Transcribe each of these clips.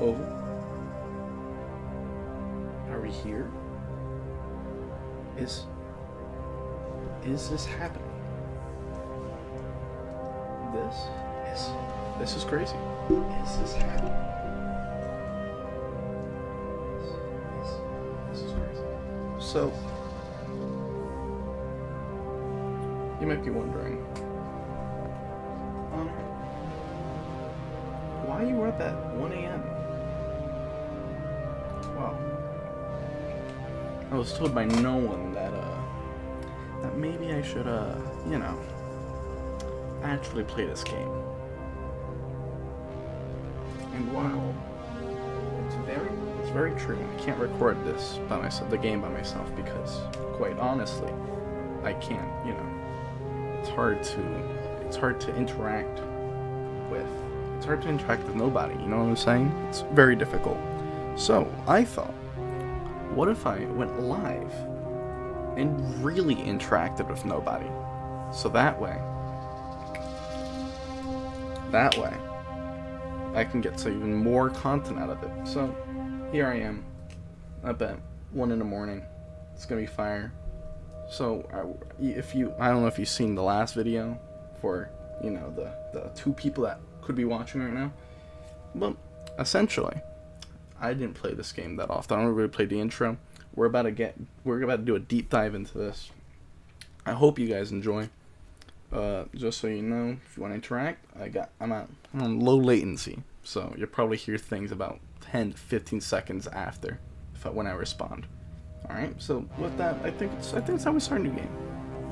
Oval? Are we here? Is this happening? This is crazy. Is this happening? This is crazy. So, you might be wondering, why you were up at 1 a.m.? Wow. I was told by no one that maybe I should, actually play this game. And while it's very true, I can't record this by myself, the game by myself, because quite honestly, I can't, it's hard to interact with, nobody, you know what I'm saying? It's very difficult. So, I thought, what if I went live and really interacted with nobody? So that way, I can get even more content out of it. So, here I am, up at 1 in the morning. It's gonna be fire. So, I don't know if you've seen the last video for, the 2 people that could be watching right now. But, essentially, I didn't play this game that often. I don't really play the intro. We're about to do a deep dive into this. I hope you guys enjoy. Just so you know, if you want to interact, I'm on low latency, so you'll probably hear things about 10 to 15 seconds after when I respond. All right. So with that, I think it's how we start a new game.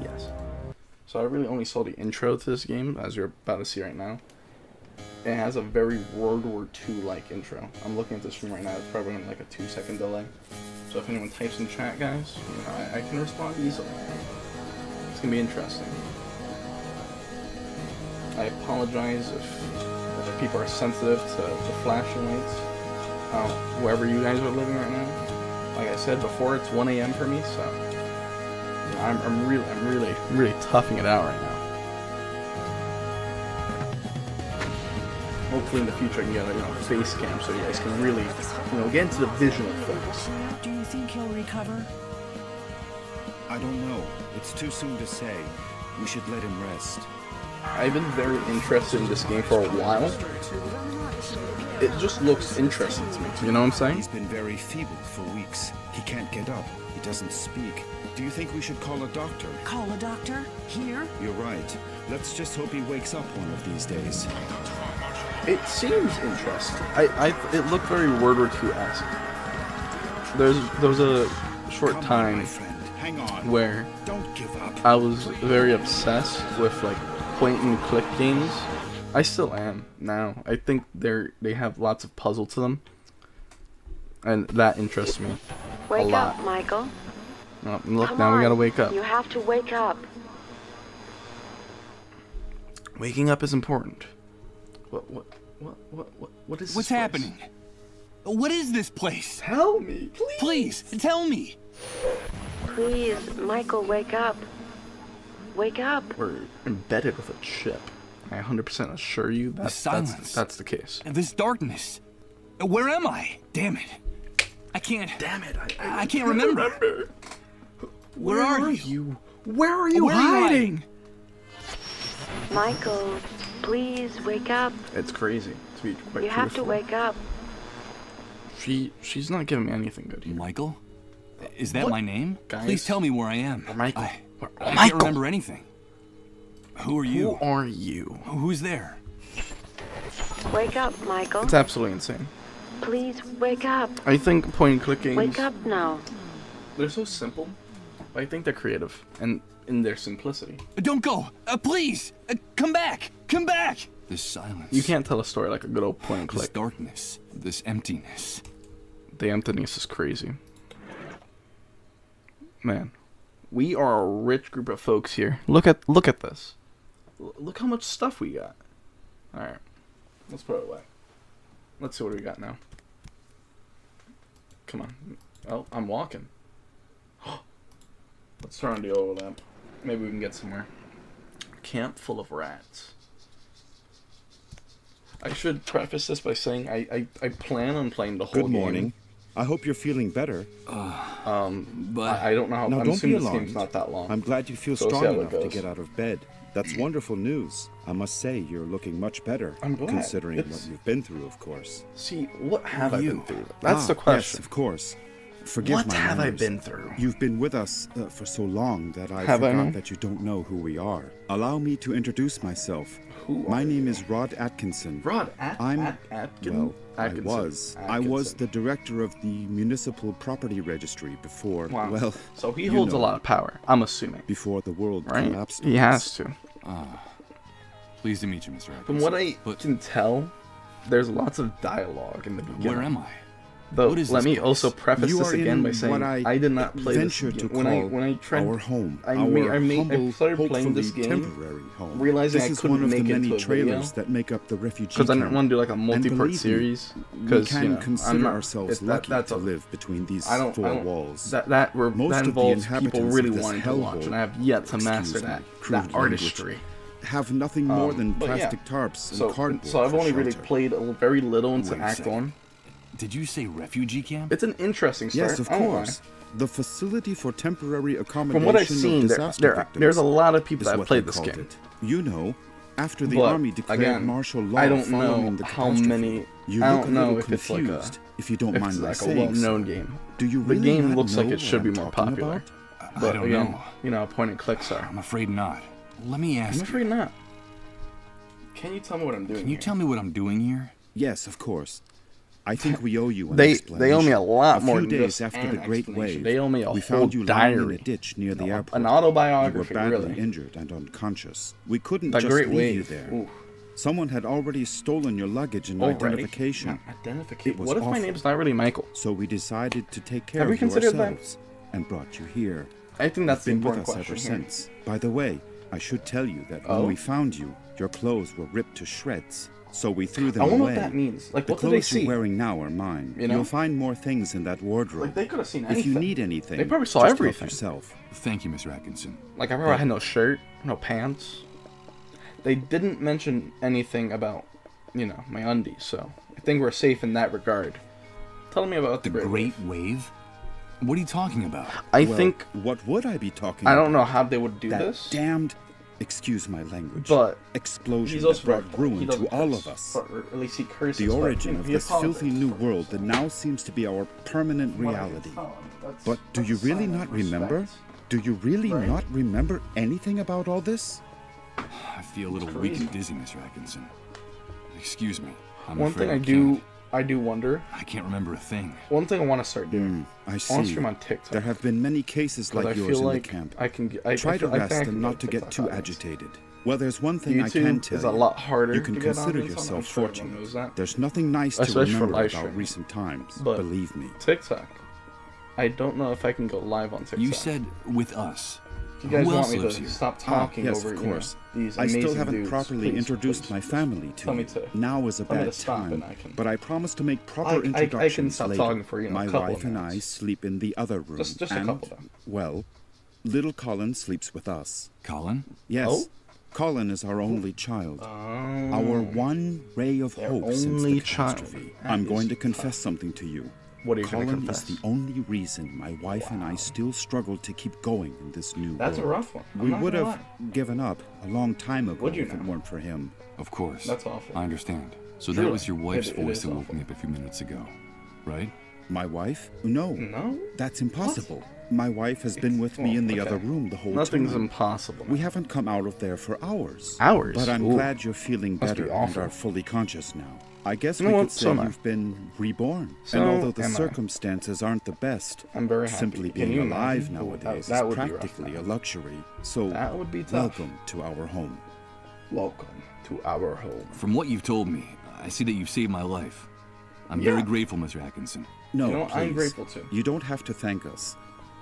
Yes. So I really only saw the intro to this game, as you're about to see right now. It has a very World War II like intro. I'm looking at this stream right now. It's probably on like a 2-second delay. So if anyone types in chat, guys, I can respond easily. It's gonna be interesting. I apologize if people are sensitive to flashing lights. Wherever you guys are living right now. Like I said before, it's 1 a.m. for me, so I'm really toughing it out right now. Hopefully in the future I can get a face cam so you guys can really get into the vision of things. Do you think he'll recover? I don't know. It's too soon to say. We should let him rest. I've been very interested in this game for a while. It just looks interesting to me, you know what I'm saying? He's been very feeble for weeks. He can't get up. He doesn't speak. Do you think we should call a doctor? Call a doctor? Here? You're right. Let's just hope he wakes up one of these days. It seems interesting. It looked very World War II-esque. There was a short time where Don't give up. I was very obsessed with point and click games. I still am now. I think they have lots of puzzle to them, and that interests me a lot. Wake up, Michael. Oh, look, Come now on. we gotta wake up. You have to wake up. Waking up is important. What is this What's place? happening? What is this place? Tell me, please. Please, tell me. Please, Michael, wake up. Wake up. We're embedded with a chip. I 100% assure you that's the case. And this darkness. Where am I? Damn it. I can't. Damn it! I can't remember. Where are you? Where are you Where are you hiding? Michael, please wake up. It's crazy, to be quite You have to truthful. wake up. She's not giving me anything good here. Michael? Is that What? my name? Guys? Please tell me where I am. Michael. I Michael. can't remember anything. Who are you? Who are you? Who's there? Wake up, Michael. It's absolutely insane. Please wake up. I think point and click games, Wake up now. they're so simple, but I think they're creative and in their simplicity. Don't go. Please. Come back. Come back. This silence. You can't tell a story like a good old point and This click. darkness. This emptiness. The emptiness is crazy. Man, we are a rich group of folks here. Look at this. Look how much stuff we got. All right, let's put it away. Let's see what we got now. Come on. Oh, I'm walking. Let's turn on the overlap. Maybe we can get somewhere. Camp full of rats. I should preface this by saying I plan on playing the whole Good morning. game. I hope you're feeling better. But I don't know how. Now, I'm don't be assuming this alarmed. game's not that long. I'm glad you feel So we'll see strong how it enough to goes. get out of bed. That's wonderful news. I must say, you're looking much better. I'm glad. Considering It's- what you've been through, of course. See, what have I You. been through? That's the Yes, question. of course. Forgive What my have I manners. been through? You've been with us for so long that I Have I forgot now? that you don't know who we are. Allow me to introduce myself. Who My are name is Rod Atkinson. Rod I'm Atkinson. well, I was the director of the Municipal Property Registry before. Wow. Well, So he you holds a know, lot of power. I'm assuming, before the world right? collapsed. He on has us. to. pleased to meet you, Mr. Atkinson. From what I But can tell, there's lots of dialogue in the beginning. where am I? Though, What is let this me place? also preface You this are again in by saying what I did not play this venture to game. When I tried, our home. I our started humble, playing this hopefully game, temporary home. realizing this I is couldn't one of make the it many to a trailers video, that make up the refugee because I didn't camp. want to do like a And multi-part believe me, series. we Because can you know, consider I'm not, ourselves it- lucky that's to a, live between these I don't, four I don't, walls. That Most that of the involves people inhabitants really of this wanting to watch, hellhole, and I have yet to master excuse me, that crude language, artistry. have nothing more than But yeah, plastic tarps and So, cardboard so I've for only really shelter. played very little into Wait a Act second. 1. Did you say refugee camp? It's an interesting start. Yes, of I won't lie. course. The facility for temporary accommodation From what I've of seen, disaster victims there's a lot of people is that have what played they this called game. it. You know, after the But, army declared again, martial law I don't following know the how catastrophe, many. you I look don't a little know if it's like a. confused, if you don't If mind it's my like a saying well-known so. game. Do you The really game not looks like know it should what be I'm more talking popular. about? But I don't again, know. you know, point and clicks are. I'm afraid not. Let me ask I'm you. afraid not. Can you tell me what I'm doing? Can you tell me what I'm doing here? Yes, of course. I think we owe you an They explanation. owe me a lot more few than days just after an the Great explanation. Wave, They owe me a we whole found you lying in diary. a ditch near the airport. An You autobiography, were badly really. injured and unconscious. We couldn't The just Great leave Wave. you there. Ooh. Someone had already stolen your luggage and Already? identification. Not identification. It was What if my awful. name's not really Michael? So we decided to take care Have we of you considered that? ourselves and brought you here. I think that's the You've been with important us ever question here. since. By the way, I should tell you that Oh? when we found you, your clothes were ripped to shreds. So we threw them I away. wonder what that means. Like, The what do they clothes see? you're wearing now are mine. You know? You'll find more things in that wardrobe. Like, they could have seen If anything. you need anything, They probably saw just help everything. yourself. Thank you, Mr. Atkinson. Like, I remember I had no shirt, no pants. They didn't mention anything about, you know, my undies, so I think we're safe in that regard. Tell me about The Great Wave? What are you talking about? I Well, think what would I be talking I about? don't know how they would do That this, damned, excuse my language, but explosion he's that also brought very- he ruin doesn't to all curse, of us. or at least he curses. The but, origin you know, of he this filthy apologizes. new world that now seems to be our permanent reality. But do you really not remember? Do you really Right. not remember anything about all this? I feel a little weak and dizzy, Mr. Atkinson. Excuse me. I'm One afraid thing I do wonder. I can't remember a thing. One thing I want to start doing. I I want see. to stream on TikTok. There have been many cases 'cause like I yours feel in like the camp. I can. I Try to I think rest I can and get not to get TikTok too audience. agitated. Well, there's one thing I YouTube can tell is you. a lot harder You can to get consider audience on. I'm yourself sure everyone fortunate. knows that. There's nothing nice to Especially for remember live about streaming. recent times. But- Believe me. TikTok. I don't know if I can go live on TikTok. You said with us. you guys Who want else me lives to here? stop talking yes, over of course. these I amazing still haven't dudes. properly Please, introduced please, my please, family please. to Tell you. me to. Now is a tell me bad to stop time, and I can- but I promise to make proper I can introductions stop later. talking for, you know, a My couple wife of and I minutes. sleep in the other room. Just a and, couple then. well, little Colin sleeps with us. Colin? Yes. Oh? Colin is our only child. Oh. Our one ray of Their hope since the only child. catastrophe. That I'm going is to confess something to you. What are you going to Colin confess? is the only reason my wife and I still struggle to keep going in this new That's a world. rough one. I'm We not would gonna have lie. given up a long time ago Would you if it now? weren't for him. Of course. That's awful. I understand. So Truly. that was your wife's It voice is that woke awful. me up a few minutes ago, right? My wife? No. No? That's impossible. My wife has been with me in the okay. other room the whole Nothing's time. impossible. We haven't come out of there for hours. Hours? But I'm Ooh. glad you're feeling Must be better and awful. are fully conscious now. I guess You we know could what? say So am I. you've been reborn. So and although the am I. circumstances aren't the best, I'm very happy. simply Can being you alive imagine? nowadays That is would be rough practically now. a luxury. So That would be tough. welcome to our home. Welcome to our home. From what you've told me, I see that you've saved my life. I'm Yeah. very grateful, Mr. Atkinson. No, You know, please. I'm grateful too. You don't have to thank us.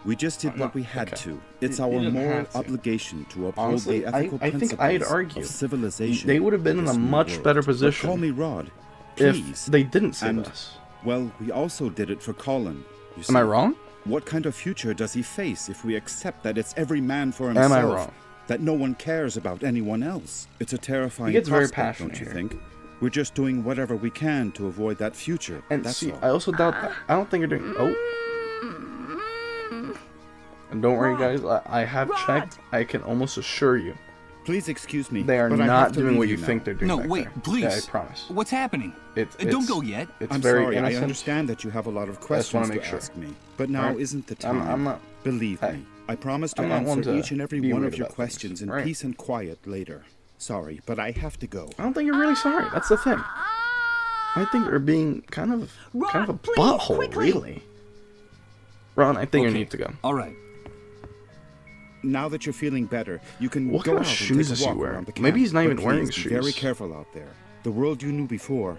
We just did No, what we had okay. to. It's You our didn't moral have to. obligation to uphold Honestly, the ethical I think principles I'd argue of civilization. they would have been in this a new much world. better But position call me Rod, if please. they didn't save And, us. well, we also did it for Colin. You Am I see. wrong? What kind of future does he face if we accept that it's every man for himself? Am I wrong? That no one cares about anyone else? It's a terrifying He gets very prospect, passionate don't you here. think? We're just doing whatever we can to avoid that future. And That's see, all. I also doubt that. I don't think you're doing. Oh. And don't worry, guys. I have checked. I can almost assure you, Please excuse me. they are but I have not to doing leave what you now. think they're doing. No, back wait, there. please. Yeah, I promise. What's happening? Don't go yet. It's I'm very sorry. innocent. I understand that you have a lot of just questions wanna to make sure. ask me, but now Right? isn't the time. I'm not. Believe Hey, me, I promise to I'm not one answer to each and every be one weird of your about questions things, in right? peace and quiet later. Sorry, but I have to go. I don't think you're really sorry. That's the thing. I think you're being kind of a butthole, quickly. really. Ron, I think you Okay. need to go. All right. Now that you're feeling better, you can What go kind out of and shoes take is a he walk wearing? around the camp. Maybe he's not But even wearing please be very shoes. careful out there. The world you knew before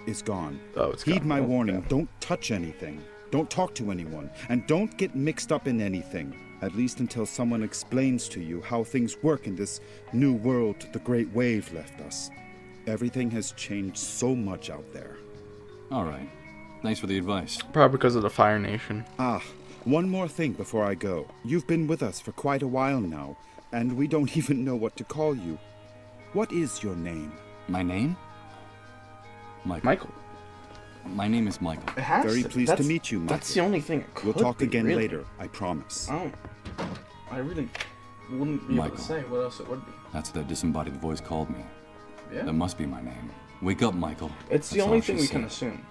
is gone. Oh, it's Heed gone. my Oh, warning. yeah. Don't touch anything. Don't talk to anyone. And don't get mixed up in anything. At least until someone explains to you how things work in this new world the Great Wave left us. Everything has changed so much out there. All right. Thanks for the advice. Probably because of the Fire Nation. Ah, one more thing before I go. You've been with us for quite a while now, and we don't even know what to call you. What is your name? My name? Michael. Michael. My name is Michael. It has Very pleased to meet you, Michael. That's the only thing it could We'll talk be, again really. later, I promise. I really wouldn't be able Michael. to say what else it would be. That's what that disembodied voice called me. Yeah. That must be my name. Wake up, Michael. It's the That's only all she thing we can said. assume.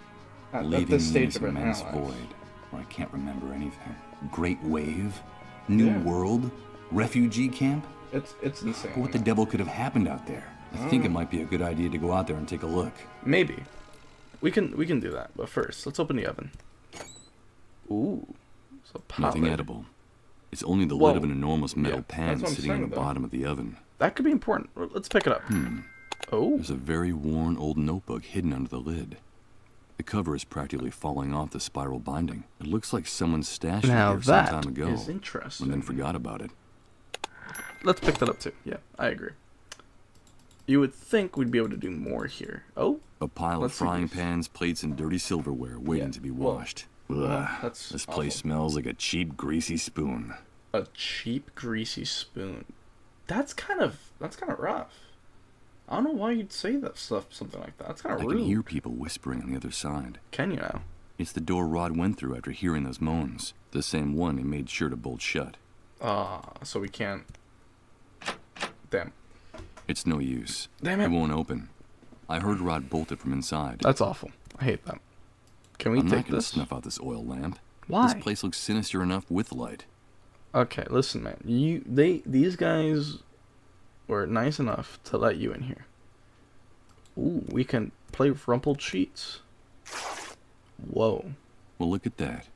At Leaving this me stage in of this it in our immense lives. void where I can't remember anything. Great wave? New Yeah. world? Refugee camp? It's insane. What the devil could have happened out there? I think it might be a good idea to go out there and take a look. Maybe. We can do that, but first, let's open the oven. Ooh. So Nothing lid. edible. It's only the Whoa. lid of an enormous metal Yeah, pan that's what I'm sitting on saying, the though. bottom of the oven. That could be important. Let's pick it up. Oh. There's a very worn old notebook hidden under the lid. The cover is practically falling off the spiral binding. It looks like someone stashed it Now here some that time ago is interesting. and then forgot about it. Let's pick that up too. Yeah, I agree. You would think we'd be able to do more here. Oh. A pile Let's of see frying these. pans, plates, and dirty silverware waiting Yeah, to be well, washed. Ugh, that's this place awful. smells like a cheap, greasy spoon. A cheap, greasy spoon. That's kind of rough. I don't know why you'd say that stuff, something like that. That's kind I of can rude. hear people whispering on the other side. Can you now? It's the door Rod went through after hearing those moans. The same one he made sure to bolt shut. So we can't. Damn. It's no use. Damn it. It won't open. I heard Rod bolt it from inside. That's awful. I hate that. Can we I'm not take gonna this? snuff out this oil lamp. Why? This place looks sinister enough with light. Okay, listen, man. These guys were nice enough to let you in here. Ooh, we can play rumpled sheets. Whoa. Well, look at that.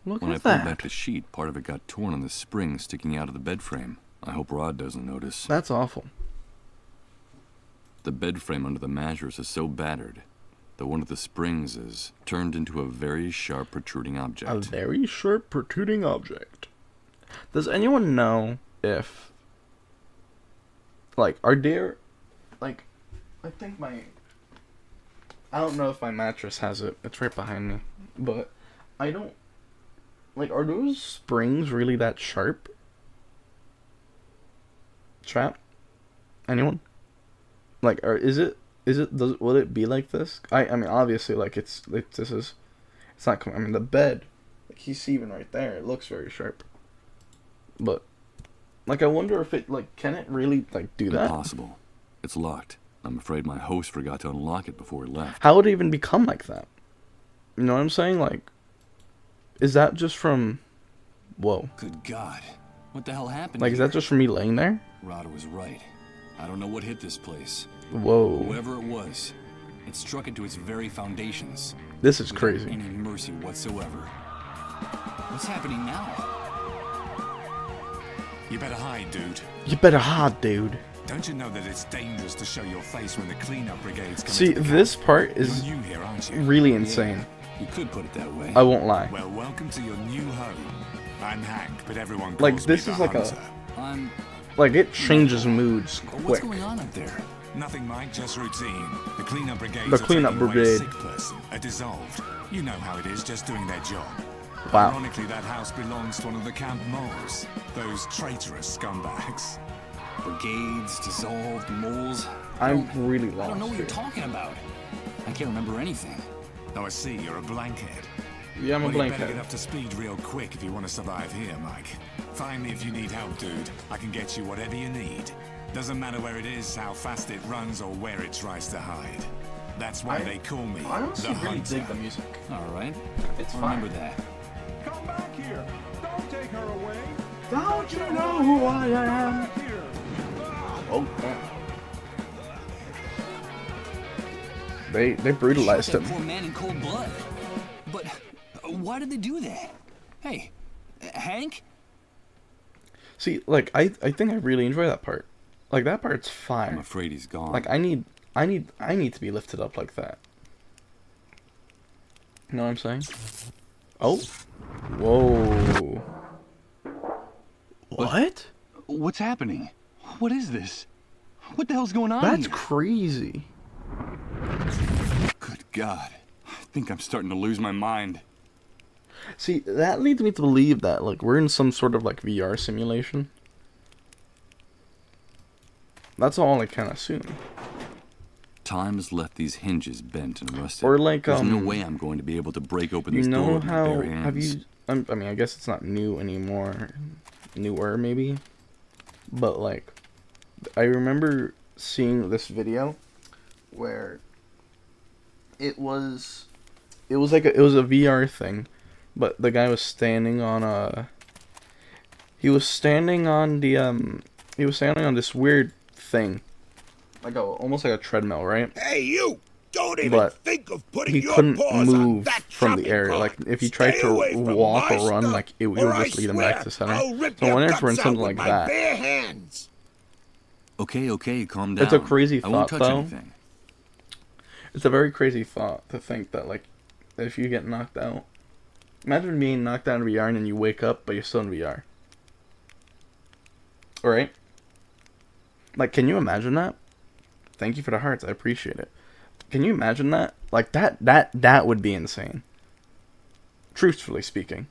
Look When I at pulled that. back the sheet, part of it got torn on the spring sticking out of the bed frame. I hope Rod doesn't notice. That's awful. The bed frame under the mattress is so battered that one of the springs is turned into a very sharp protruding A object. very sharp protruding object. Does anyone know if, like, are there, like, I think I don't know if my mattress has it. It's right behind me. But I don't, like, are those springs really that sharp? Trap? Anyone? Like, will it be like this? I mean, obviously, like, it's not coming. I mean, the bed, like, he's even right there. It looks very sharp. But, like, I wonder if it, like, can it really, like, do that? Impossible. It's locked. I'm afraid my host forgot to unlock it before he left. How would it even become like that? You know what I'm saying? Like, is that just from, whoa. Good God. What the hell happened Like, is here? that just from me laying there? Rod was right. I don't know what hit this place. Whoa. Whoever it was, it struck into its very foundations. This is without crazy. any mercy whatsoever. What's happening now? You better hide, dude. You better hide, dude. Don't you know that it's dangerous to show your face when the cleanup brigades come See, into the this camp? part is You're new here, aren't you? really insane. You could put it that way. I won't lie. Well, welcome to your new home. I'm Hank, but everyone calls Like, me this the is like a- Hunter. I'm... Like, it changes moods What's quick. going on up there? Nothing, Mike, just routine. The cleanup brigades The are cleanup taking away brigade. a sick person, a dissolved. You know how it is, just doing their job. Wow. Ironically, that house belongs to one of the camp moles. Those traitorous scumbags. Brigades, dissolved, moles. I'm really I lost don't know what here. you're talking about. I can't remember anything. Oh, I see, you're a blankhead. Yeah, I'm a Well, you better blankhead. get up to speed real quick if you want to survive here, Mike. Find me if you need help, dude. I can get you whatever you need. Doesn't matter where it is, how fast it runs, or where it tries to hide. That's why they call me I honestly the really Hunter. dig the music. All right. It's I'll fine. remember that. Come back here! Don't take her away! Don't you know who I am? Back here! Oh, man. They brutalized Shot that him. poor man in cold blood. But why did they do that? Hey, Hank? See, like I think I really enjoy that part. Like that part's I'm fire. afraid he's gone. Like I need to be lifted up like that. You know what I'm saying? Oh. Whoa. What? What's happening? What is this? What the hell's going on That's here? crazy. Good God. I think I'm starting to lose my mind. See, that leads me to believe that like we're in some sort of like VR simulation. That's all I can assume. Time has left these hinges bent and rusted. Or like There's no way I'm going to be able to break open you this door know with my how bare hands. have you? I mean, I guess it's not new anymore. Newer maybe, but like, I remember seeing this video where it was a VR thing, but the guy was standing on this weird thing, like almost like a treadmill, right? Hey, you! Don't even But think of putting he your couldn't paws on move that from the shopping area. cart. Like if he tried Stay to away from walk my or run, stuff, like it would or I just lead him back to swear center. I'll rip So I your wonder if we're in guts something out like with my that. bare hands. Okay, calm down. It's a crazy I won't thought, touch though. anything. It's a very crazy thought to think that like if you get knocked out, imagine being knocked out in VR and then you wake up but you're still in VR. Alright? Like, can you imagine that? Thank you for the hearts, I appreciate it. Can you imagine that? Like that would be insane. Truthfully speaking.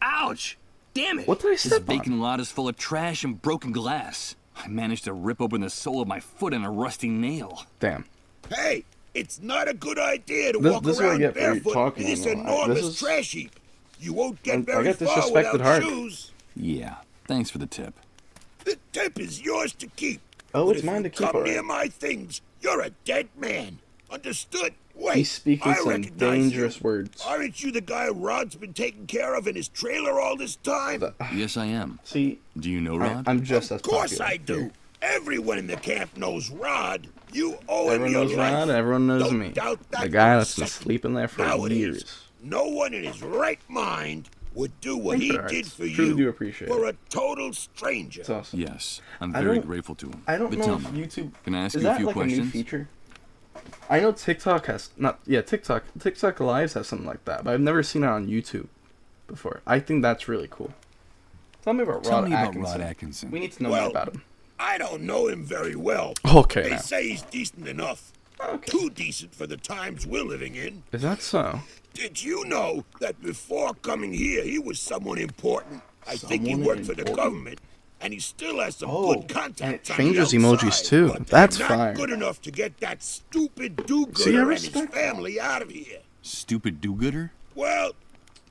Ouch! Damn it! What did I This step on? vacant lot is full of trash and broken glass. I managed to rip open the sole of my foot and a rusty nail. Damn. Hey, it's not a good idea to This- walk this is what I around get for barefoot talking in this and all. enormous This is- trash heap. You won't get I very get far disrespected without hard. shoes. Yeah, thanks for the tip. The tip is yours to keep. Oh, But it's if mine you to keep, come near alright. my things, you're a dead man. Understood? Wait, He's speaking I some recognize dangerous you. words. Aren't you the guy Rod's been taking care of in his trailer all this time? Yes, I am. See, Do you know Rod? I'm just as Of course popular. I do. Everyone in the camp knows Rod. You owe him Everyone your knows life. Rod, everyone knows Don't me. doubt that The guy for a that's been second. sleeping there for Nowadays, years. no one in his right mind would do what Thanks he for the did hearts. for Truly you do appreciate for it. a total stranger. It's awesome. Yes, I'm I very don't- grateful to him. I don't but know tell if me, YouTube can I ask is you a that few like a questions? new feature. I know TikTok has TikTok Lives has something like that, but I've never seen it on YouTube before. I think that's really cool. Tell me about Tell Rod me about Atkinson. Rod Atkinson. We need to know more Well, about him. I don't know him very well. Okay, They now. say he's decent enough. Okay. Too decent for the times we're living in. Is that so? Did you know that before coming here, he was someone important? I think he Someone worked for the important? government, and he still has some Oh, good contacts. and it on changes the emojis outside, too. but That's they're not fire. good enough to get that stupid See, I do-gooder and his respect that. family out of here. Stupid do-gooder? Well,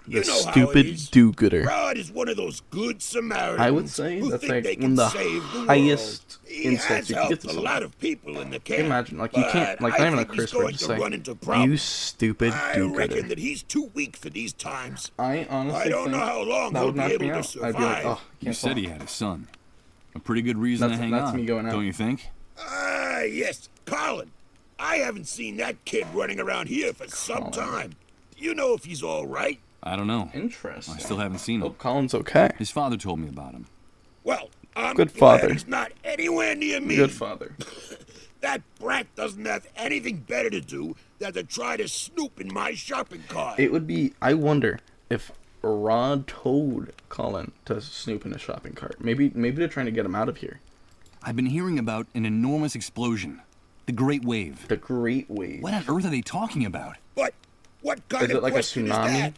you The know how it stupid is. do-gooder. Rod is one of those good Samaritans. I would say who that's think like they one can of the save the highest world. He insults has you can get helped to a someone. lot of people in the camp. Can you imagine? Like, you can't, but like, not even a I think curse he's word going to to say. run into You problems. stupid I do-gooder. reckon that he's too weak for these times. I honestly I don't think know how long that he'll would be knock able me to out. survive. I'd be like, oh, You can't said talk. he had a son. A pretty good reason to hang That's on. me going out. Don't you think? Ah, yes, Colin. I haven't seen that kid running around here for some Colin. time. Do you know if he's all right? I don't know. Interesting. I still haven't seen Hope him. Colin's okay. His father told me about him. Well, I'm Good glad father. he's not anywhere near me. Good father. That brat doesn't have anything better to do than to try to snoop in my shopping cart. It would be. I wonder if Rod told Colin to snoop in a shopping cart. Maybe they're trying to get him out of here. I've been hearing about an enormous explosion. The Great Wave. The Great Wave. What on earth are they talking about? But what kind Is of it like a question tsunami? is that?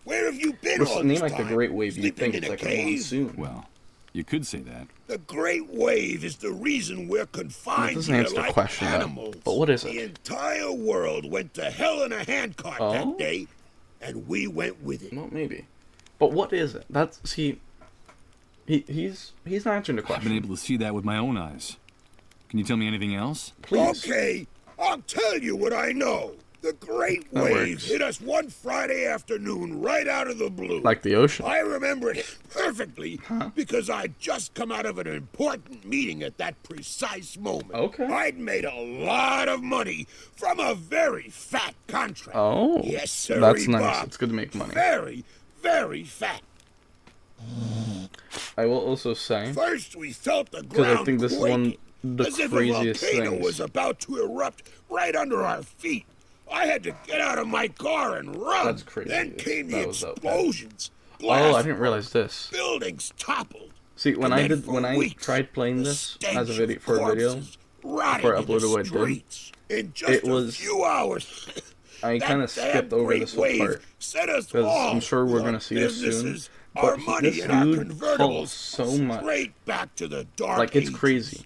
Where have you been What's all the name this like the time? Great Wave? You Sleeping think in it's like a cave? monsoon? Well, You could say that. The Great Wave is the reason we're That confined doesn't here answer the like question, though. animals. But what is The it? entire world went to hell in a handcart Oh? that day, and we went with it. Well, maybe. But what is it? That's see. He's not answering the I've question. been able to see that with my own eyes. Can you tell me anything else? Please. Okay, I'll tell you what I know. The Great That Wave works. hit us one Friday afternoon right out of the blue. Like the ocean. I remember it perfectly because I'd just come out of an important meeting at that precise moment. Okay. I'd made a lot of money from a very fat contract. Oh. Yes, sir. That's nice. It's good to make money. Very, very fat. I will also say, First, we felt the because ground I think this is one of the as if craziest a volcano things. was about to erupt right under our feet. I had to get out of my car and run. That's crazy. Then came the That was okay. explosions. Oh, I Glass didn't realize this. buildings toppled. See, when And I then did, for when I weeks, tried playing the this stench as a video of for a video, corpses rotting before I in the uploaded what I did, streets. In just it a was- few hours, I that kind of damn skipped over great this whole wave part set us because all, I'm sure we're our gonna see this soon. businesses, our But money this and our dude convertibles calls so much, straight back to the dark like it's ages. crazy.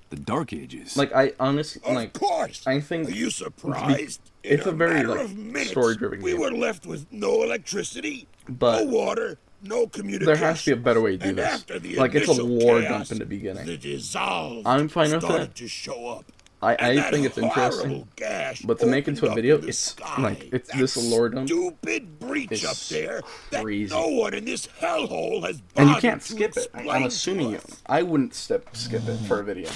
The Dark Ages. Like I honestly, Of like course. I think Are you surprised? it's In a very, matter like, of minutes, story-driven we game. were left with no electricity, But no water, no communication. there has to be a better way to do and this. after the Like it's a initial war chaos, dump in the beginning. The dissolved I'm fine with started it. to show up. I And that think it's interesting, horrible gash but to make it into a opened video, up in the it's sky. like it's That this lore dump, stupid breach is up there crazy. that no one in this hellhole has and you bothered can't to skip it. explain I'm to assuming you. us. I wouldn't skip it for a video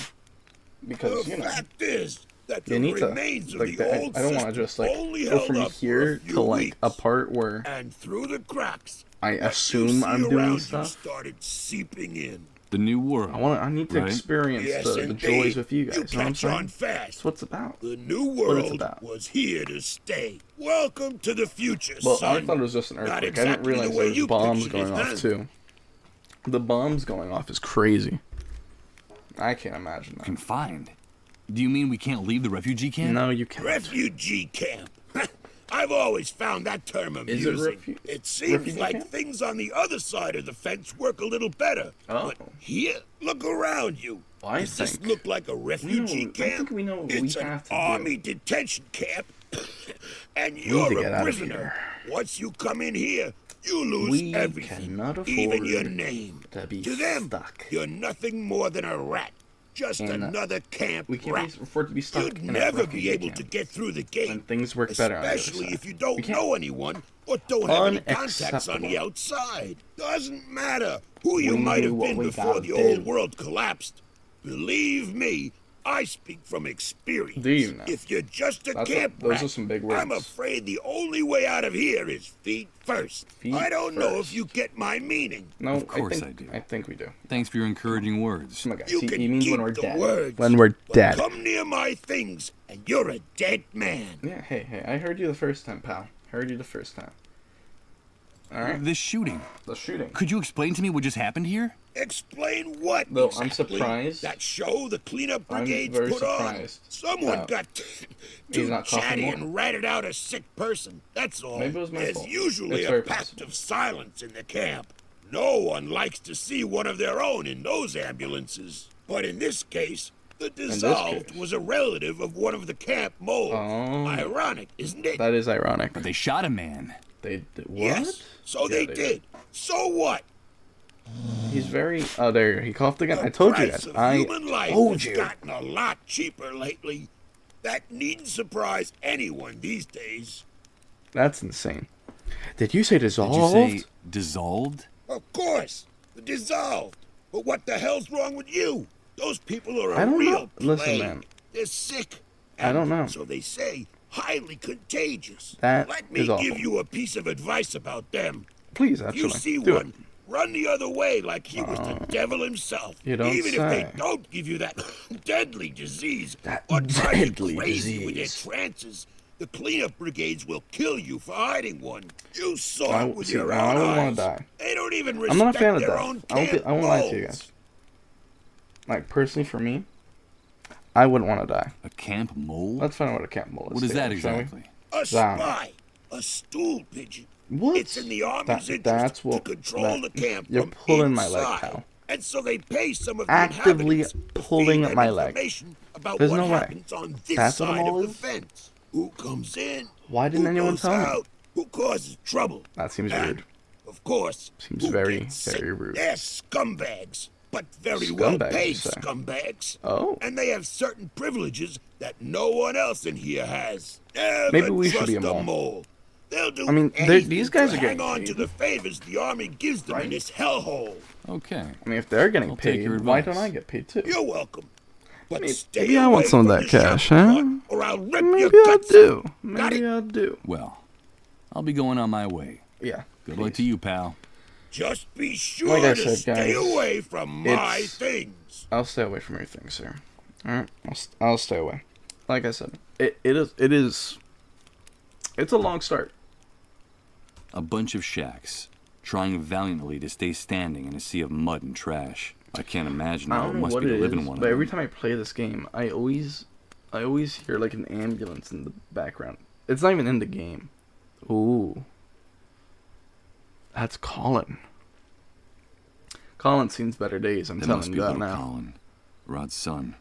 because The you know. fact is that You the need to, remains of like, the old I don't want to system just like only go held from up for here a few to like weeks. a part where And through the cracks, I what you assume see I'm around doing you stuff. started seeping in. The new world. I need to right? experience Yes, the indeed. joys with you guys. You know what I'm catch saying? on fast. That's what it's about. The new what it's world about. was here to stay. Welcome to the future, Well, son. I thought it was just an Not earthquake. I exactly didn't realize the way there was you bombs pictured going it, off huh? too. The bombs going off is crazy. I can't imagine that. Confined. Do you mean we can't leave the refugee camp? No, you can't. Refugee camp. I've always found that term Is it amusing. It seems refugee like camp? things on the other side of the fence work a little better. Oh. But here, look around you. Well, I Does this think- look like a refugee I camp? think we know what it's we an have to do. army detention camp. And need you're to get a out of prisoner. Once you come in here, you lose We everything. cannot even your afford name. to be To them, stuck. you're nothing more than a rat. Just And, another camp We can't rat. afford to be stuck You'd in a never refugee be able camp. to get through the gate. When things work better on the other Especially side. if you We don't can't. know anyone or don't have any contacts on Unacceptable. the outside. Doesn't matter who you We might knew have what been we before gotta the do. old world collapsed. Believe me, I speak from experience. Do you now? If you're just a Those camp are rat, some big I'm words. afraid the only way out of here is feet first. Feet I don't know first. if you get my meaning. No, Of course I do. I think we do. Thanks for your encouraging words. Oh my God. You See, can he means keep when we're the dead. words, When we're but dead. come near my things, and you're a dead man. Yeah, hey, I heard you the first time, pal. Heard you the first time. Alright, This shooting. the shooting. Could you explain to me what just happened here? Explain what? Though I'm exactly? surprised. That show the cleanup I'm brigades very put surprised on. Someone that got he's too not coughing chatty more. and ratted out a sick person. That's all. Maybe it was my There's fault. usually It's a very pact possible. of silence in the camp. No one likes to see one of their own in those ambulances. But in this case, the dissolved case. was a relative of one of the camp moles. Oh. Ironic, isn't it? That is ironic. But they shot a man. They did what? Yes. So Yeah, they did. So what? He's very. Oh, there. He coughed again. The I told you price guys. of I human life told has you. gotten a lot cheaper lately. That needn't surprise anyone these days. That's insane. Did you say Did dissolved? you say dissolved? Of course, the dissolved. But what the hell's wrong with you? Those people are I a don't real know. Listen, plague. man. They're sick. I don't and, know. So they say, highly contagious. That Let me is awful. give you a piece of advice about them. Please, If actually. you see do one, it. run the other way like he was the devil himself. You don't Even if say. they don't give you that deadly disease That or drive you deadly crazy with their disease. trances, the cleanup brigades will kill you for hiding one. You saw I- it with see, your now I own wouldn't wanna eyes. die. They don't even respect I'm not a fan of their death. own I won't lie to you camp guys. Like, personally, for me, I wouldn't want to die. A camp mole? Let's find out what a camp mole is. What is that together, shall we? exactly? A Damn. spy, a stool pigeon. What? It's in the army's That- interest that's what- to control that- the camp You're from pulling my leg, inside. pal. And so they pay some of the actively inhabitants to pulling feed at them my leg. information about There's what no way. happens on this That's what a side mole of the is? fence. Who comes in? Why didn't who anyone goes tell me? out, who causes trouble? That seems and, rude. Of course, Seems who very, gets sick. very rude. They're scumbags, but very Scumbags, well-paid you say? scumbags. Oh. And they have certain privileges that no one else in here has. Never Maybe we should trust be a mole. mole. They'll do I mean, anything these guys to are hang getting on to paid. the favors the army gives them in this hellhole. Okay. I mean, if they're getting I'll take paid, your why advice. don't I get paid too? You're welcome. But Maybe- stay maybe I want away some of from that the cash, shopping huh? cart, or I'll rip Maybe your I guts do. out. Got Maybe it? I do. Well, I'll be going on my way. Yeah. Good luck to you, pal. Just be sure Like I to said, stay guys, away from my it's- things. I'll stay away from your things, sir. Alright? I'll stay away. Like I said, it's a long start. A bunch of shacks, trying valiantly to stay standing in a sea of mud and trash. I can't imagine I how it don't know must what be to it live is, in one but of every them. time I play this game, I always hear like an ambulance in the background. It's not even in the game. Ooh. That's Colin. Colin's seen better days, I'm That telling must you be that little now. Colin, Rod's son.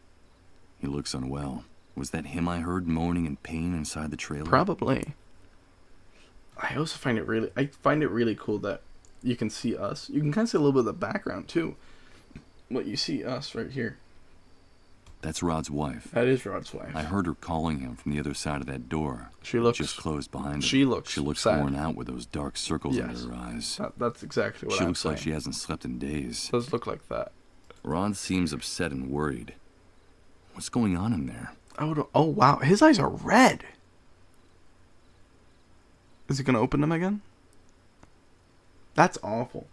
He looks unwell. Was that him I heard moaning in pain inside the trailer? Probably. I also find it really cool that you can see us. You can kind of see a little bit of the background too. But you see us right here. That's Rod's wife. That is Rod's wife. I heard her calling him from the other side of that door. She It looks- just closed behind her. she looks sad. worn out with those dark circles Yes. under her eyes. That's exactly what She I'm looks like saying. she hasn't slept in days. Does look like that. Rod seems upset and worried. What's going on in there? Oh wow, his eyes are red. Is he gonna open them again? That's awful.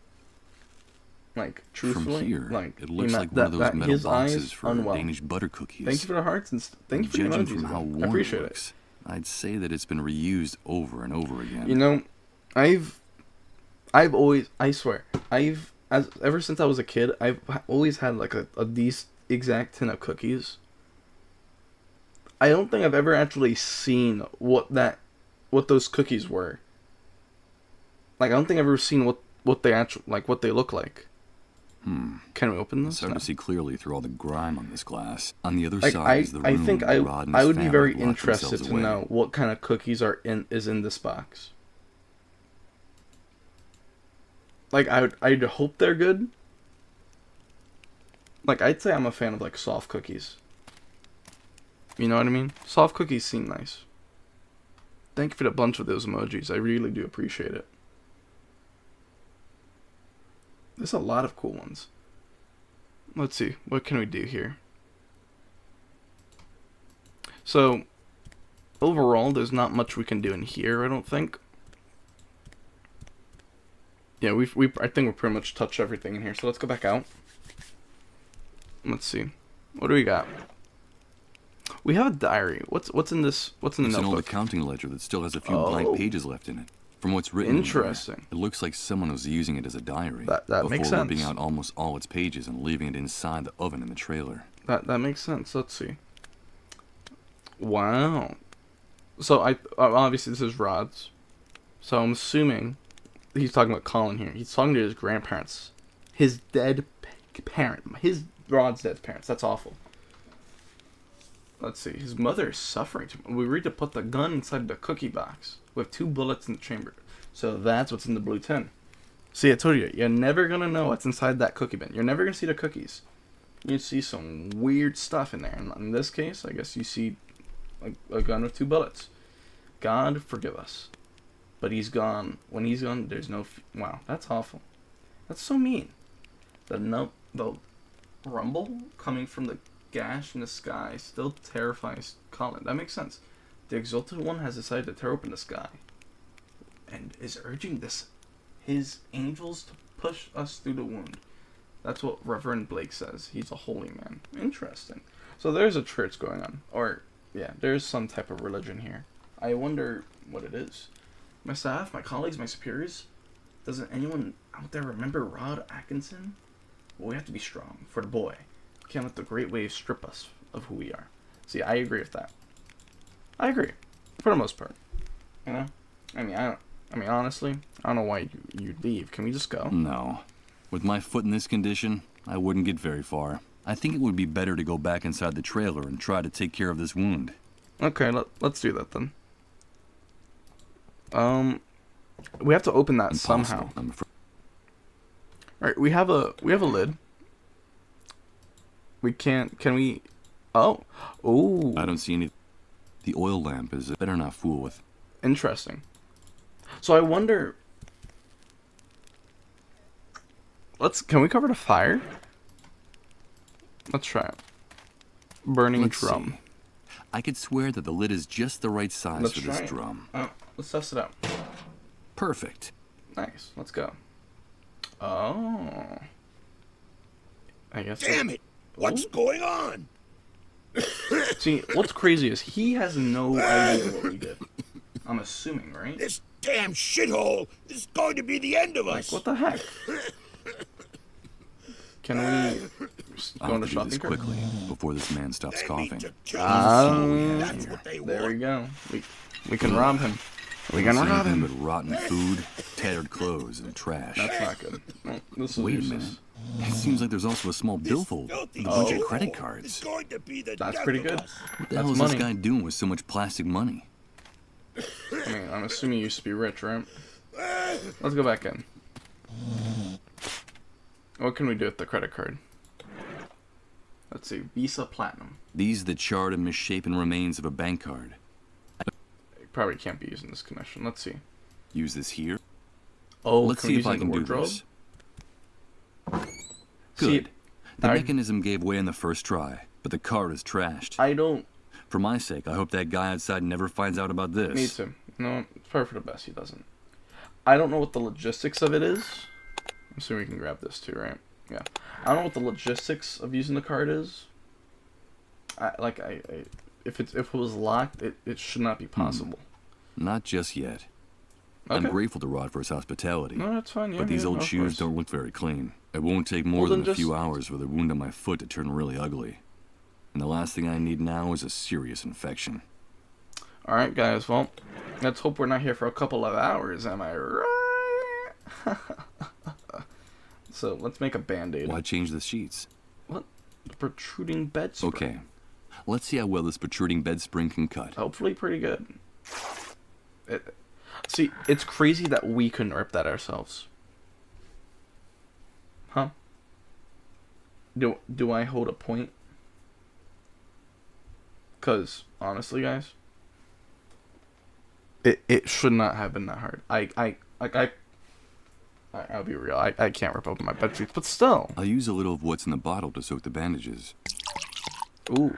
Like truthfully, From here, like it looks he like one of those metal his boxes eyes for unwell. Danish butter cookies. Thank you for the hearts and thank you for the Judging emojis. from how again. I worn appreciate it it. looks, I'd say that it's been reused over and over again. You know, I've always, I swear, ever since I was a kid, I've always had like a these exact tin of cookies. I don't think I've ever actually seen what those cookies were. Like I don't think I've ever seen what they look like. Can we open this? It's hard No. to see clearly through all the grime on this glass. On the other Like side is the room I think where Rod and I his would be family very locked interested themselves to away. know what kind of cookies is in this box. Like I'd hope they're good. Like I'd say I'm a fan of like soft cookies. You know what I mean? Soft cookies seem nice. Thank you for the bunch of those emojis. I really do appreciate it. There's a lot of cool ones. Let's see. What can we do here? So, overall, there's not much we can do in here, I don't think. Yeah, I think we pretty much touched everything in here. So let's go back out. Let's see. What do we got? We have a diary. What's in this? What's in the It's an old notebook? accounting ledger that still has a few Oh. blank pages left in it. From what's written in there, Interesting. it looks like someone was using it as a diary That makes before ripping sense. out almost all its pages and leaving it inside the oven in the trailer. That makes sense. Let's see. Wow. So obviously this is Rod's. So I'm assuming he's talking about Colin here. He's talking to his grandparents, his dead parent, Rod's dead parents. That's awful. Let's see. His mother is suffering. We read to put the gun inside the cookie box with 2 bullets in the chamber. So that's what's in the blue tin. See, I told you, you're never gonna know what's inside that cookie bin. You're never gonna see the cookies. You see some weird stuff in there. And in this case, I guess you see a gun with 2 bullets. God forgive us. But he's gone. When he's gone, there's no... Wow, that's awful. That's so mean. The rumble coming from the gash in the sky still terrifies Colin. That makes sense. The Exalted One has decided to tear open the sky and is urging his angels to push us through the wound. That's what Reverend Blake says. He's a holy man. Interesting. So there's a church going on. Or, yeah, there's some type of religion here. I wonder what it is. My staff, my colleagues, my superiors, doesn't anyone out there remember Rod Atkinson? Well, we have to be strong for the boy. Can't let the great waves strip us of who we are. See, I agree with that. I agree, for the most part. You know, I mean, honestly, I don't know why you leave. Can we just go? No. With my foot in this condition, I wouldn't get very far. I think it would be better to go back inside the trailer and try to take care of this wound. Okay, let's do that then. We have to open that Impossible, somehow. I'm afraid. All right, we have a lid. We can't. Can we? Oh, I don't see any. The oil lamp is better not fool with. Interesting. So I wonder. Can we cover the fire? Let's try it. Burning Let's drum. see. I could swear that the lid is just the right size Let's for try this it. drum. Let's test it out. Perfect. Nice. Let's go. Oh. I guess. Damn it! What's going on? See, what's crazy is he has no idea what we did. I'm assuming, right? This damn shithole is going to be the end of us. What the heck? Can we just go I'll on the have to do this shopping cart? quickly before this man stops They coughing. need to kill us. That's what they There we want. go. We can rob him. We can It's rob nothing him. but rotten food, tattered clothes, and trash. That's not good. Well, this is Wait a useless. minute. It seems like there's also a small billfold Filthy with a bunch of shithole credit is cards. going to be the That's death pretty of good. us. What the That's hell is money. this guy doing with so much plastic money? I mean, I'm assuming you used to be rich, right? Let's go back in. What can we do with the credit card? Let's see. Visa Platinum. These are the charred and misshapen remains of a bank card. It probably can't be used in this connection. Let's see. Use this here. Oh, Let's can see we if use it I in can the do wardrobe? this. See, Good. The I- mechanism gave way on the first try, but the card is trashed. I don't. For my sake, I hope that guy outside never finds out about this. Me too. No, it's probably for the best he doesn't. I don't know what the logistics of it is. I'm assuming we can grab this too, right? Yeah. I don't know what the logistics of using the card is. If it was locked, it should not be possible. Not just yet. Okay. I'm grateful to Rod for his hospitality. No, that's fine. Yeah, But these yeah, old of shoes course. don't look very clean. It won't take more Well, than then a few just- hours for the wound on my foot to turn really ugly. And the last thing I need now is a serious infection. All right, guys. Well, let's hope we're not here for a couple of hours. Am I right? So let's make a band-aid. Why change the sheets? What? The protruding bed spring. Okay. Let's see how well this protruding bed spring can cut. Hopefully pretty good. See, it's crazy that we couldn't rip that ourselves. Huh? Do I hold a point? Because, honestly, guys, it should not have been that hard. I'll be real. I can't rip open my bed sheets, but still. I'll use a little of what's in the bottle to soak the bandages. Ooh.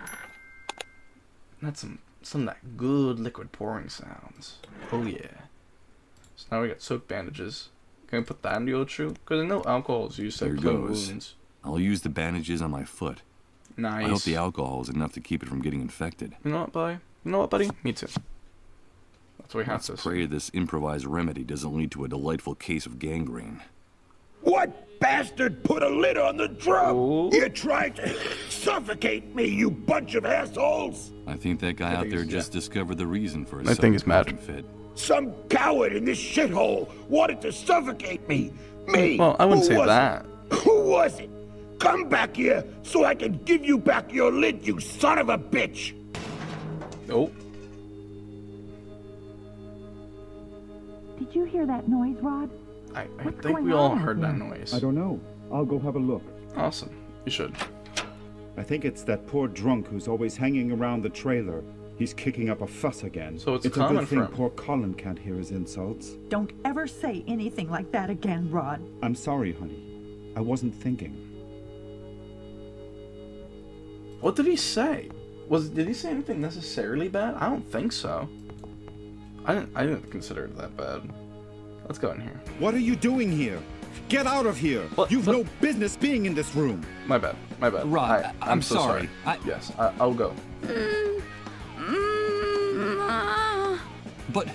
That's some of that good liquid pouring sounds. Oh yeah. So now we got soaked bandages. Can we put that in the old shoe? Because I know alcohol is used to There clean goes. wounds. I'll use the bandages on my foot. Nice. I hope the alcohol is enough to keep it from getting infected. You know what, buddy? You know what, buddy? Me too. That's what we have Let's to pray this improvised remedy doesn't lead to a delightful case of gangrene. What bastard put a lid on the drum? Oh. You tried to suffocate me, you bunch of assholes! I think that guy out think there he's- just discovered the reason for his I think he's mad. sudden coughing fit. Some coward in this shithole wanted to suffocate me. Me. Well, I wouldn't Who say was that. it? Who was it? Come back here so I can give you back your lid, you son of a bitch! Oh. Did you hear that noise, Rod? I What's think going we all on out heard that there? noise. I don't know. I'll go have a look. Awesome. You should. I think it's that poor drunk who's always hanging around the trailer. He's kicking up a fuss again. So it's a common good thing for him. poor Colin can't hear his insults. Don't ever say anything like that again, Rod. I'm sorry, honey. I wasn't thinking. What did he say? Did he say anything necessarily bad? I don't think so. I didn't consider it that bad. Let's go in here. What are you doing here? Get out of here! What? You've But- no business being in this room. My bad. My bad. Rod, I'm so sorry. Yes, I'll go. But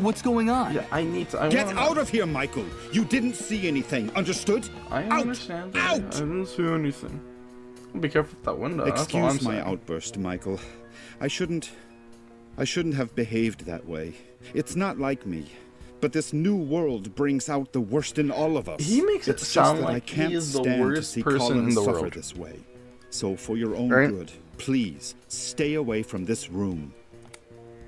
what's going on? Yeah, I need to. Get out of here, Michael! You didn't see anything, understood? I Out! understand. Out! I didn't see anything. Be careful with that window. That's all I'm Excuse my saying. outburst, Michael. I shouldn't have behaved that way. It's not like me. But this new world brings out the worst in all of us. He makes it It's just sound that I like can't he is the stand to worst see person Colin in the suffer world. this way. So for your own Right? good, please stay away from this room.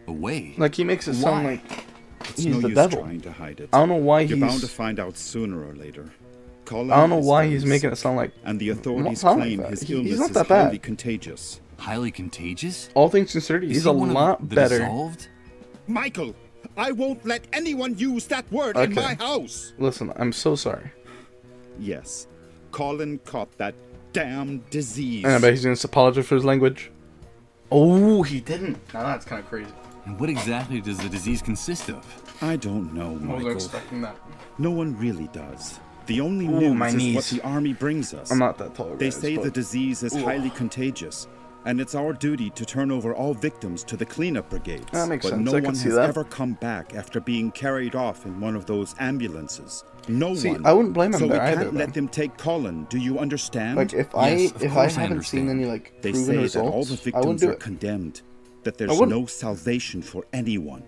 Away? Like, he makes it sound like It's he's no the use devil. trying to hide it. I don't know why You're bound to he's... find out sooner or later. Colin I don't know is why very he's making it sick, sound like... and the authorities sound like claim that. his He's illness not is that bad. highly contagious. Highly contagious? All things considered, Is he's he a one of lot the better. dissolved? Michael, I won't let anyone use that word Okay. in my house. Listen, I'm so sorry. Yes, Colin caught that damn disease. And I bet he's going to apologize for his language. Oh, he didn't. Now that's kind of crazy. And what exactly does the disease consist of? I don't know, I wasn't Michael. expecting that. No one really does. The only Ooh, my news is knees. what the army brings us. I'm not that tall, They guys, say the but- disease is Ooh. highly contagious, and it's our duty to turn over all victims to the cleanup brigades. That makes but sense. no I can one see has that. ever come back after being carried off in one of those ambulances. No See, one. I wouldn't blame him so there we either, can't let though. them take Colin. Do you understand? Like, if Yes, I of course I haven't seen understand. any, like, They proven say results, that all the I victims wouldn't do are it. condemned, that there's wouldn't. no salvation for anyone,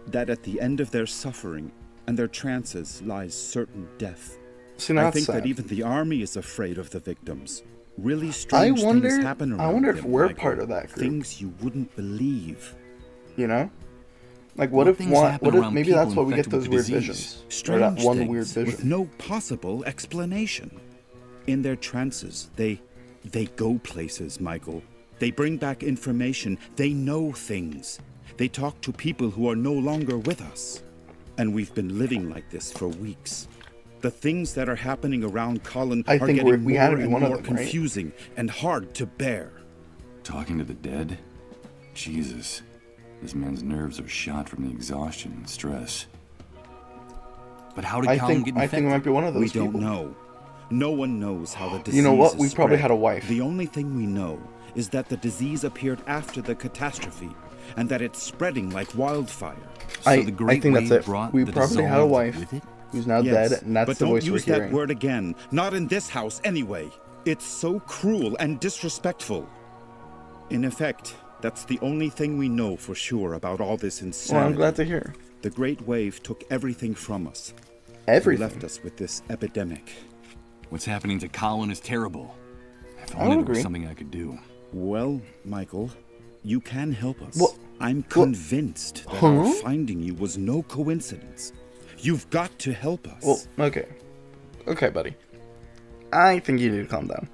that at the end of their suffering and their trances lies certain death. See, now I that's think sad. that even the army is afraid of the victims. Really strange wonder- things happen around I wonder if them, we're Michael. part of that group. Things you wouldn't believe. You know? Like, what What if things what happen if around maybe people that's why we get infected with those the weird disease? visions. Or Strange that one things weird vision. with no possible explanation. In their trances, they go places, Michael. They bring back information. They know things. They talk to people who are no longer with us. And we've been living like this for weeks. The things that are happening around Colin I are think getting we had to more be and one of more them, right? confusing and hard to bear. Talking to the dead? Jesus. This man's nerves are shot from the exhaustion and stress. But how did I Colin think get I infected? think it might be one of those We people. don't know. No one knows how the disease You know what? is We probably spread. had a wife. The only thing we know is that the disease appeared after the catastrophe and that it's spreading like wildfire. So I the Great think that's Wave it. brought We the probably had a dissolved wife with it? who's now Yes, dead, and that's but the don't voice we're use that hearing. word again. Not in this house, anyway. It's so cruel and disrespectful. In effect, that's the only thing we know for sure about all this insanity. Well, I'm glad to hear. The Great Wave took everything from us. Everything. It left us with this epidemic. What's happening to Colin is terrible. If I only would there was agree. something I could do. Well, Michael, you can help us. What? I'm convinced that Huh? our finding you was no coincidence. You've got to help us. Well, okay. Okay, buddy. I think you need to calm down.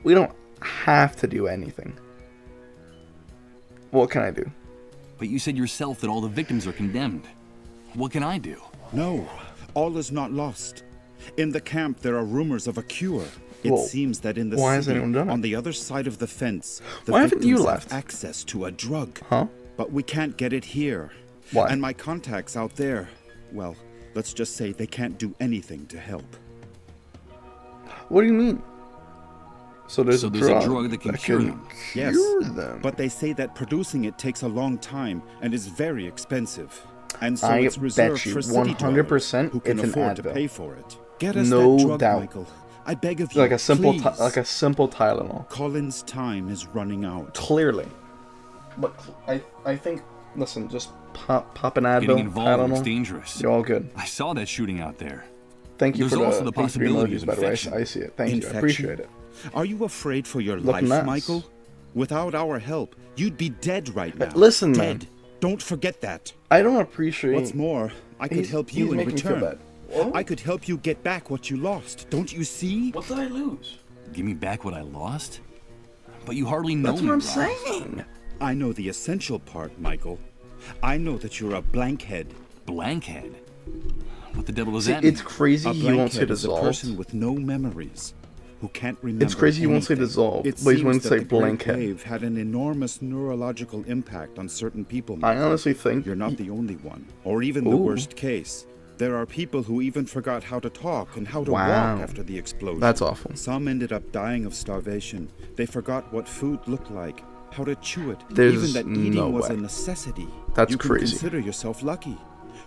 We don't have to do anything. What can I do? But you said yourself that all the victims are condemned. What can I do? No, all is not lost. In the camp, there are rumors of a cure. It Well, seems that in the why hasn't city, anyone done it? on the other side of the fence, the Why haven't you victims left? have access to a drug. Huh? But we can't get it here. Why? And my contacts out there, well, let's just say they can't do anything to help. What do you mean? So there's, So a, there's drug a drug that can cure them. Yes, Cure them. but they say that producing it takes a long time and is very expensive. And so I it's reserved bet you for city 100% dwellers who can it's an afford to Advil. pay for it. Get us No that drug, doubt. Michael. I beg of you, like a simple, please. like a simple Tylenol. Colin's time is running out. Clearly. But I think. Listen, just pop an Getting Advil. involved is Tylenol. dangerous. You're all good. I saw that shooting out there. Thank you There's for also the the thanks for the possibility emojis, of by the way. infection. I see it. Thank you. I Infection? appreciate it. Are you afraid for your Look life, nice. Michael? Without our help, you'd be dead right now. Listen, man. dead. Don't forget that. I don't appreciate. What's more, I could He's- help you he's in making me feel return. bad. What? I could help you get back what you lost. Don't you see? What did I lose? Give me back what I lost? But you hardly know That's me, what I'm Rob. saying. I know the essential part, Michael. I know that you're a blankhead. Blankhead? What the devil does See, that mean? it's crazy A he won't say blankhead is a dissolved. person with no memories, who can't remember. It's crazy he won't say anything. dissolved, It but he's seems going to that say the Great blankhead. Wave had an enormous neurological impact on certain people. I Michael. honestly think You're not the only one, or even the Ooh. worst case. There are people who even forgot how to talk and how to Wow. walk after the explosion. That's awful. Some ended up dying of starvation. They forgot what food looked like, how to chew it, There's even that eating no was way. a necessity. That's you can crazy. consider yourself lucky.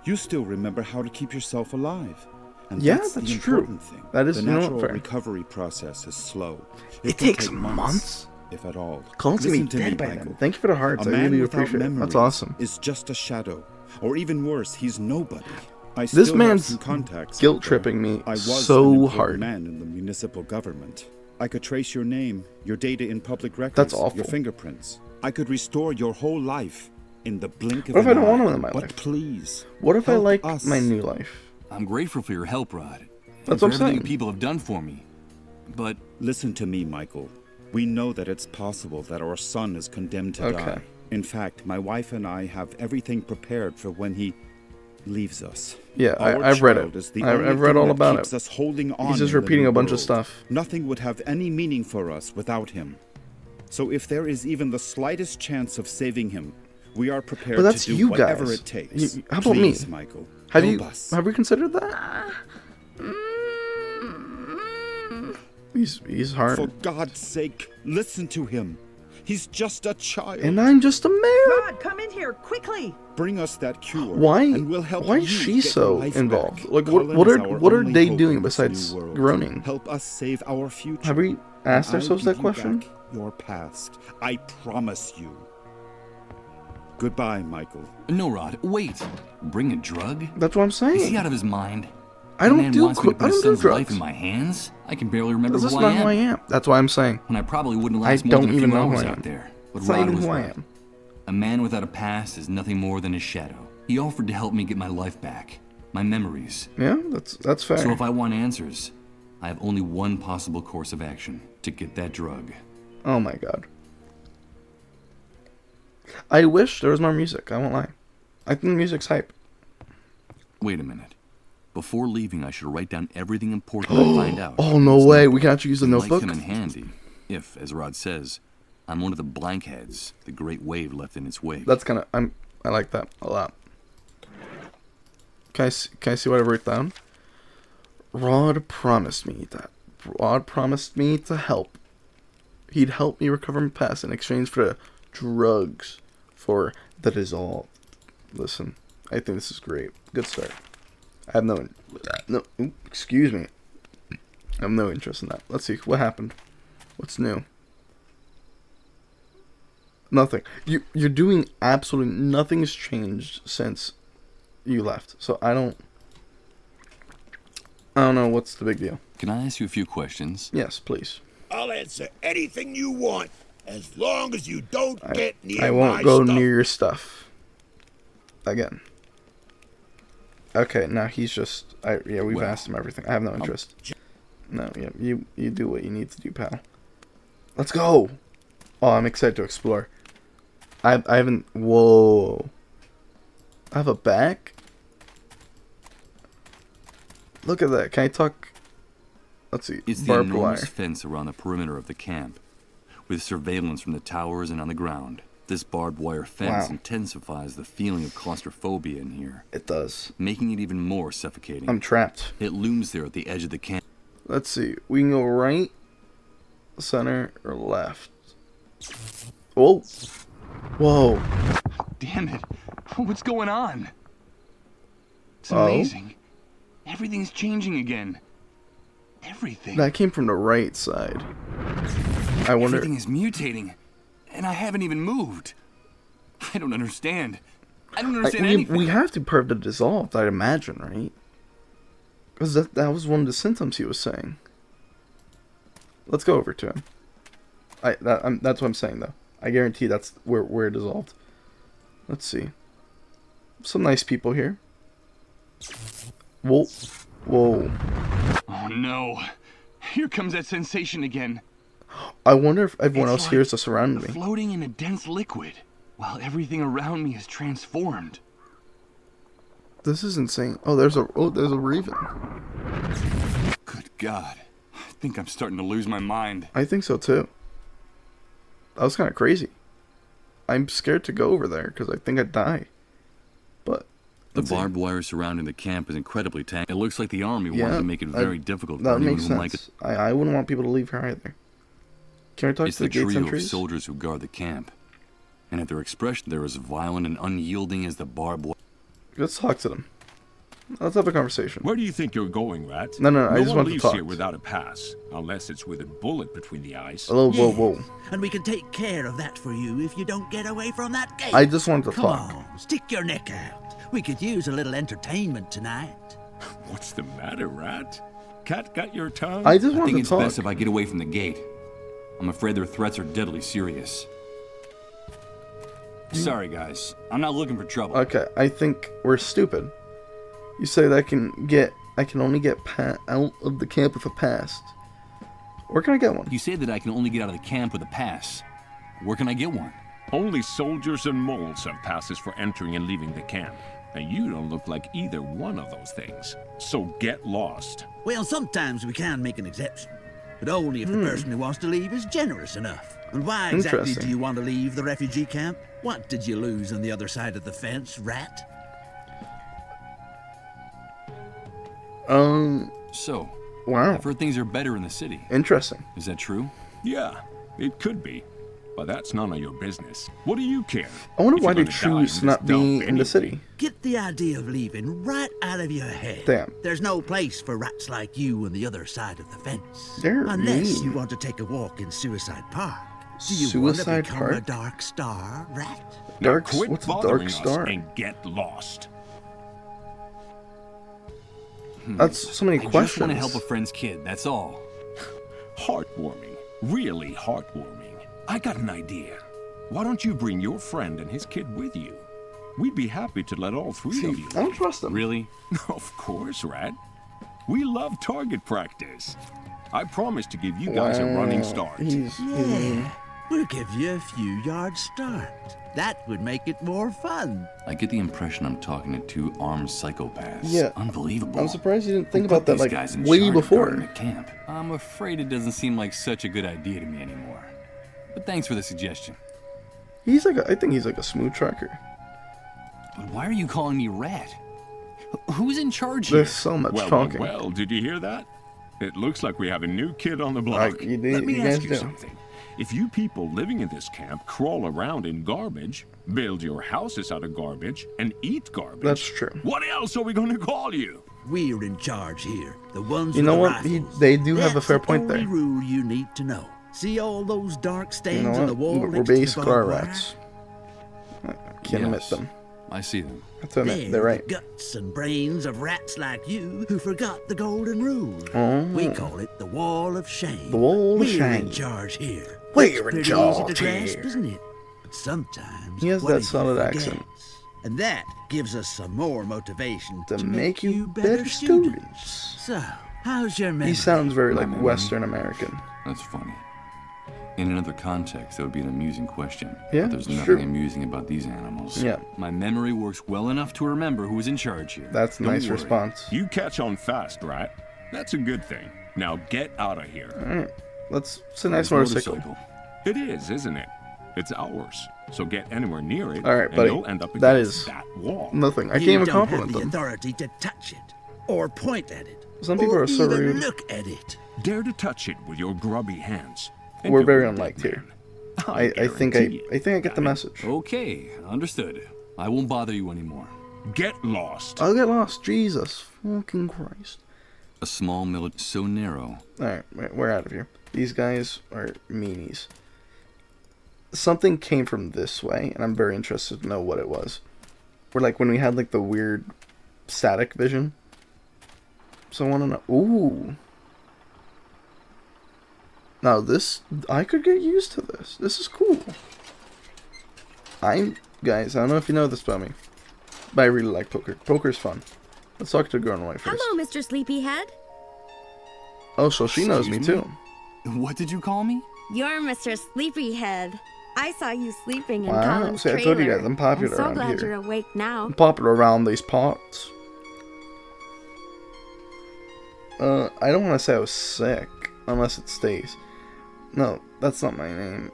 You still remember how to keep yourself alive. And Yeah, that's the that's true. important thing. That is, the you know what, natural fair. recovery process is slow. It can takes take months? if at all. Colin's gonna be Listen to dead me, by Michael. then. Thank you for the hearts. A I man really without appreciate it. That's memories awesome. Is just a shadow, or even worse, he's nobody. I This still have man's some contacts guilt out there. tripping me I was so an important hard. man in the municipal government. I could trace your name, your data in public records, That's awful. your fingerprints. I could restore your whole life in the blink of What if an I don't eye. want him in my But life? please, What if I help like us. my new life? I'm grateful for your help, Rod. That's and what for I'm everything saying. you people have done for me. But Listen to me, Michael. We know that it's possible that our son is condemned to Okay. die. In fact, my wife and I have everything prepared for when he leaves us. Yeah, Our I've read child it. is the I've only read thing all that about keeps it. us holding on He's just in the repeating new a bunch of world. stuff. Nothing would have any meaning for us without him. So if there is even the slightest chance of saving him, we are prepared But that's to do you whatever guys. it takes. How about Please, me? Michael, Have help you us. have we considered that? He's hard. For God's sake, listen to him. He's just a child. And I'm just a man. Rod, come in here, quickly! Bring us that cure. Why? And we'll help Why is you she get so your life involved? back. Like, Cullen what is are our what are only they hope doing in this besides new world. groaning? Help us save our future. Have we and asked I'll ourselves give that you question? back your past. I promise you. Goodbye, Michael. no, Rod, wait. Bring a drug? That's what I'm Is he saying. out of his mind? I The don't man do wants me to I put his don't do son's life drugs. in my hands? I can barely remember This is who not I am. who I am. That's why I'm saying. When I probably wouldn't I last more don't than a even few know who hours I am. out there. But It's not Rod even was who I right. am. A man without a past is nothing more than his shadow. He offered to help me get my life back, my memories. Yeah, that's fair. So if I want answers, I have only one possible course of action: to get that drug. Oh my god. I wish there was more music. I won't lie. I think the music's hype. Wait a minute. Before leaving, I should write down everything important I find out. Oh no It's way! notebook. We can actually use the It might notebook. come in handy, if, as Rod says, I'm one of the blankheads the great wave left in its wake. That's kind of I like that a lot. Can I see what I wrote down? Rod promised me that. Rod promised me to help. He'd help me recover my past in exchange for the drugs for the dissolve. Listen, I think this is great. Good start. I have no excuse me. I have no interest in that. Let's see what happened. What's new? Nothing. You're doing absolutely nothing's changed since you left. So I don't know what's the big deal. Can I ask you a few questions? Yes, please. I'll answer anything you want, as long as you don't get near I won't my go stuff. near your stuff. Again. Okay, now he's just yeah, we've Well, asked him everything. I have no interest. No, yeah, you do what you need to do, pal. Let's go. Oh, I'm excited to explore. I haven't. Whoa. I have a back. Look at that. Can I talk? Let's see. It's the Barbed enormous wire. fence around the perimeter of the camp, with surveillance from the towers and on the ground. This barbed wire fence Wow. intensifies the feeling of claustrophobia in here, It does. making it even more suffocating. I'm trapped. It looms there at the edge of the camp. Let's see. We can go right, center, or left. Whoa. Whoa. Damn it! What's going on? It's Oh? amazing. Everything's changing again. Everything. That came from the right side. I wonder. Everything is mutating, and I haven't even moved. I don't understand. I don't understand anything. We have to perv the dissolved, I'd imagine, right? Because that was one of the symptoms he was saying. Let's go over to him. That's what I'm saying, though. I guarantee that's where it dissolved. Let's see. Some nice people here. Whoa. Whoa. Oh no. Here comes that sensation again. I wonder if everyone It's else like hears us around me. Floating in a dense liquid, while everything around me is transformed. This is insane. Oh, there's a Raven. Good God. I think I'm starting to lose my mind. I think so too. That was kind of crazy. I'm scared to go over there because I think I'd die. But The let's see. barbed wire surrounding the camp is incredibly tangled. It looks like the army Yeah, wanted to make it very difficult for That anyone makes who might sense. I wouldn't want people to leave here either. Can I talk It's to the the gate trio of sentries? soldiers who guard the camp. And at their expression, they're as violent and unyielding as the barbed wire. Let's talk to them. Let's have a conversation. Where do you think you're going, Rat? No, I just one want to leaves talk. here without a pass, unless it's with a bullet between the eyes. Whoa. And we can take care of that for you if you don't get away from that gate. I just wanted to Come talk. on, stick your neck out. We could use a little entertainment tonight. What's the matter, Rat? Cat got your tongue? I just I want think to it's talk. best if I get away from the gate. I'm afraid their threats are deadly serious. Sorry, guys. I'm not looking for trouble. Okay, I think we're stupid. You say that I can only get out of the camp with a pass. Where can I get one? You say that I can only get out of the camp with a pass. Where can I get one? Only soldiers and moles have passes for entering and leaving the camp. And you don't look like either one of those things. So get lost. Well, sometimes we can make an exception, but only if the person who wants to leave is generous enough. And why exactly Interesting. do you want to leave the refugee camp? What did you lose on the other side of the fence, Rat? So, Wow. I've heard things are better in the city. Interesting. Is that true? Yeah, it could be. But that's none of your business. What do you care? I wonder If why you're they gonna die in choose this to not be dump in the anyway. city. Get the idea of leaving right out of your head. Damn. There's no place for rats like you on the other side of the fence. They're Unless mean. you want to take a walk in Suicide Park. Do you want to Suicide become Park? a Dark Star, Rat? Now Dark- quit what's a bothering Dark us Star? and get lost. That's so many I just questions. want to help a friend's kid, that's all. Heartwarming. Really heartwarming. I got an idea. Why don't you bring your friend and his kid with you? We'd be happy to let all three of you. I don't trust them. Really? Of course, Rat. We love target practice. I promise to give you guys a running start. Yeah, we'll give you a few yards start. That would make it more fun. I get the impression I'm talking to two armed psychopaths. Yeah. Unbelievable. I'm surprised you didn't think Who about put that these like guys in way charge of before. guarding the camp? I'm afraid it doesn't seem like such a good idea to me anymore. But thanks for the suggestion. I think he's like a smooth tracker. But why are you calling me Rat? Who's in charge here? There's so much talking. Well, did you hear that? It looks like we have a new kid on the block. Like, you Let me guys ask you do. something. If you people living in this camp crawl around in garbage, build your houses out of garbage, and eat garbage... That's true. What else are we going to call you? We're in charge here. The ones You with know the what? rifles. They do have a That's fair the point only there. rule you need to know. See all those dark stains You know on the what? wall We're next to the base barbed car wire? rats. I can't admit Yes. them. I see them. I have to admit, they're right. The guts and brains of rats like you who forgot the golden rule. Oh. We call it the Wall of Shame. The Wall of We're Shame. in charge here. We're It's in pretty charge easy to grasp, here. isn't it? But sometimes He has what that he solid forgets. accent. And that gives us some more motivation To make you better students. So, how's your memory? He sounds very like memory. Western American. That's funny. In another context, that would be an amusing question. Yeah, But there's it's nothing true. amusing about these animals. Yeah. My memory works well enough to remember who's in charge here. That's a Don't nice worry. response. You catch on fast, Rat. That's a good thing. Now get out of here. Alright. It's a nice This motorcycle. It is, isn't it? It's ours. So get anywhere near it, Alright, and buddy. you'll end up That against is that wall. nothing. I You can't even don't compliment have the them. authority to touch it, or point at it, Some people or are so even rude. look at it. Dare to touch it with your grubby hands. and We're you'll very be dead, unliked here. man. I think guarantee I think I get the message. Okay, understood. I won't bother you anymore. Get lost. I'll get lost. Jesus fucking Christ. A small millet so narrow. Alright, we're out of here. These guys are meanies. Something came from this way, and I'm very interested to know what it was. We're like when we had like the weird static vision. So I want to know. Ooh. Now this, I could get used to this. This is cool. Guys, I don't know if you know this about me, but I really like poker. Poker's fun. Let's talk to a girl in white first. Hello, Mr. Sleepyhead. Oh, so she knows me Excuse too. What did you call me? You're Mr. Sleepyhead. I saw you sleeping in Wow, Colin's see, I trailer. told you guys, I'm popular I'm so around glad here. you're awake now. I'm popular around these parts. I don't want to say I was sick, unless it stays. No, that's not my name.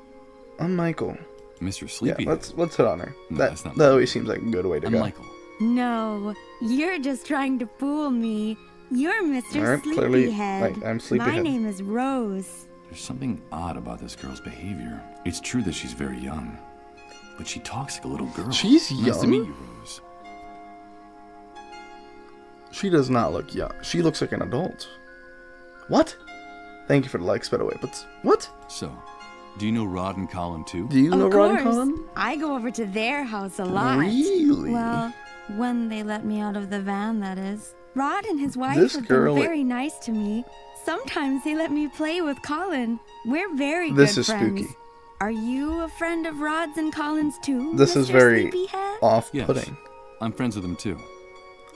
I'm Michael. Mr. Yeah, Sleepyhead. let's hit on her. No, that that's not that always seems like a good way to I'm go. Michael. No, you're just trying to fool me. You're Mr. Alright, clearly, Sleepyhead. I'm Sleepyhead. My name is Rose. There's something odd about this girl's behavior. It's true that she's very young, but she talks like a little girl. She's Nice to young? meet you, Rose. She does not look young. She looks like an adult. What? Thank you for the likes, by the way. But what? So, do you know Rod and Colin too? Do you know Of Rod and course. Colin? I go over to their house a lot. Really? Well, When they let me out of the van, that is. Rod and his wife This have girl- been very nice to me. Sometimes they let me play with Colin. We're very This good is friends. spooky. Are you a friend of Rod's and Colin's too? This is Mr. very Sleepyhead? off-putting. Yes, I'm friends with them too.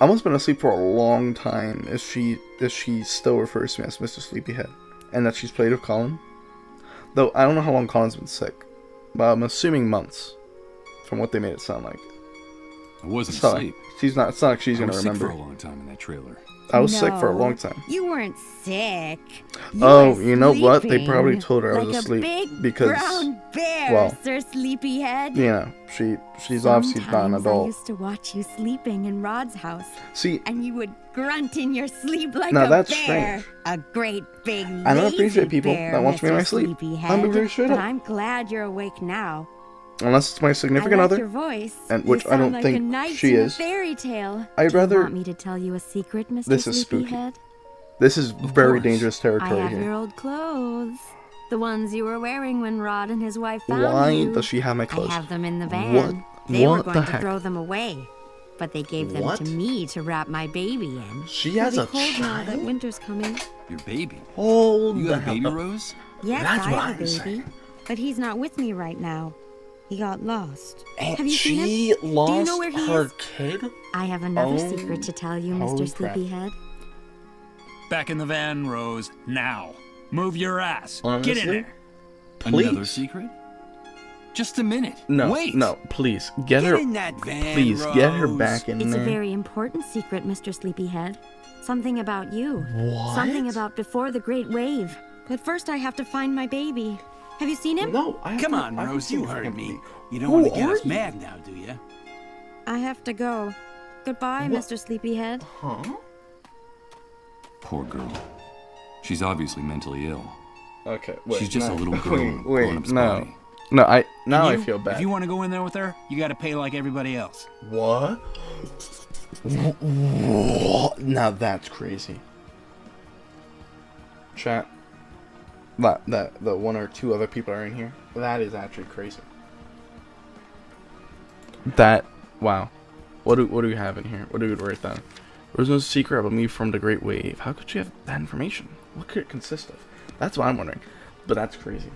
I must have been asleep for a long time if she still refers to me as Mr. Sleepyhead. And that she's played with Colin. Though I don't know how long Colin's been sick. But I'm assuming months. From what they made it sound like. I wasn't So, asleep. it's not like she's I gonna was remember. sick for a long time in that trailer. I was sick for a No, long time. You weren't sick. Oh, were you know what? They sleeping probably told her I like was a asleep big because, brown bear, well, Sir Sleepyhead. you know, she's obviously not an Sometimes I adult. used to watch you sleeping in Rod's house. See, And you would grunt in your sleep like now a that's bear. strange. A great big I don't lazy appreciate people bear, that watch me in my Mr. sleep. Sleepyhead. I'm very straight But up. I'm glad you're awake now. Unless it's my significant I like other, your voice. and You which I sound don't like think a knight she in is. A fairy tale. I'd Do you rather- want me to tell you a secret, Mr. This is spooky. Sleepyhead? This is very course. dangerous I territory have your here. old clothes. The ones you were wearing when Rod and his wife found Why you. does she have my clothes? I have them in the van. What? They were What going the to heck? throw them away, but they gave them What? to me to wrap my baby in. She has It'll a be cold now that child? winter's coming. Your baby. Hold You the got a hell baby, up. Rose? Yes, That's I what have a I'm baby, saying. but he's not with me right now. He got lost. And Have you seen him? she lost Do you know where he her is? kid? I have another Oh, secret to tell you, holy Mr. crap. Sleepyhead. Back in the van, Rose. Now. Move your ass. Get Honestly? in there. Please. Another secret? Just a minute. No, Wait. no, please get her. in that van, Please get her Rose. back in It's there. a very important secret, Mr. Sleepyhead. Something about you. What? Something about before the Great Wave. But first I have to find my baby. Have you seen him? No, I Come haven't- on, I haven't Rose, seen you the heard fucking me. movie. You don't Who want to get are us you? mad now, do you? I have to go. Goodbye, What? Mr. Sleepyhead. Huh? Poor girl. She's obviously mentally ill. Okay, wait. She's just no. a little girl in a grown-up's no. body. No, now I You, feel bad. If you want to go in there with her, you got to pay like everybody else. What? What? Now that's crazy. Chat. That the one or two other people are in here. That is actually crazy. That wow. What do we have in here? What do we write down? There's no secret about me from the Great Wave. How could you have that information? What could it consist of? That's what I'm wondering. But that's crazy.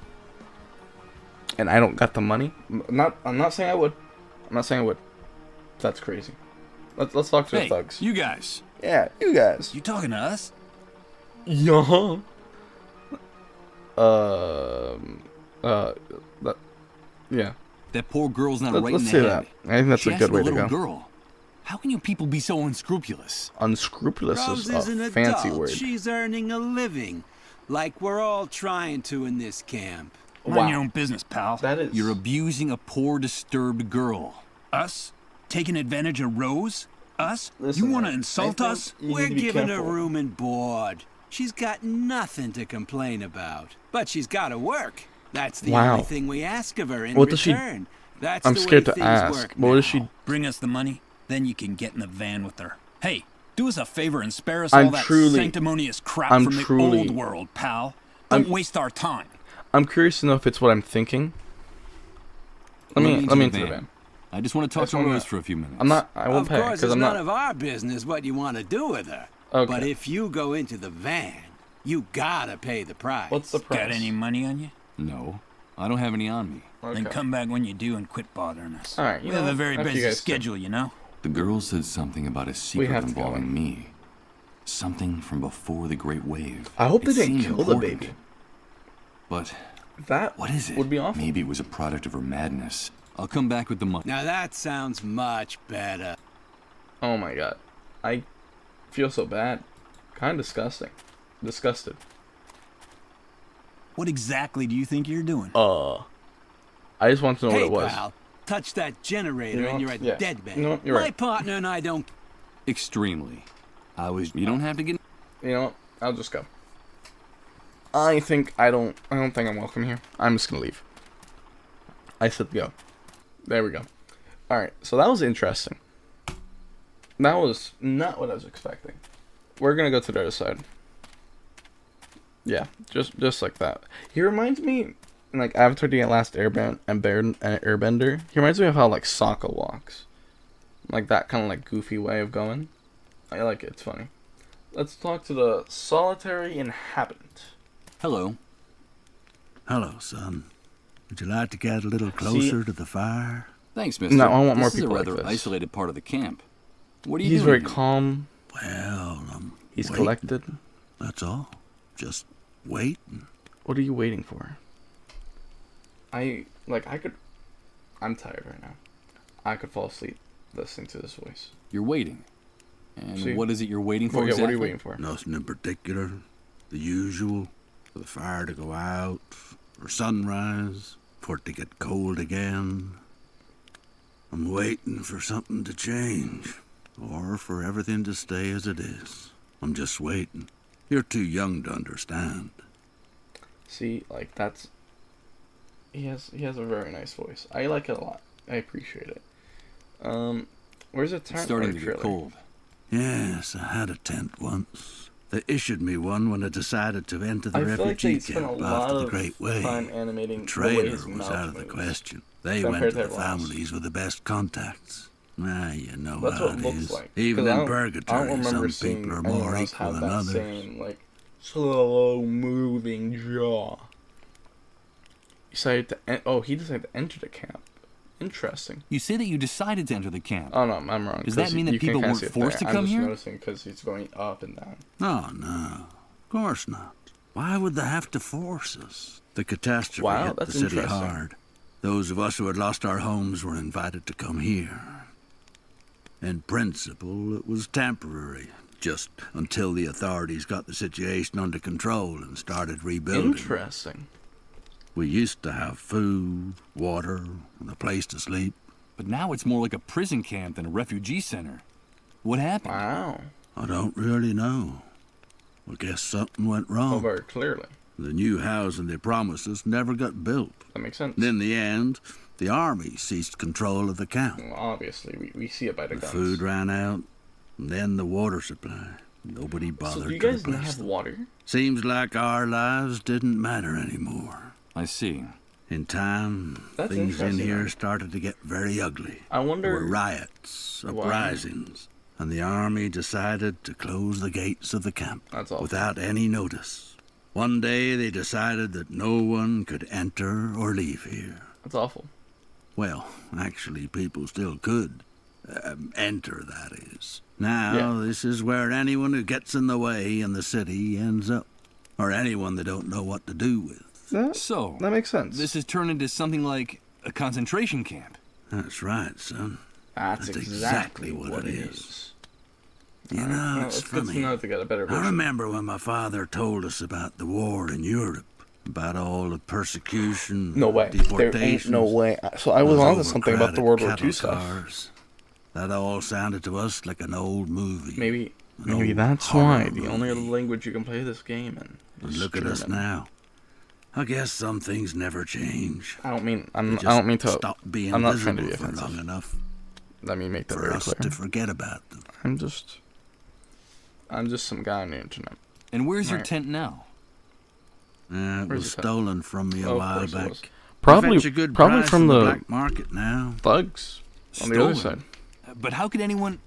And I don't got the money. I'm not saying I would. I'm not saying I would. That's crazy. Let's talk to the Hey, thugs. you guys. Yeah, you guys. You talking to us? Yeah. Yeah. That poor girl's not Let's right in the say head. that. I think that's She a asked good way to little go. girl. How can you people be so unscrupulous? Unscrupulous Rose is is an a adult. fancy word. She's earning a living. Like we're all trying to in this camp. Mind your own business, pal. That is. You're abusing a poor, disturbed girl. Us? Taking advantage of Rose? Us? Listen, you want to man, insult I think us? you need We're to be giving her careful. room and board. She's got nothing to complain about. But she's got to work. That's the Wow. only thing we ask of her in What does she- return. That's I'm the scared way to things ask. work What does now. she? Bring us the money, then you can get in the van with her. Hey, do us a favor and spare us I'm all that truly- sanctimonious crap I'm from the truly- old world, pal. Don't waste our time. I'm curious to know if it's what I'm thinking. Let me into the van. I just want to talk That's to what I'm Rose gonna- for a few minutes. I'm not. I won't Of pay course, because it's I'm none not. of our business what you want to do with her. Okay. But if you go into the van, you gotta pay the price. What's the price? Got any money on you? No, I don't have any on me. Then Okay. come back when you do and quit bothering us. All right, you we know have a what? very After you busy guys do. schedule, you know? The girl said something about a secret have to go involving in. me. Something from before the Great Wave. I hope they It didn't seemed kill the important. baby. But That what is it? would be awful. Maybe it was a product of her madness. I'll come back with the money. Now that sounds much better. Oh my god, I feel so bad. Kind of disgusting. Disgusted. What exactly do you think you're doing? I just want to know Hey, what it was. pal, touch that generator You know and what? you're a Yeah. dead man. You know what? You're My right. partner and I don't. Extremely. You don't have to get. You know what? I'll just go. I don't think I'm welcome here. I'm just gonna leave. I said go. There we go. Alright, so that was interesting. That was not what I was expecting. We're gonna go to the other side. Yeah, just like that. He reminds me, like Avatar: The Last Airbender. He reminds me of how like Sokka walks. Like that kind of like goofy way of going. I like it. It's funny. Let's talk to the solitary inhabitant. Hello. Hello, son. Would you like to get a little closer to the fire? Thanks, mister. No, I want more this people is a rather like this. isolated part of the camp. What are you He's doing very here? calm. Well, He's waiting. collected. That's all. Just waiting. What are you waiting for? I'm tired right now. I could fall asleep listening to this voice. You're waiting. And See? what is it you're waiting for Yeah, exactly? what are you waiting for? Nothing in particular. The usual. For the fire to go out. For sunrise. For it to get cold again. I'm waiting for something to change. Or for everything to stay as it is. I'm just waiting. You're too young to understand. See, like that's. He has a very nice voice. I like it a lot. I appreciate it. Where's the tent? It's starting to get cold. Yes, I had a tent once. They issued me one when I decided to enter the I feel like refugee they spent a camp lot after the of Great Wave. time animating The the way trailer his was mouth out of the moves question. They compared went to to the everyone else. families with the best contacts. Ah, you know That's how what it it looks is. like. Even 'Cause in I don't purgatory, remember some seeing people are anyone more else equal have than that others. same like slow moving jaw. He decided to. He decided to enter the camp. Interesting. You say that you decided to enter the camp. Oh no, I'm wrong. Does that mean that people weren't forced to come I'm just here? noticing because he's going up and down. No, of course not. Why would they have to force us? The catastrophe Wow, hit the that's city interesting. hard. Those of us who had lost our homes were invited to come here. In principle, it was temporary, just until the authorities got the situation under control and started rebuilding. Interesting. We used to have food, water, and a place to sleep. But now it's more like a prison camp than a refugee center. What happened? Wow. I don't really know. I guess something went wrong. Oh, very clearly. The new housing they promised us never got built. That makes sense. And in the end, the army seized control of the camp. Well, obviously, we see it by the The guns. food ran out, and then the water supply. Nobody bothered So do you to guys not replace have them. water? Seems like our lives didn't matter anymore. I see. In time, That's things in interesting, here man. started to get very ugly. I wonder. There were riots, Wow. uprisings, and the army decided to close the gates of the camp That's awful. without any notice. One day they decided that no one could enter or leave here. That's awful. Well, actually, people still could. Enter, that is. Now, this is where anyone who gets in the way in the city ends up. Or anyone they don't know what to do with. So, that makes sense. This has turned into something like a concentration camp. That's right, son. That's exactly what it is. You Alright, know, well, it's it's good to funny. know to get a better I version. remember when my father told us about the war in Europe, about all the persecution, No way. There ain't deportations. no way. So I was those onto something about the World War overcrowded II cattle stuff. cars. That all sounded to us like an old movie. Maybe old that's horror why the only movie. other language you can play this game in. And is look at us German. now. I guess some things never change. I don't mean They I just don't mean to. stop being I'm not trying to be visible for offensive. long enough Let me make that for very us clear. to forget about them. I'm just some guy on the internet. And where's your Right. tent now? It Where's was the tent? stolen from me a Oh, of while course it back. was. I Probably fetch a good probably price from in the black market now. thugs on the other Stolen? side. But how could anyone...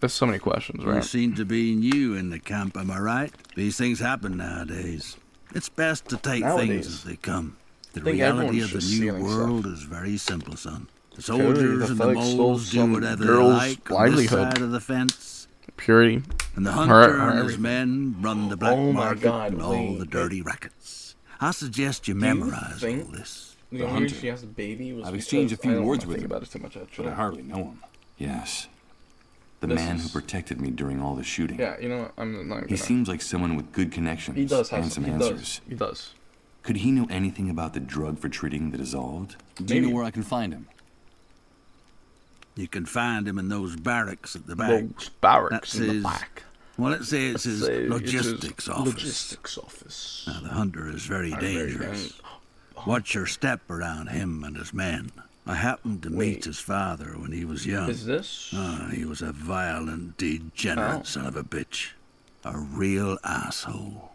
There's so many questions, There right? seem to be new in the camp, am I right? These things happen nowadays. It's best to take Nowadays. things as they come. The I think reality everyone's of the just new stealing world is very simple, son. The Clearly, soldiers the and the thugs stole moles do some whatever they girl's like on this livelihood. side of the fence. Purity. And the Her- hunter her and his everything. men run the black Oh my market God, and all wait, the dirty rackets. I suggest you Do you memorize think all this. The only reason she has a baby was I've exchanged a because few I don't words wanna with think him, about it too much, but actually. I hardly know him. Yes. The This man is- who protected me during all the shooting. Yeah, you know what? I'm not He gonna. seems like someone with good connections He does have and some he answers. does. He does. Could he know anything about the drug for treating the dissolved? Do you Maybe. know where I can find him? You can find him in those barracks at the back. Those barracks That's in the his- back. Well, let's say it's his Say it's his logistics office. Logistics office. Now, the hunter is very dangerous. Watch your step around him and his men. I happened to meet his father when he was young. Is this? He was a violent, degenerate son of a bitch. A real asshole.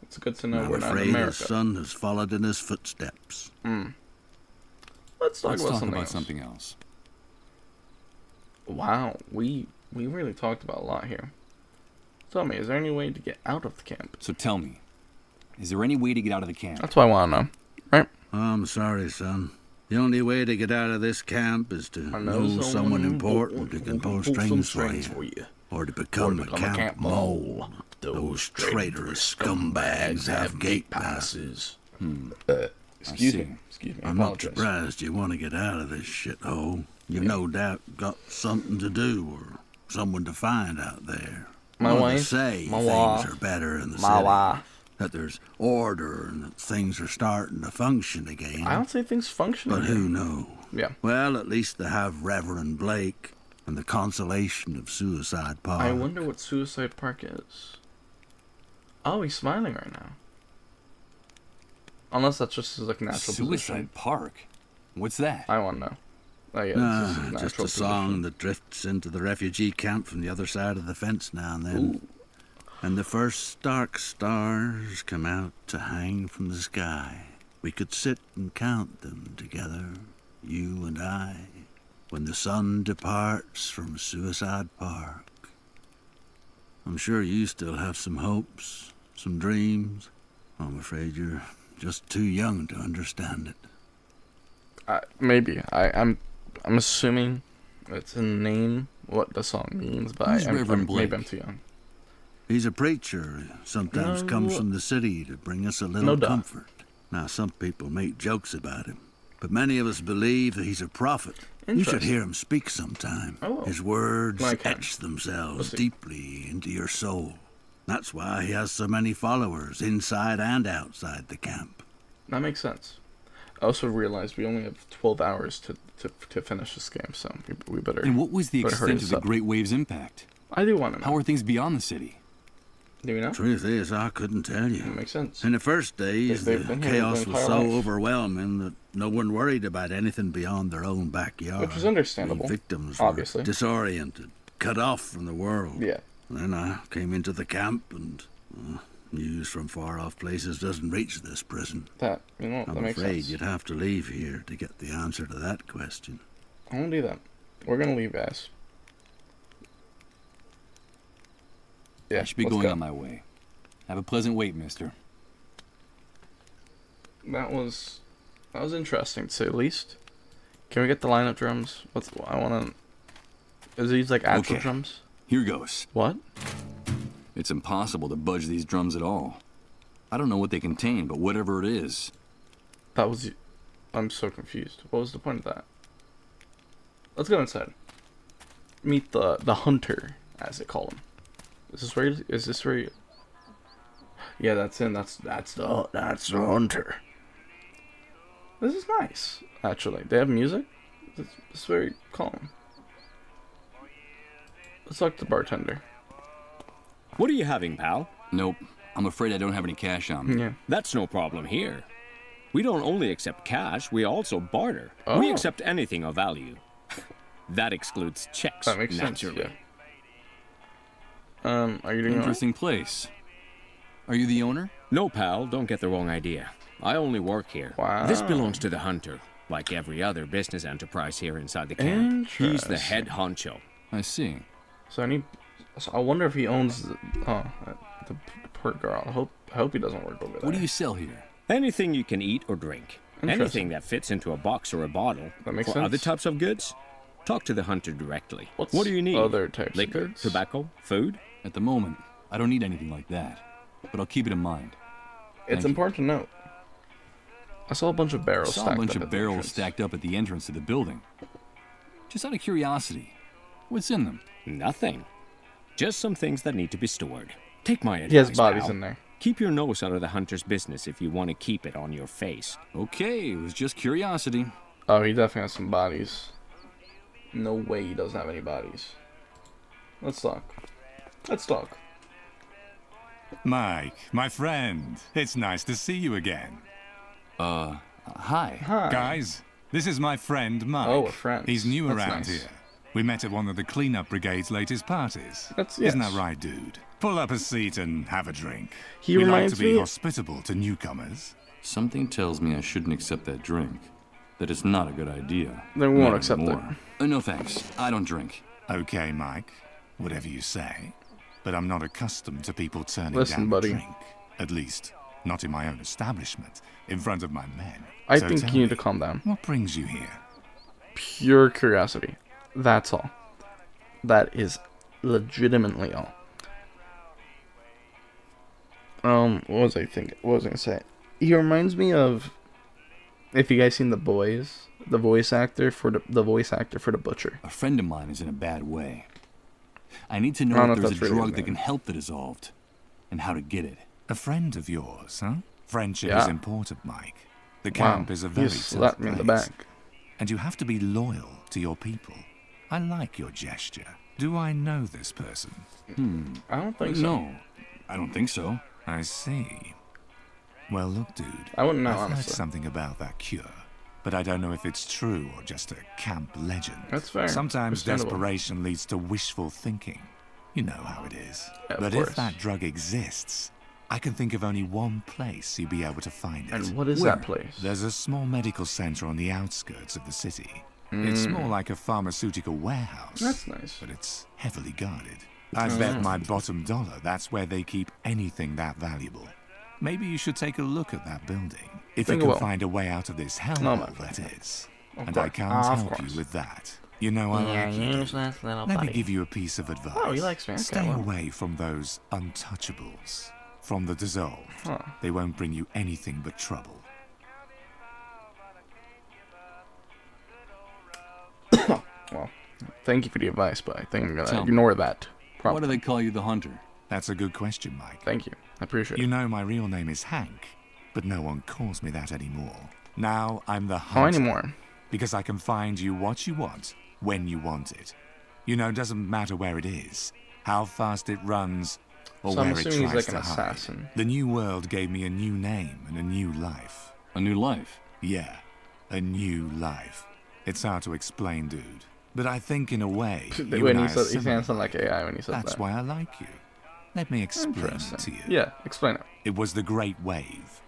It's good to know I'm we're not in afraid America. his son has followed in his footsteps. Let's talk Let's about talk something about else. something else. Wow, we really talked about a lot here. Tell me, is there any way to get out of the camp? So tell me, is there any way to get out of the camp? That's what I want to know, right? I'm sorry, son. The only way to get out of this camp is to know someone important who can pull strings for you. Or to become a camp mole. Those traitorous scumbags have gate passes. Excuse me. I'm not surprised you want to get out of this shithole. You've no doubt got something to do or someone to find out there. My wife, say my things wife, are better in the my city. wife. That there's order and that things are starting to function again. I don't say things function But again. who knows? Yeah. Well, at least they have Reverend Blake and the consolation of Suicide Park. I wonder what Suicide Park is. Oh, he's smiling right now. Unless that's just his like natural Suicide position. Park? What's that? I want to know. Oh, yeah, this is his just a natural song position. that drifts into the refugee camp from the other side of the fence now and then. Ooh. And the first dark stars come out to hang from the sky. We could sit and count them together, you and I, when the sun departs from Suicide Park. I'm sure you still have some hopes, some dreams. I'm afraid you're just too young to understand it. Maybe. I'm assuming it's in the name what the song means, but Who's Reverend Blake? maybe I'm too young. He's a preacher who sometimes comes from the city to bring us a little comfort. Now, some people make jokes about him, but many of us believe that he's a prophet. You should hear him speak sometime. His words etch themselves deeply into your soul. That's why he has so many followers inside and outside the camp. That makes sense. I also realized we only have 12 hours to finish this game, so we better. And what was the better hurry extent of this the up. Great Wave's impact? I do want to know. How are things beyond the city? Do you know? Truth is, I couldn't tell you. That makes sense. In the first days, They've the been here chaos their was entire so life. overwhelming that no one worried about anything beyond their own backyard. Which is understandable, The victims obviously. were disoriented, cut off from the world. Yeah. Then I came into the camp, and news from far-off places doesn't reach this prison. That I'm makes afraid sense. you'd have to leave here to get the answer to that question. I won't do that. We're gonna leave, guys. Yeah, I should be let's going go. on my way. Have a pleasant wait, mister. That was interesting to say the least. Can we get the lineup drums? I wanna. Is these like actual Okay. drums? Here goes. What? It's impossible to budge these drums at all. I don't know what they contain, but whatever it is. That was. I'm so confused. What was the point of that? Let's go inside. Meet the hunter, as they call him. Is this where? Yeah, that's him. That's the hunter. This is nice, actually. They have music. It's very calm. Let's talk to the bartender. What are you having, pal? Nope. I'm afraid I don't have any cash on me. Yeah. That's no problem here. We don't only accept cash, we also barter. Oh. We accept anything of value. That excludes checks, That makes sense. naturally. Yeah. Are you doing Interesting place. Are you the owner? No, pal, don't get the wrong idea. I only work here. Wow. This belongs to the hunter, like every other business enterprise here inside the camp. He's the head honcho. I see. So I wonder if he owns the poor girl. I hope he doesn't work over there. What do you sell here? Anything you can eat or drink. Anything that fits into a box or a bottle. That makes For sense. other types of goods, talk to the hunter directly. What's what do you need? other types Liquor, of goods? tobacco, food? At the moment, I don't need anything like that. But I'll keep it in mind. It's important to note. I saw a bunch of barrels I saw a stacked bunch up of at the barrels entrance. stacked up at the entrance to the building. Just out of curiosity, what's in them? Nothing. Just some things that need to be stored. Take my advice, He has bodies pal. in there. Keep your nose out of the hunter's business if you want to keep it on your face. Okay, it was just curiosity. Oh, he definitely has some bodies. No way he doesn't have any bodies. Let's talk. Mike, my friend, it's nice to see you again. Hi. Guys, this is my friend Mike. Oh, we're friends. He's new That's around nice. here. We met at one of the cleanup brigade's latest parties. Yes. Isn't that right, dude? Pull up a seat and have a drink. He we like reminds to be me- hospitable to newcomers. Something tells me I shouldn't accept that drink. That it's not a good idea. Then we won't Not accept it. anymore. No thanks. I don't drink. Okay, Mike. Whatever you say. But I'm not accustomed to people turning Listen, down buddy. a drink. At least, not in my own establishment, in front of my men. I So think tell you need me, to calm down. What brings you here? Pure curiosity. That's all. That is legitimately all. What was I thinking? What was I gonna say? He reminds me of, if you guys seen The Boys, the voice actor for the butcher. A friend of mine is in a bad way. I need to I know don't know if if there's a that's really his drug that name. can help the dissolved, and how to get it. A friend of yours, huh? Friendship Yeah. is important, Mike. The Wow, camp is a he very just tough slapped me in the place. back. And you have to be loyal to your people. I like your gesture. Do I know this person? I don't think so. No, I don't think so. I see. Well, look, dude. I wouldn't know, I've heard honestly. something about that cure, but I don't know if it's true or just a camp legend. That's fair. Sometimes Understandable. desperation leads to wishful thinking. You know how it is. Yeah, of but course. if that drug exists, I can think of only one place you'd be able to find it. And what is Where? that place? There's a small medical center on the outskirts of the city. It's more like a pharmaceutical warehouse. That's nice. But it's heavily guarded. I bet my bottom dollar that's where they keep anything that valuable. Maybe you should take a look at that building. If Think you I can will. find a way out of this No, hellhole, my that friend. is. Of And I course. can't Of help course. you with that. You know I like you. useless little Let buddy. me give you a piece of advice. Oh, he likes me. Okay, Stay well. away from those untouchables. From the dissolved. Huh. They won't bring you anything but trouble. Well, thank you for the advice, but I think I'm gonna Tell me. ignore that. Why do they call you the Hunter? That's a good question, Mike. Thank you. I appreciate You it. know my real name is Hank, but no one calls me that anymore. Now I'm the Oh, Hunter. anymore. Because I can find you what you want, when you want it. You know, it doesn't matter where it is, how fast it runs, or So I'm where it assuming he's tries like an to assassin. hide. The new world gave me a new name and a new life. A new life? Yeah, a new life. It's hard to explain, dude. But I think in a way, you When and he I are said, he similar. sounded like AI when he said That's that. why I like you. Let me explain it Interesting. to you. Yeah, explain it. It was the Great Wave.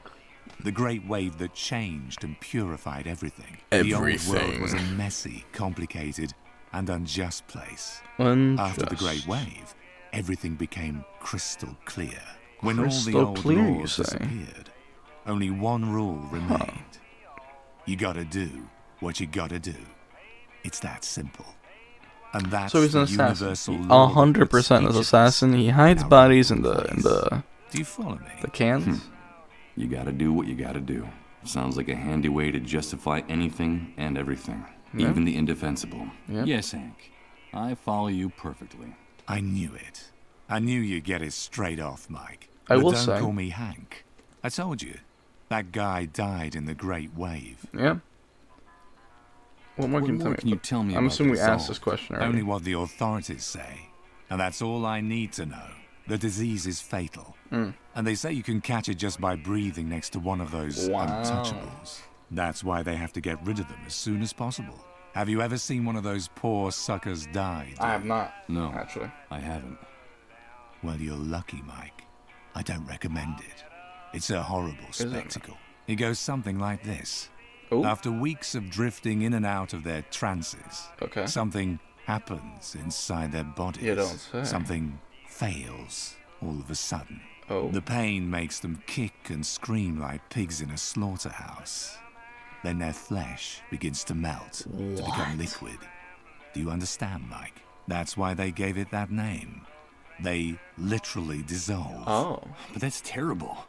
The Great Wave that changed and purified everything. The old world Everything. was a messy, complicated, and unjust place. Unjust. After the Great Wave, everything became crystal clear. When all Crystal the old clear, you laws say? disappeared, only one rule remained. You gotta do what you gotta do. It's that simple. And that's So he's an the assassin. universal law that 100% puts an each of us assassin. He hides in our bodies in rightful the place. Do you follow me? the cans. You gotta do what you gotta do. Sounds like a handy way to justify anything and everything. Yeah. Even the indefensible. Yeah. Yes, Hank. I follow you perfectly. I knew it. I knew you'd get it straight off, Mike. I But will don't say- call me Hank. I told you, that guy died in the Great Wave. Yeah. What more What can you tell more me? can you tell me I'm about assuming we the asked this dissolved? question already. Only what the authorities say. And that's all I need to know. The disease is fatal. And they say you can catch it just by breathing next to one of those Wow. untouchables. That's why they have to get rid of them as soon as possible. Have you ever seen one of those poor suckers die? I have not. No. Actually. I haven't. Well, you're lucky, Mike. I don't recommend it. It's a horrible spectacle. It goes something like this. Oh. After weeks of drifting in and out of their trances, Okay. something happens inside their bodies. You don't say. Something fails all of a sudden. Oh. The pain makes them kick and scream like pigs in a slaughterhouse. Then their flesh begins to melt, to become liquid. Do you understand, Mike? That's why they gave it that name. They literally dissolve. Oh. But that's terrible.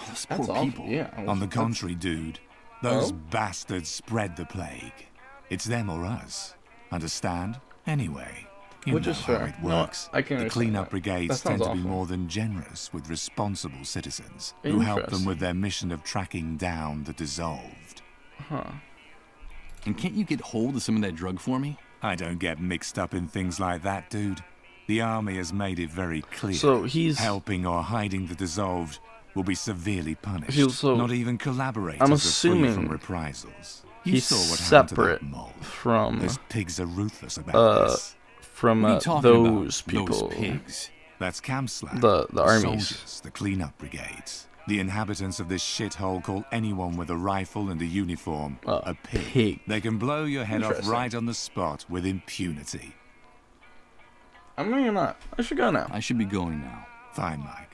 Those That's poor awful. people. Yeah. On the that's- contrary, dude, those Oh? bastards spread the plague. It's them or us. Understand? Anyway, you Which know is how fair. it No, works. I can the understand cleanup that. brigades That tend sounds to be awful. more than generous with responsible citizens who help them Interesting. with their mission of tracking down the dissolved. Huh. And can't you get hold of some of that drug for me? I don't get mixed up in things like that, dude. The army has made it very clear. So he's- helping or hiding the dissolved will be severely punished. He's also- Not even collaborators I'm are free assuming from reprisals. You he's saw what happened to that separate mole. from Those pigs are ruthless about this. from What are you talking those about? people. Those pigs. That's camp slack. The armies. Soldiers, the cleanup brigades. The inhabitants of this shithole call anyone with a rifle and a uniform a pig. pig. They can blow your head off Interesting. right on the spot with impunity. I'm really not. I should go now. I should be going now. Fine, Mike.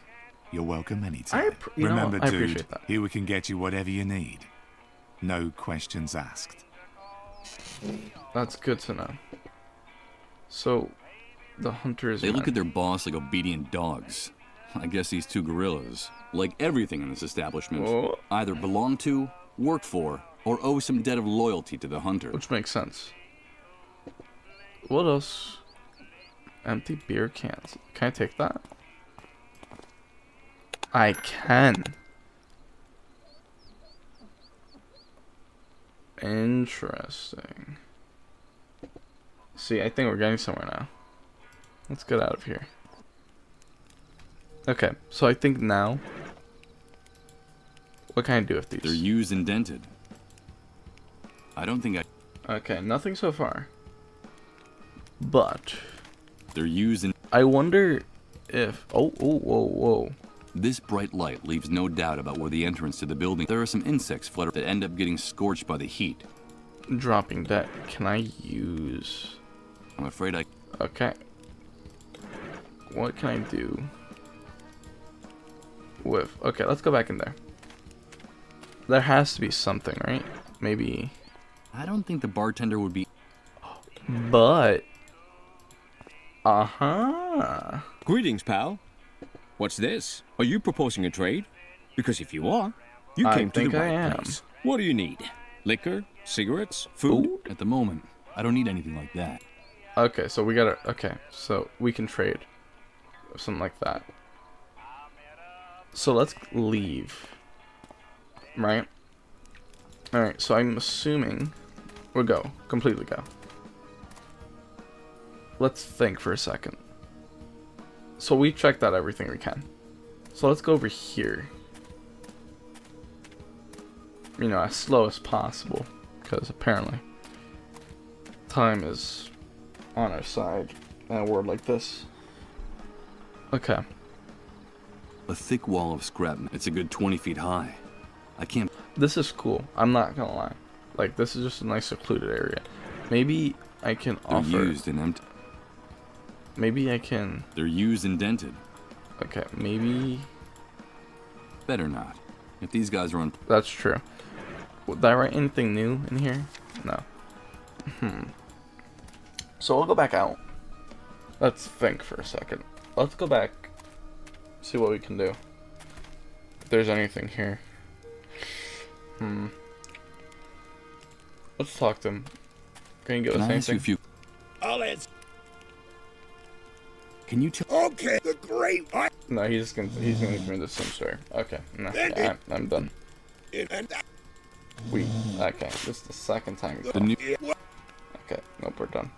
You're welcome anytime. You know Remember, what? I dude, appreciate that. here we can get you whatever you need. No questions asked. That's good to know. So, the hunters... They look at their boss like obedient dogs. I guess these two gorillas, like everything in this establishment, either belong to, work for, or owe some debt of loyalty to the hunter. Which makes sense. What else? Empty beer cans. Can I take that? I can. Interesting. See, I think we're getting somewhere now. Let's get out of here. Okay, so I think now... What can I do with these? They're used and dented. I don't think I... Okay, nothing so far. But... They're used and... I wonder if... Oh, whoa. This bright light leaves no doubt about where the entrance to the building. There are some insects flutter that end up getting scorched by the heat. Dropping that. Can I use... I'm afraid I... Okay. What can I do with... Okay, let's go back in there. There has to be something, right? Maybe... I don't think the bartender would be... But... Uh-huh. Greetings, pal. What's this? Are you proposing a trade? Because if you are, you I came to the think I right am. place. What do you need? Liquor? Cigarettes? Food? Ooh, at the moment, I don't need anything like that. Okay, so we gotta... Okay, so we can trade. Something like that. So let's leave. Right? Alright, so I'm assuming... We'll go. Completely go. Let's think for a second. So we checked out everything we can. So let's go over here. You know, as slow as possible. Because apparently... time is on our side in a world like this. Okay. A thick wall of scrap. It's a good 20 feet high. I can't... This is cool. I'm not gonna lie. Like, this is just a nice secluded area. Maybe I can They're offer... used and empty. Maybe I can... They're used and dented. Okay, maybe... Better not. If these guys are on... That's true. Did I write anything new in here? No. So we'll go back out. Let's think for a second. Let's go back. See what we can do. If there's anything here. Let's talk to him. Can you give us Can I ask you anything? a few... I'll answer. Can you tell... Okay, the great... No, he's gonna give me the same story. Okay, no, yeah, I'm done. Okay, this is the second time you called. Okay, nope, we're done.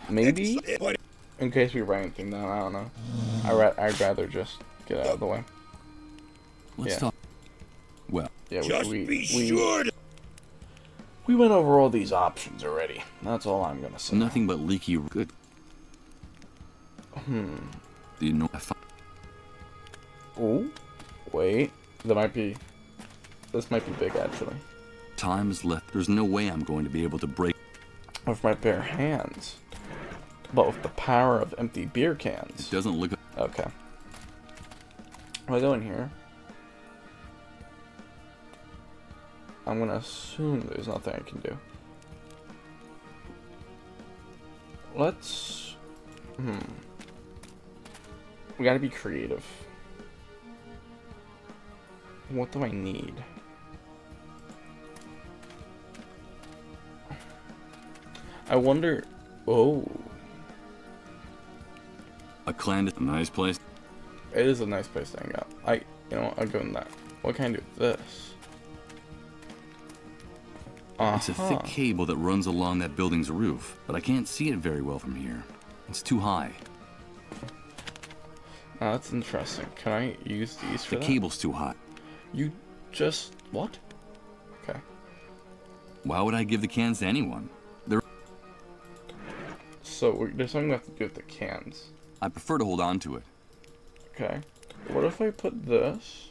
Maybe, in case we write anything down, I don't know. I'd rather just get out of the way. Let's talk... Well... Yeah, sure. We went over all these options already. That's all I'm gonna say. Nothing but leaky... Good. Do you know... Oh, wait. This might be big, actually. Time's left. There's no way I'm going to be able to break... With my bare hands. But with the power of empty beer cans. It doesn't look... Okay. If I go in here... I'm gonna assume there's nothing I can do. Let's... We gotta be creative. What do I need? I wonder... Oh. A nice place. It is a nice place to hang out. You know what, I'll go in that. What can I do with this? It's a thick cable that runs along that building's roof, but I can't see it very well from here. It's too high. Oh, that's interesting. Can I use these for The cable's too high. You just... What? Okay. Why would I give the cans to anyone? They're... So, there's something we have to do with the cans. I prefer to hold on to it. Okay. What if I put this?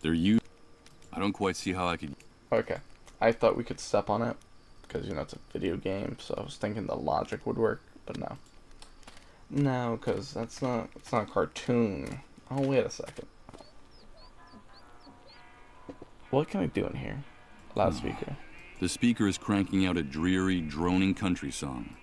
They're used... I don't quite see how I could... Okay. I thought we could step on it. because, you know, it's a video game, so I was thinking the logic would work, but no. No, because it's not a cartoon. Oh, wait a second. What can I do in here? Loudspeaker. The speaker is cranking out a dreary, droning country song.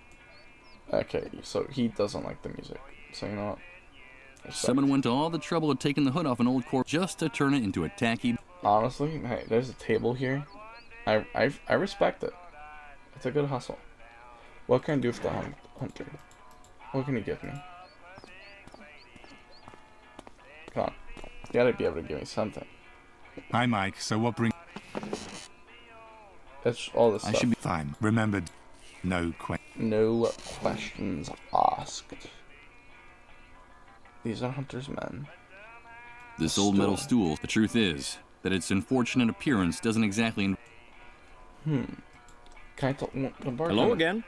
Okay, so he doesn't like the music. So, you know what? Someone went to all the trouble of taking the hood off an old core just to turn it into a tacky... Honestly, hey, there's a table here. I respect it. It's a good hustle. What can I do for the hunter? What can he give me? Come on. You gotta be able to give me something. Hi, Mike. So what brings... It's all this stuff. I should be fine. Remembered, no questions asked. These are Hunter's men. This old metal stool, the truth is that its unfortunate appearance doesn't exactly... Can I talk? Hello again.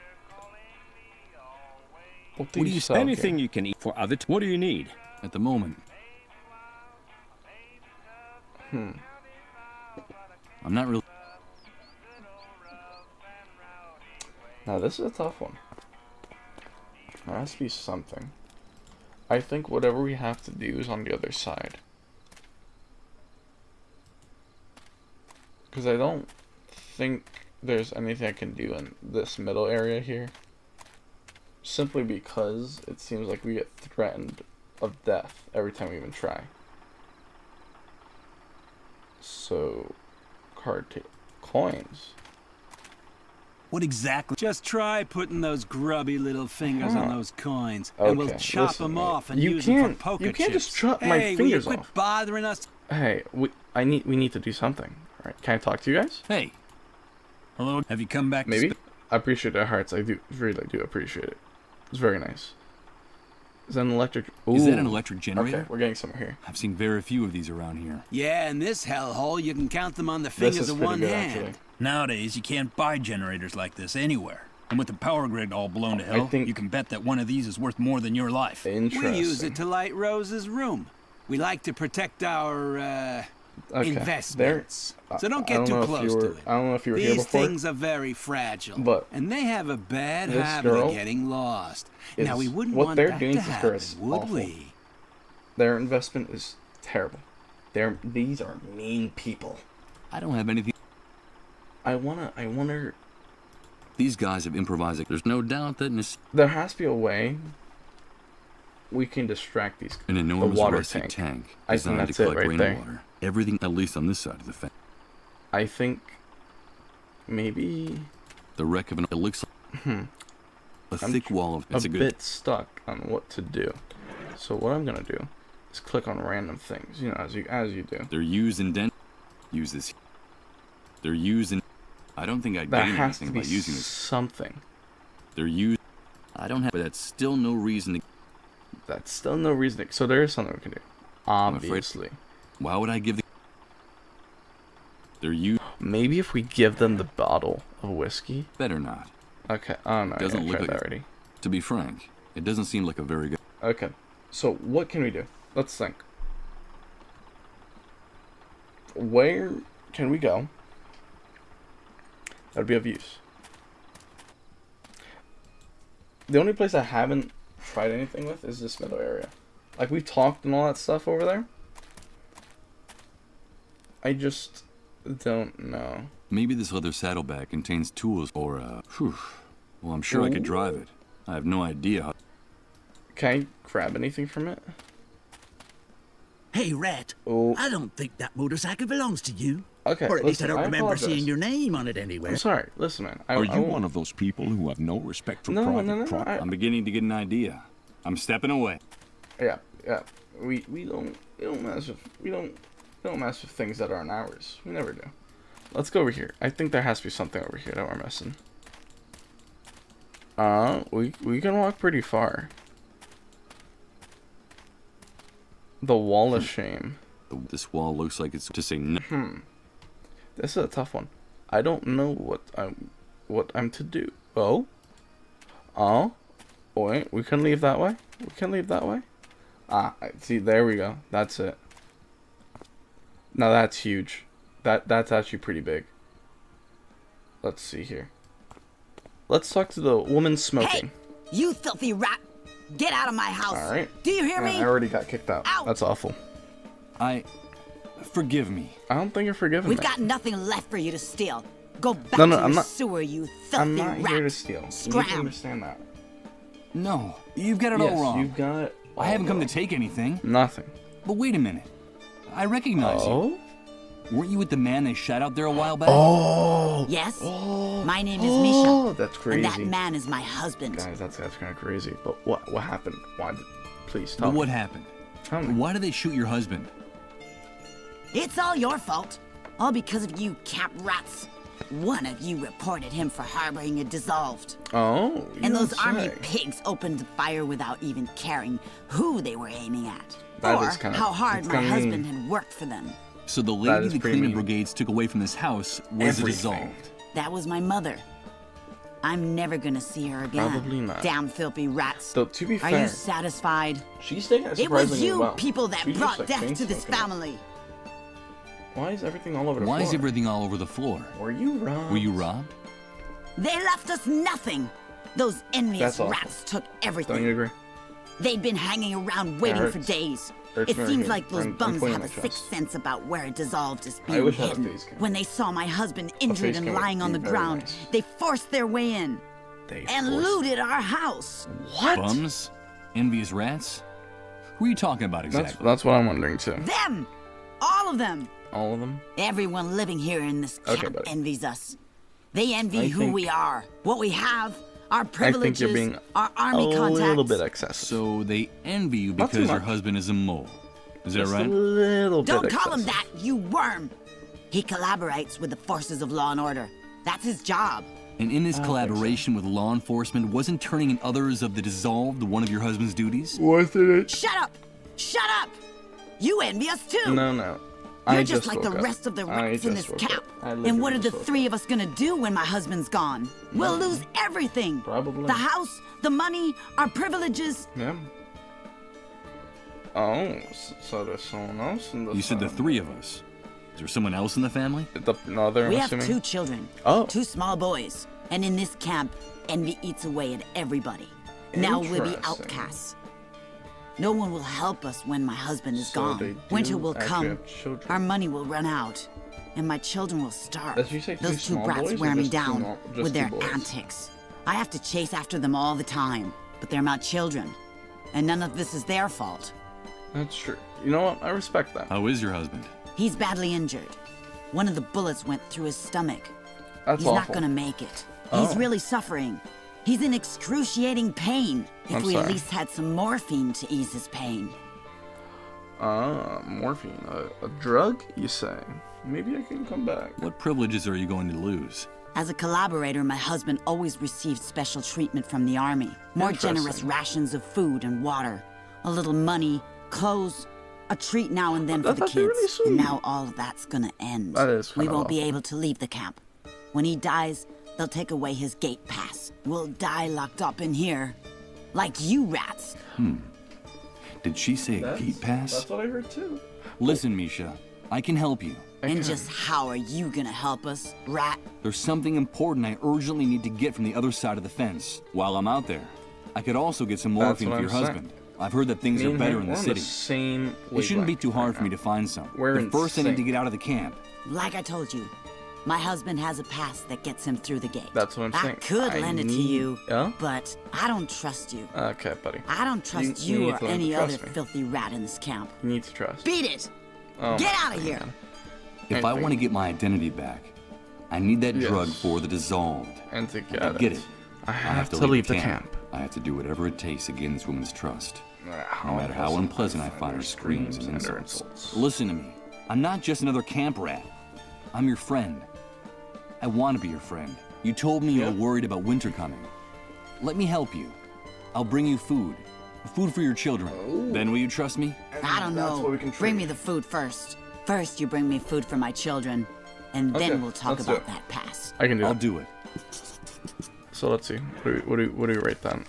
What do you sell Anything here? you can eat for other... What do you need? At the moment. I'm not really... Now this is a tough one. There has to be something. I think whatever we have to do is on the other side. Because I don't think there's anything I can do in this middle area here. Simply because it seems like we get threatened of death every time we even try. So, coins. What exactly? Just try putting those grubby little fingers on those coins, and we'll chop them off and use them for poker chips. You can't just chop my fingers will you quit bothering us? Hey, we need to do something. All right, can I talk to you guys? Hey. Hello. Have you come back? Maybe. I appreciate their hearts. I do really do appreciate it. It's very nice. Is that an electric? Ooh. Is that an electric generator? Okay, we're getting somewhere here. I've seen very few of these around here. Yeah, in this hellhole, you can count them on the fingers of one hand. Actually. Nowadays, you can't buy generators like this anywhere. And with the power grid all blown to hell, you can bet that one of these is worth more than your life. We use it to light Rose's room. We like to protect our, investments. So don't get too close to it. I don't know if you were here before. These things are very fragile, but and they have a bad habit of getting lost. Now, we wouldn't want that to happen, would we? Their investment is terrible. These are mean people. I don't have anything... I wonder... These guys have improvised. There's no doubt that... There has to be a way we can distract these... An enormous water rusty tank I think designed that's to it collect right there. rainwater. Everything, at least on this side of the fence. I think... Maybe... The wreck of an... It looks like... A thick wall of... It's a bit stuck on what to do. So what I'm gonna do is click on random things, you know, as you do. They're used in Use this. They're used in... I don't think I gain anything by using this. Something. They're used... I don't have... But that's still no reason to... That's still no reason to... So there is something we can do. Obviously. Why would I give the... They're used... Maybe if we give them the bottle of whiskey? Better not. Okay. Oh no, doesn't look like that already. To be frank, it doesn't seem like a very good... Okay. So what can we do? Let's think. Where can we go? That'd be of use. The only place I haven't tried anything with is this middle area. Like, we've talked and all that stuff over there. I just don't know. Maybe this leather saddlebag contains tools or, well, I'm sure I could drive it. I have no idea how... Can I grab anything from it? Hey, Rat. Oh. I don't think that motorcycle belongs to you. Okay, or at least I listen, don't remember apologize. seeing your name on it anywhere. I'm sorry. Listen, man. Are you one of those people who have no respect for private property? I'm beginning to get an idea. I'm stepping away. Yeah. We don't mess with things that aren't ours. We never do. Let's go over here. I think there has to be something over here that we're missing. We can walk pretty far. The wall of shame. This wall looks like it's to say no. This is a tough one. I don't know what I'm to do. Oh, wait. We can leave that way. See, there we go. That's it. Now that's huge. That's actually pretty big. Let's see here. let's talk to the woman smoking. Hey, you filthy rat! Get out of my house! All right. Do you hear me? I already got kicked out. Out. That's awful. Forgive me. I don't think you're forgiving We've me. got nothing left for you to steal. Go back No, to I'm your not- sewer, you filthy I'm not rat. here to steal. You need to Scram. understand that. No, you've got it Yes, all wrong. you've got it I haven't all come to wrong. take anything. Nothing. But wait a minute. I recognize you. Weren't you with the man they shot out there a while back? Oh. Yes? My name is Misha. Oh, that's crazy. And that man is my husband. Guys, that's kind of crazy. But what happened? Why? Please But tell me. what happened? Tell me. Why did they shoot your husband? It's all your fault. All because of you camp rats. One of you reported him for harboring a dissolved. Oh, And those don't army say. pigs opened fire without even caring who they were aiming at. That or is kinda- how hard it's my kinda husband mean. had worked for them. So the That lady is the pretty cleanup mean. brigades took away from this house was Everything. dissolved. That was my mother. I'm never gonna see her again. Probably not. Damn filthy rats. Though, to be Are fair, you satisfied? she's taking it It was surprisingly you well. people that She just, brought like, death chain to this smoking it. family. Why is everything all over the Why floor? is everything all over the floor? Were you robbed? Were you robbed? They left us nothing. Those envious That's awful. rats took everything. Don't you agree? They'd been hanging around waiting for hurts. days. Hurts It very seems good. like those I'm bums pointing have a my sixth chest. sense about where a dissolved is I being wish I had a hidden. face cam. When they saw my husband injured face and cam would lying on be the very ground, nice. they forced their way in and looted our house. What? Bums? Envious rats? Who are you talking about exactly? That's what I'm wondering too. Them! All of them! All of them? Everyone living here in this Okay, camp buddy. envies us. They envy I who think- we are, what we have, our I think privileges, you're being our army a contacts. little bit excessive. So they envy you Not too because your much. husband is a mole. Is that Just right? a little Don't bit call him excessive. that, you worm! He collaborates with the forces of law and order. That's his job. And in his I don't collaboration with law enforcement, wasn't turning in others of the dissolved one of your husband's duties? Wasn't it? Shut up! Shut up! You envy us too! No. You're I just like the woke up. rest of the I rats in just this woke camp. up. I And what are literally the just woke three of us gonna do when my husband's gone? We'll lose everything. Probably. The house, the money, our privileges. Yeah. Oh, so there's someone else in the You said the three of us. Is there someone else in the family? No, they're We have assuming. 2 children. Oh. 2 small boys. And in this camp, envy eats away at everybody. Now we'll be Interesting. outcasts. No one will help us when my husband is So they gone. do Winter will actually come. have children. Our money will run out. And my children will starve. Did you say 2 Those 2 small brats boys or wear me just 2 down just with 2 their boys? antics. I have to chase after them all the time. But they're my children. And none of this is their fault. That's true. You know what? I respect that. How is your husband? He's badly injured. One of the bullets went through his stomach. That's He's awful. not gonna make it. Oh. He's really suffering. He's in excruciating pain. If I'm we at sorry. least had some morphine to ease his pain. Morphine. A drug, you say? Maybe I can come back. What privileges are you going to lose? As a collaborator, my husband always received special treatment from the army. More generous Interesting. rations of food and water. A little money, clothes, a treat now and then for the That's actually kids. really sweet. And now all of that's gonna end. That is We kinda won't be awful. able to leave the camp. When he dies, they'll take away his gate pass. We'll die locked up in here. Like you rats. Did she say a gate pass? That's what I heard too. Listen, Misha, I can help you. And just how are you gonna help us, rat? There's something important I urgently need to get from the other side of the fence. While I'm out there, I could also get some That's morphine what for your I'm saying. husband. I've heard that things Me are and better him, in the we're on city. same It shouldn't be wavelength too hard right for me now. to find some. We're But in first I need to sync. get out of the camp. Like I told you, my husband has a pass that gets him through the gate. That's what I'm I saying. could I lend it to need- you, Yeah? but I don't trust you. Okay, buddy. I don't trust You you, need or to learn to any other trust me. filthy rat in this camp. You need to trust. Beat it! Oh Get my out of here! God. If I want to get my identity back, I need that Yes. drug for the dissolved. And to If get I get it, it, I have to leave the camp. I have to do whatever it takes to gain this woman's trust. How No matter how unpleasant I find her screams and insults. Listen to me. I'm not just another camp rat. I'm your friend. I want to be your friend. You told me you were worried about winter coming. Let me help you. I'll bring you food. Food for your children. Then will you trust me? I don't That's know. what we can Bring trade. me the food first. First, you bring me food for my children, and Okay, then we'll talk let's do about it. that pass. I can do I'll it. do it. So let's see. What do we rate that?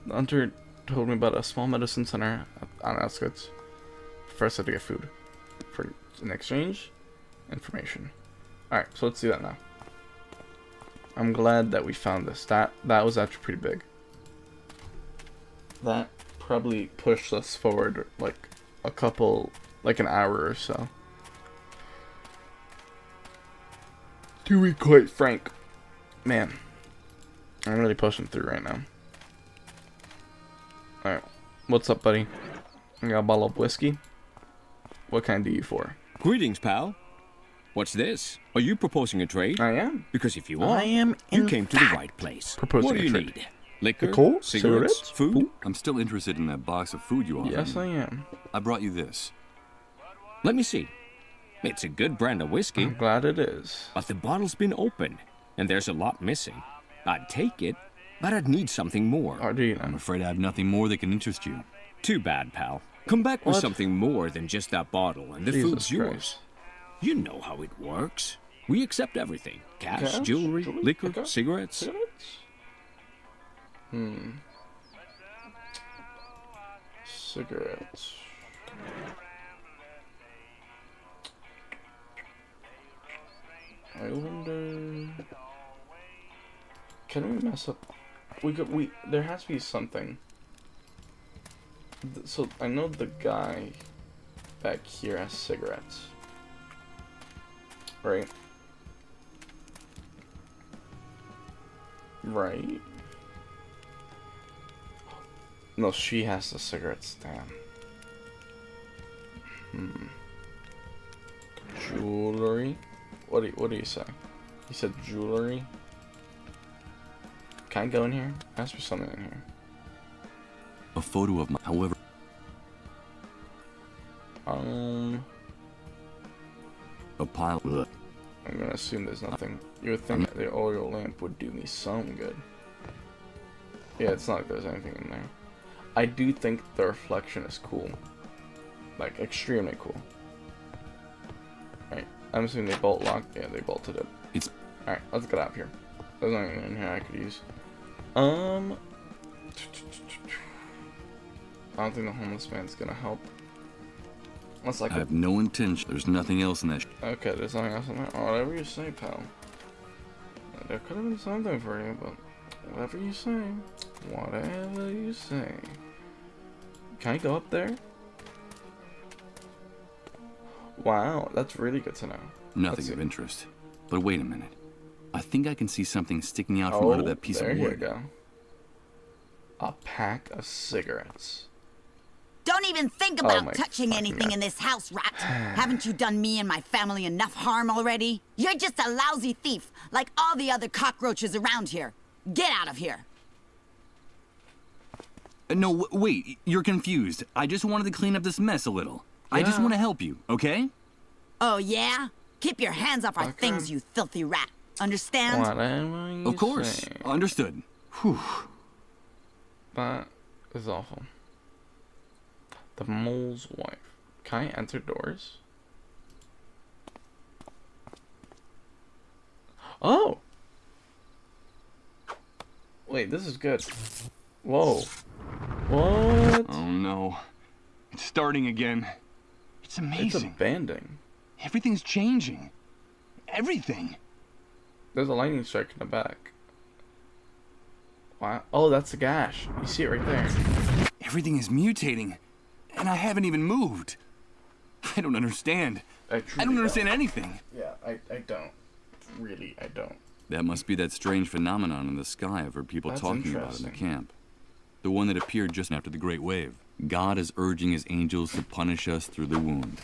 The hunter told me about a small medicine center on outskirts. First, I had to get food. For in exchange, information. Alright, so let's do that now. I'm glad that we found this. That was actually pretty big. That probably pushed us forward like an hour or so. To be quite frank, man, I'm really pushing through right now. All right, what's up, buddy? I got a bottle of whiskey. What can I do you for? Greetings, pal. What's this? Are you proposing a trade? I am. Because if you are, I am you came to the right place. Proposing what do you a trade. need? Liquor? Nicole? Cigarettes? Food? I'm still interested in that box of food you offered. Yes, I am. I brought you this. Let me see. It's a good brand of whiskey. I'm glad it is. But the bottle's been opened, and there's a lot missing. I'd take it, but I'd need something more. Oh, do you know? I'm afraid I have nothing more that can interest you. Too bad, pal. Come back with What? something more than just that bottle, and the Jesus food's yours. Christ. You know how it works. We accept everything. Cash, Cash? jewelry, liquor, Okay. cigarettes. Cigarettes. I wonder. Can we mess up? There has to be something. So I know the guy back here has cigarettes, right? Right. No, she has the cigarettes. Damn. Jewelry. What do you say? He said jewelry. Can I go in here? Ask for something in here. A photo of my. However. A pile. I'm gonna assume there's nothing. You would think the oil lamp would do me some good. Yeah, it's not like there's anything in there. I do think the reflection is cool. Like, extremely cool. Alright, I'm assuming they bolt locked. Yeah, they bolted it. Alright, let's get out of here. There's nothing in here I could use. I don't think the homeless man's gonna help. Unless I have no intention. There's nothing else in that. Okay, there's nothing else in there. Oh, whatever you say, pal. There could have been something for you, but whatever you say. Whatever you say. Can I go up there? Wow, that's really good to know. Nothing of interest. But wait a minute. I think I can see something sticking out from under that piece of wood. There you go. A pack of cigarettes. Don't even think about touching anything in this house, Rat. Haven't you done me and my family enough harm already? You're just a lousy thief, like all the other cockroaches around here. Get out of here. No, wait, you're confused. I just wanted to clean up this mess a little. I just want to help you, okay? Oh, yeah? Keep your hands off our things, you filthy rat. Understand? Whatever you Of course. say. Understood. Whew. That is awful. The mole's wife. Can I enter doors? Oh! Wait, this is good. Whoa. What? Oh no. It's starting again. It's amazing. It's abandoned. Everything's changing. Everything. There's a lightning strike in the back. Wow. Oh, that's the gash. You see it right there. Everything is mutating. And I haven't even moved. I don't understand. I don't understand anything. Yeah, I don't. Really, I don't. That must be that strange phenomenon in the sky I've heard people That's talking about in the interesting. camp. The one that appeared just after the Great Wave. God is urging his angels to punish us through the wound.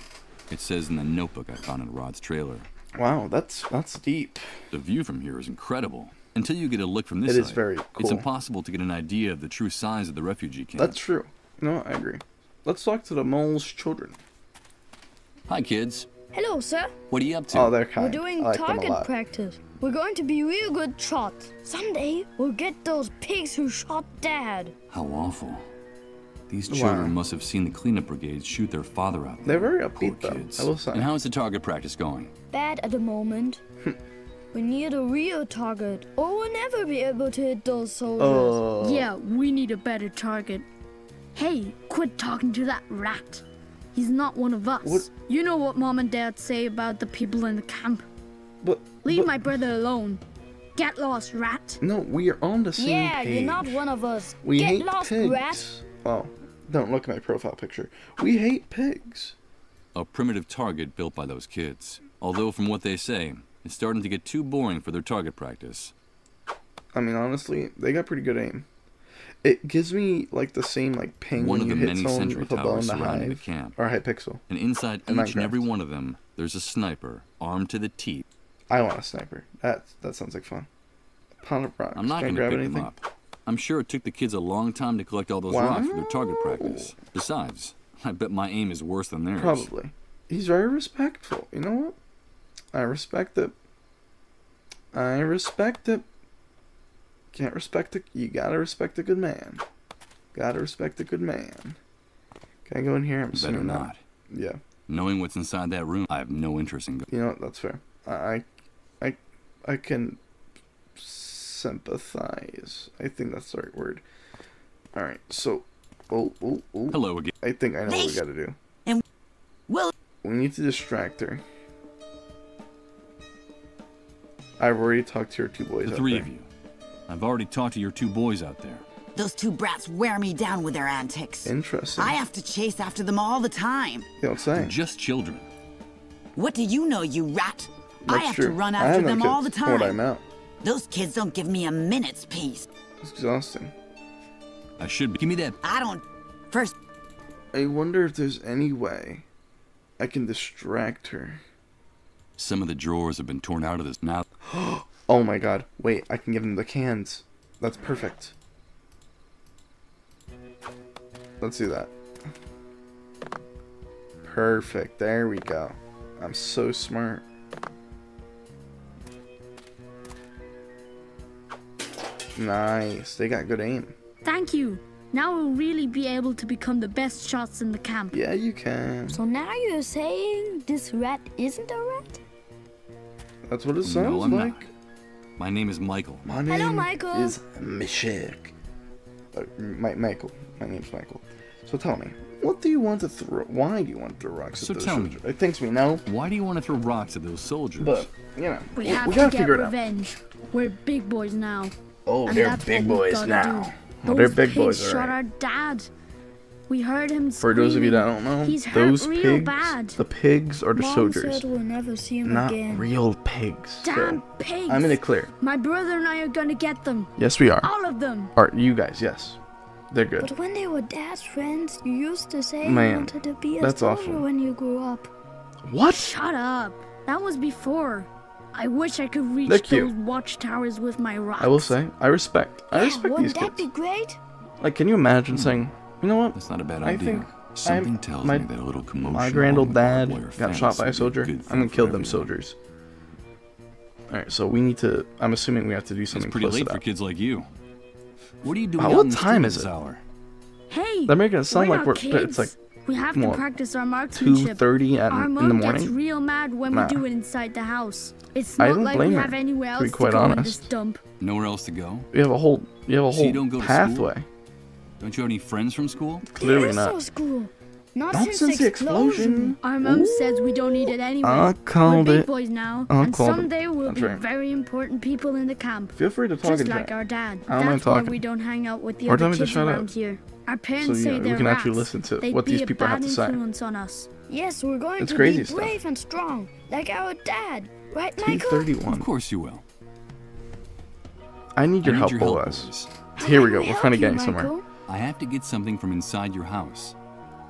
It says in the notebook I found in Rod's trailer. Wow, that's deep. The view from here is incredible. Until you get a look from this It is side, very it's cool. impossible to get an idea of the true size of the refugee camp. That's true. No, I agree. Let's talk to the mole's children. Hi, kids. Hello, sir. What are you up to? Oh, they're kind. We're doing I like them a target lot. practice. We're going to be real good shots. Someday, we'll get those pigs who shot Dad. How awful. These children Wow. must have seen the cleanup brigades shoot their father out. They're very Poor upbeat, though. kids. I will say. And how is the target practice going? Bad at the moment. We need a real target, or we'll never be able to hit those soldiers. Yeah, we need a better target. Hey, quit talking to that rat. He's not one of us. What? You know what Mom and Dad say about the people in the camp. But Leave my brother alone. Get lost, rat. No, we are on the same Yeah, page. you're not one of us. We Get hate lost, pigs. rat. Well, don't look at my profile picture. We hate pigs. A primitive target built by those kids. Although, from what they say, it's starting to get too boring for their target practice. I mean, honestly, they got pretty good aim. It gives me like the same like ping One when of you the hit many someone sentry with a bow in towers the surrounding the hive camp. or Hypixel. And inside In each and every Minecraft. one of them, there's a sniper, armed to the teeth. I want a sniper. That sounds like fun. A pound of rocks. I'm not Can I going to grab pick anything? them up. I'm sure it took the kids a long time to collect all those rocks for their target practice. Besides, I bet my aim is worse than theirs. Probably. He's very respectful. You know what? I respect it. I respect it. Can't respect it. You gotta respect a good man. Gotta respect a good man. Can I go in here? I'm Better assuming not. Yeah. Knowing what's inside that room, I have no interest in going. You know what? That's fair. I can sympathize. I think that's the right word. All right. So, oh. Hello again. I think I know what we gotta do. And well, we need to distract her. I've already talked to your two boys. The three of you. I've already talked to your two boys out there. those two brats wear me down with their antics. Interesting. I have to chase after them all the time. You don't say. They're just children. What do you know, you rat? That's I have true. to run I after have no them all the kids. From time. what I'm out. Those kids don't give me a minute's peace. It's exhausting. I should be. Give me that. I don't. First. I wonder if there's any way I can distract her. Some of the drawers have been torn out of this now. Oh my god. Wait, I can give them the cans. That's perfect. Let's do that. Perfect. There we go. I'm so smart. Nice. They got good aim. Thank you. Now we'll really be able to become the best shots in the camp. Yeah, you can. So now you're saying this rat isn't a rat? That's what it sounds No, I'm like. not. My name is Michael. My name Hello, Michael. is Mishek. Michael. My name's Michael. So tell me, what do you want to throw? Why do you want to throw rocks at So those tell me. soldiers? I think we know. Why do you want to throw rocks at those soldiers? But, you know, We have gotta to get figure it out. revenge. We're big boys now. Oh, And they're that's big what we boys gotta now. do. Oh, they're Those big boys, pigs shot alright. our dad. We heard him For those of you that don't know, He's hurt those real pigs, bad. the pigs are the Mom soldiers, said we'll never see him not again. real pigs. Damn So, pigs. I'm in it clear. My brother and I are gonna get them. Yes, we are. All of them. Are you guys? Yes, they're good. But when they were dad's friends, you used to say Man, you wanted to be a that's soldier awful. when you grew up. What? Shut up. That was before. I wish I could reach They're cute. those watchtowers with my rocks. I will say, I respect these Wouldn't that kids. be great? Like, can you imagine saying, you know what? That's not a bad I idea. think Something tells my, me that a little commotion. my grand old along the dad barbed wire got fence shot by a would be soldier. good I'm thing gonna for kill them everyone. soldiers. Alright, so we need to. I'm assuming we have to do It's something pretty close late to for that. kids like you. What are you doing Wow, out what in the time street is this it? hour? Hey, They're making it sound we're like not it's like kids. We have to what, practice our marksmanship. 2:30 Our in mom the gets morning. real mad when Nah. we do it inside the house. It's I not don't like blame we her, have anywhere to be else to quite go in honest. this dump. Nowhere else to go? You have a whole So you don't go to school? pathway. Don't you have any friends from school? Clearly There is not. no school. Not Not since the explosion. Our mom says we don't need it anyway. I We're called big it. boys now, I and called it. someday we'll That's be right. very important people in the camp. Feel free to talk Just into like it. our dad. I don't mind That's why talking. we don't hang out with the Or other tell me to kids shut around up. here. Our parents So, say yeah, we they're can actually rats. listen to They'd what be these a people have bad to say. influence on us. Yes, we're going It's to crazy be stuff. brave and strong, like our dad. Right, Michael? 2:31. Of course you will. I need your I need help, your help, boys. Here we go. We're finally getting somewhere. Michael? I have to get something from inside your house.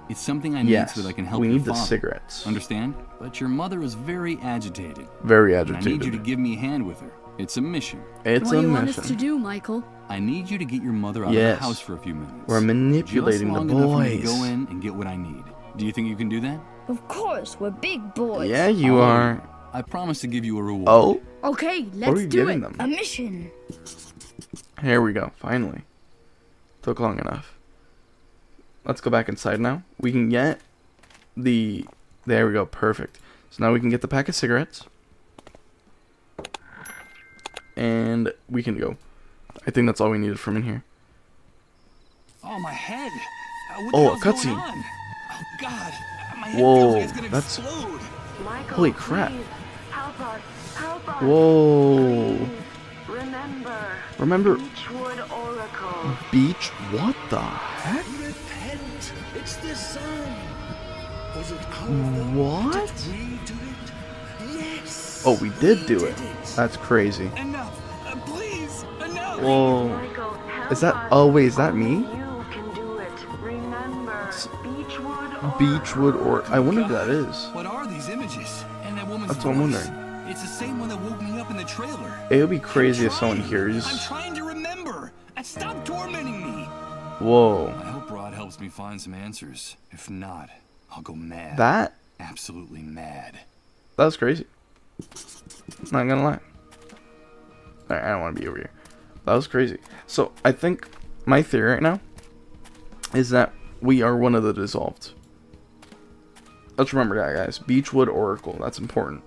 It's something I need Yes, so that I can help we your need the father. cigarettes. Understand? But your mother is very agitated. Very And I need you to agitated. give me a hand with her. It's a mission. It's What do a you want us to mission. do, Michael? I need you to get your mother out Yes. of the house for a few minutes. We're manipulating Just the long enough for me to boys. go in and get what I need. Do you think you can do that? Of course, we're big boys. Yeah, you are. I promise to give you a reward. Oh, Okay, what are let's we do giving it. them? A mission. Here we go. Finally. Took long enough. Let's go back inside now. We can get the... There we go. Perfect. So now we can get the pack of cigarettes. And we can go. I think that's all we needed from in here. Oh, my head. What Oh, the a hell's going cutscene. on? Oh, God. My head Whoa, feels like it's gonna that's- explode. Michael, Holy crap. please, help us. Help us. Whoa. Remember? Beechwood Oracle. Beach? What the heck? Repent. It's the sun. Was it What? we do it? Yes. Oh, we did do it. That's crazy. Enough. Please. Enough. Whoa. Is that? Oh wait, is that me? You can do it. Remember, Beechwood Beechwood or I wonder who that is. What are these images? And that woman's That's what I'm voice? wondering. It's the same one that woke me up in the trailer. It would be crazy if someone hears. I'm trying to remember. Stop tormenting me. Whoa. I hope Rod helps me find some answers. If not, I'll go mad. That? Absolutely mad. That was crazy. Not gonna lie. Alright, I don't want to be over here. That was crazy. So, I think my theory right now is that we are one of the dissolved. Let's remember that, guys. Beechwood Oracle. That's important.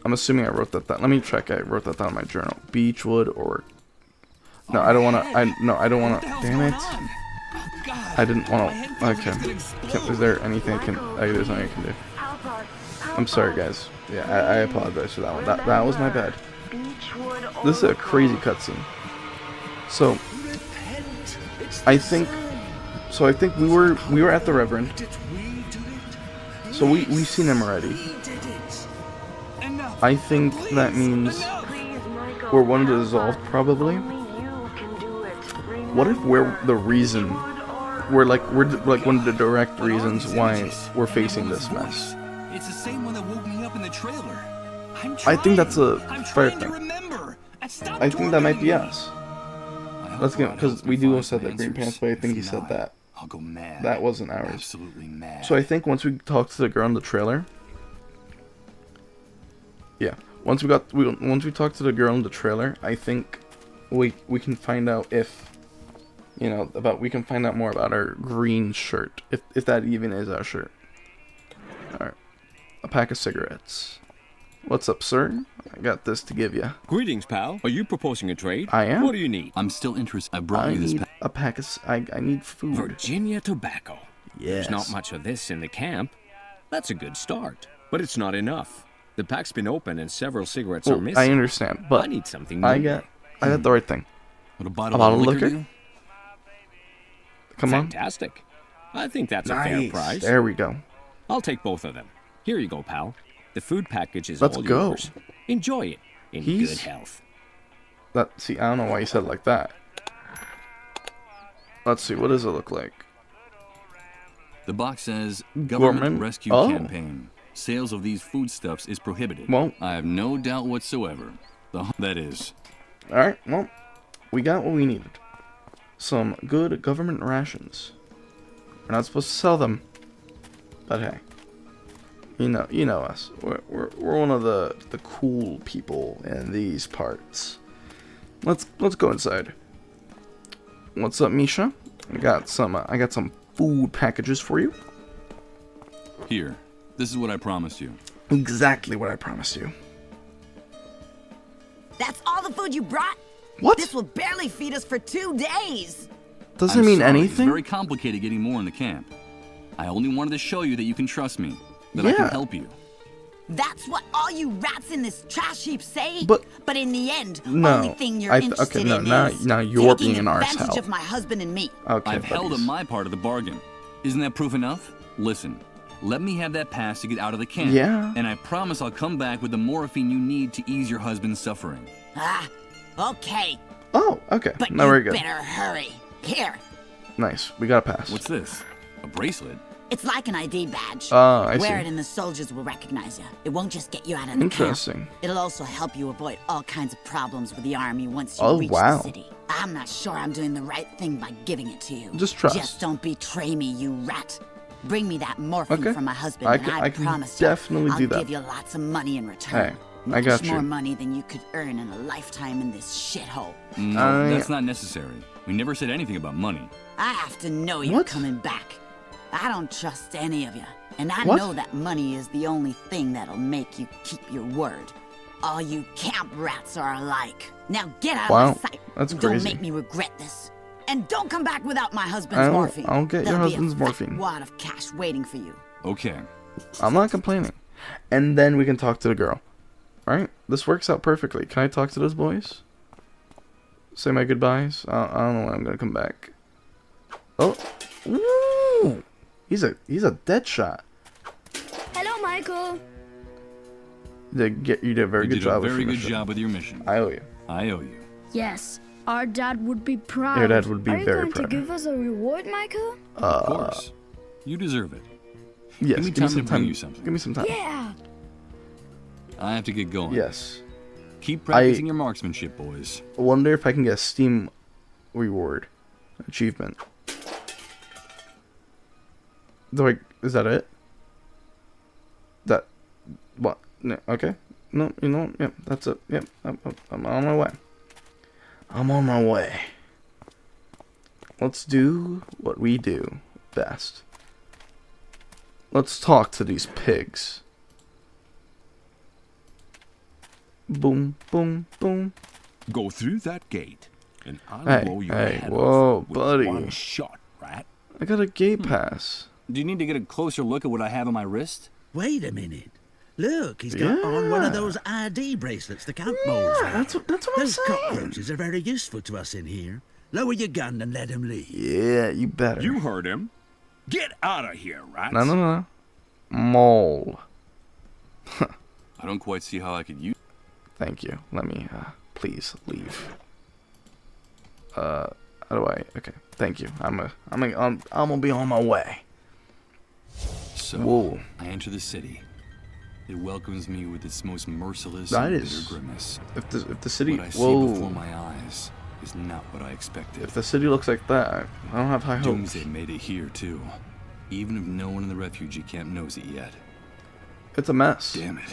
I'm assuming I wrote that down. Let me check. I wrote that down in my journal. Beechwood or... No, I don't want to... I don't want to... Damn it. I didn't want to... Okay. Is there anything I can... There's nothing I can do. I'm sorry, guys. Yeah, I apologize for that one. That was my bad. This is a crazy cutscene. So... I think we were at the Reverend. So we've seen him already. I think that means we're one of the dissolved, probably. What if we're the reason? We're like one of the direct reasons why we're facing this mess. It's the same one that woke me up in the trailer. I think that's a fair thing. I think that might be us. Let's get, because we do said that Green Pants, but I think he said that. I'll go mad. That wasn't ours. Absolutely mad. So I think once we talk to the girl in the trailer. Yeah, once we talk to the girl in the trailer, I think we can find out if, you know, we can find out more about our green shirt, if that even is our shirt. All right, a pack of cigarettes. What's up, sir? I got this to give you. Greetings, pal. Are you proposing a trade? I am. What do you need? I'm still interested. I brought you this. A pack of. I need food. Virginia tobacco. Yes. There's not much of this in the camp. That's a good start, but it's not enough. The pack's been open and several cigarettes are missing. I understand, but I need something new. I got the right thing. What, a bottle of liquor? Come on. Fantastic. I think that's a fair price. There we go. I'll take both of them. Here you go, pal. The food package is Let's all go. yours. Enjoy it in good health. See, I don't know why you said it like that. Let's see, what does it look like? The box says Government Rescue Oh. Campaign. Sales of these foodstuffs is prohibited. Well, I have no doubt whatsoever. That is. Alright, well, we got what we needed. Some good government rations. We're not supposed to sell them. But hey. You know us. We're one of the cool people in these parts. Let's go inside. What's up, Misha? I got some food packages for you. Here. This is what I promised you. Exactly what I promised you. That's all the food you brought? What? This will barely feed us for 2 days. Doesn't I'm mean sorry, anything. It's very complicated getting more in the camp. I only wanted to show you that you can trust me. That I can help you. That's what all you rats in this trash heap say. But in the end, no, only thing you're interested in is now you're being taking an advantage arsehole. of my husband and me. Okay, I've held up my part of the bargain. Isn't that proof enough? Listen, let me have that pass to get out of the camp. Yeah. And I promise I'll come back with the morphine you need to ease your husband's suffering. Ah, okay. Oh, okay. But Now you we're good. better hurry. Here. Nice. We got a pass. What's this? A bracelet? It's like an ID badge. Oh, I Wear see. it and the soldiers will recognize you. It won't just get you out of the Interesting. camp. It'll also help you avoid all kinds of problems with the army once you Oh, reach wow. the city. I'm not sure I'm doing the right thing by giving it to you. Just trust. Just don't betray me, you rat. Bring me that morphine Okay. from my husband, I and can- I I can promise definitely I'll do that. give you lots of money in return. Hey, I got Much more you. money than you could earn in a lifetime in this shithole. No, that's not necessary. We never said anything about money. I have to know you're What? coming back. I don't trust any of you. And I What? know that money is the only thing that'll make you keep your word. All you camp rats are alike. Now get out Wow, of my sight. that's Don't crazy. make me regret this. And don't come back without my husband's morphine. I'll get your There'll be husband's a fat morphine. wad of cash waiting for you. Okay. I'm not complaining. And then we can talk to the girl. Alright, this works out perfectly. Can I talk to those boys? Say my goodbyes? I don't know when I'm gonna come back. Oh! Ooh! He's a dead shot. Hello, Michael. You did a very good job with your very good mission. job with your mission. I owe you. I owe you. Yes, our dad would be proud. Your dad would be Are you very going to proud. give us a reward, Michael? Of course. You deserve it. Yes, give me time to bring you something. Give me some time. Yeah. I have to get going. Yes. Keep practicing your marksmanship, boys. I wonder if I can get a Steam reward achievement. Is that it? That what? No, okay. No, you know, yep, that's it. Yep, I'm on my way. I'm on my way. Let's do what we do best. Let's talk to these pigs. Boom, boom, boom. Go through that gate, and I'll blow your head whoa, off with buddy. one shot, rat. I got a gate pass. Do you need to get a closer look at what I have on my wrist? Wait a minute. Look, he's got on one of those ID bracelets the camp moles wear. That's what Those cockroaches are very useful to us in here. Lower your gun and let him leave. Yeah, you better. You heard him. Get out of here, rats. No. Mole. I don't quite see how I could use. Thank you. Let me, please leave. How do I? Okay. Thank you. I'm gonna be on my way. So, whoa. I enter the city. It welcomes me with its most merciless That and is. bitter grimace. If the city. What I Whoa. see before my eyes is not what I expected. If the city looks like that, I don't have high hopes. Doomsday made it here too, even if no one in the refugee camp knows it yet. It's a mess. Damn it.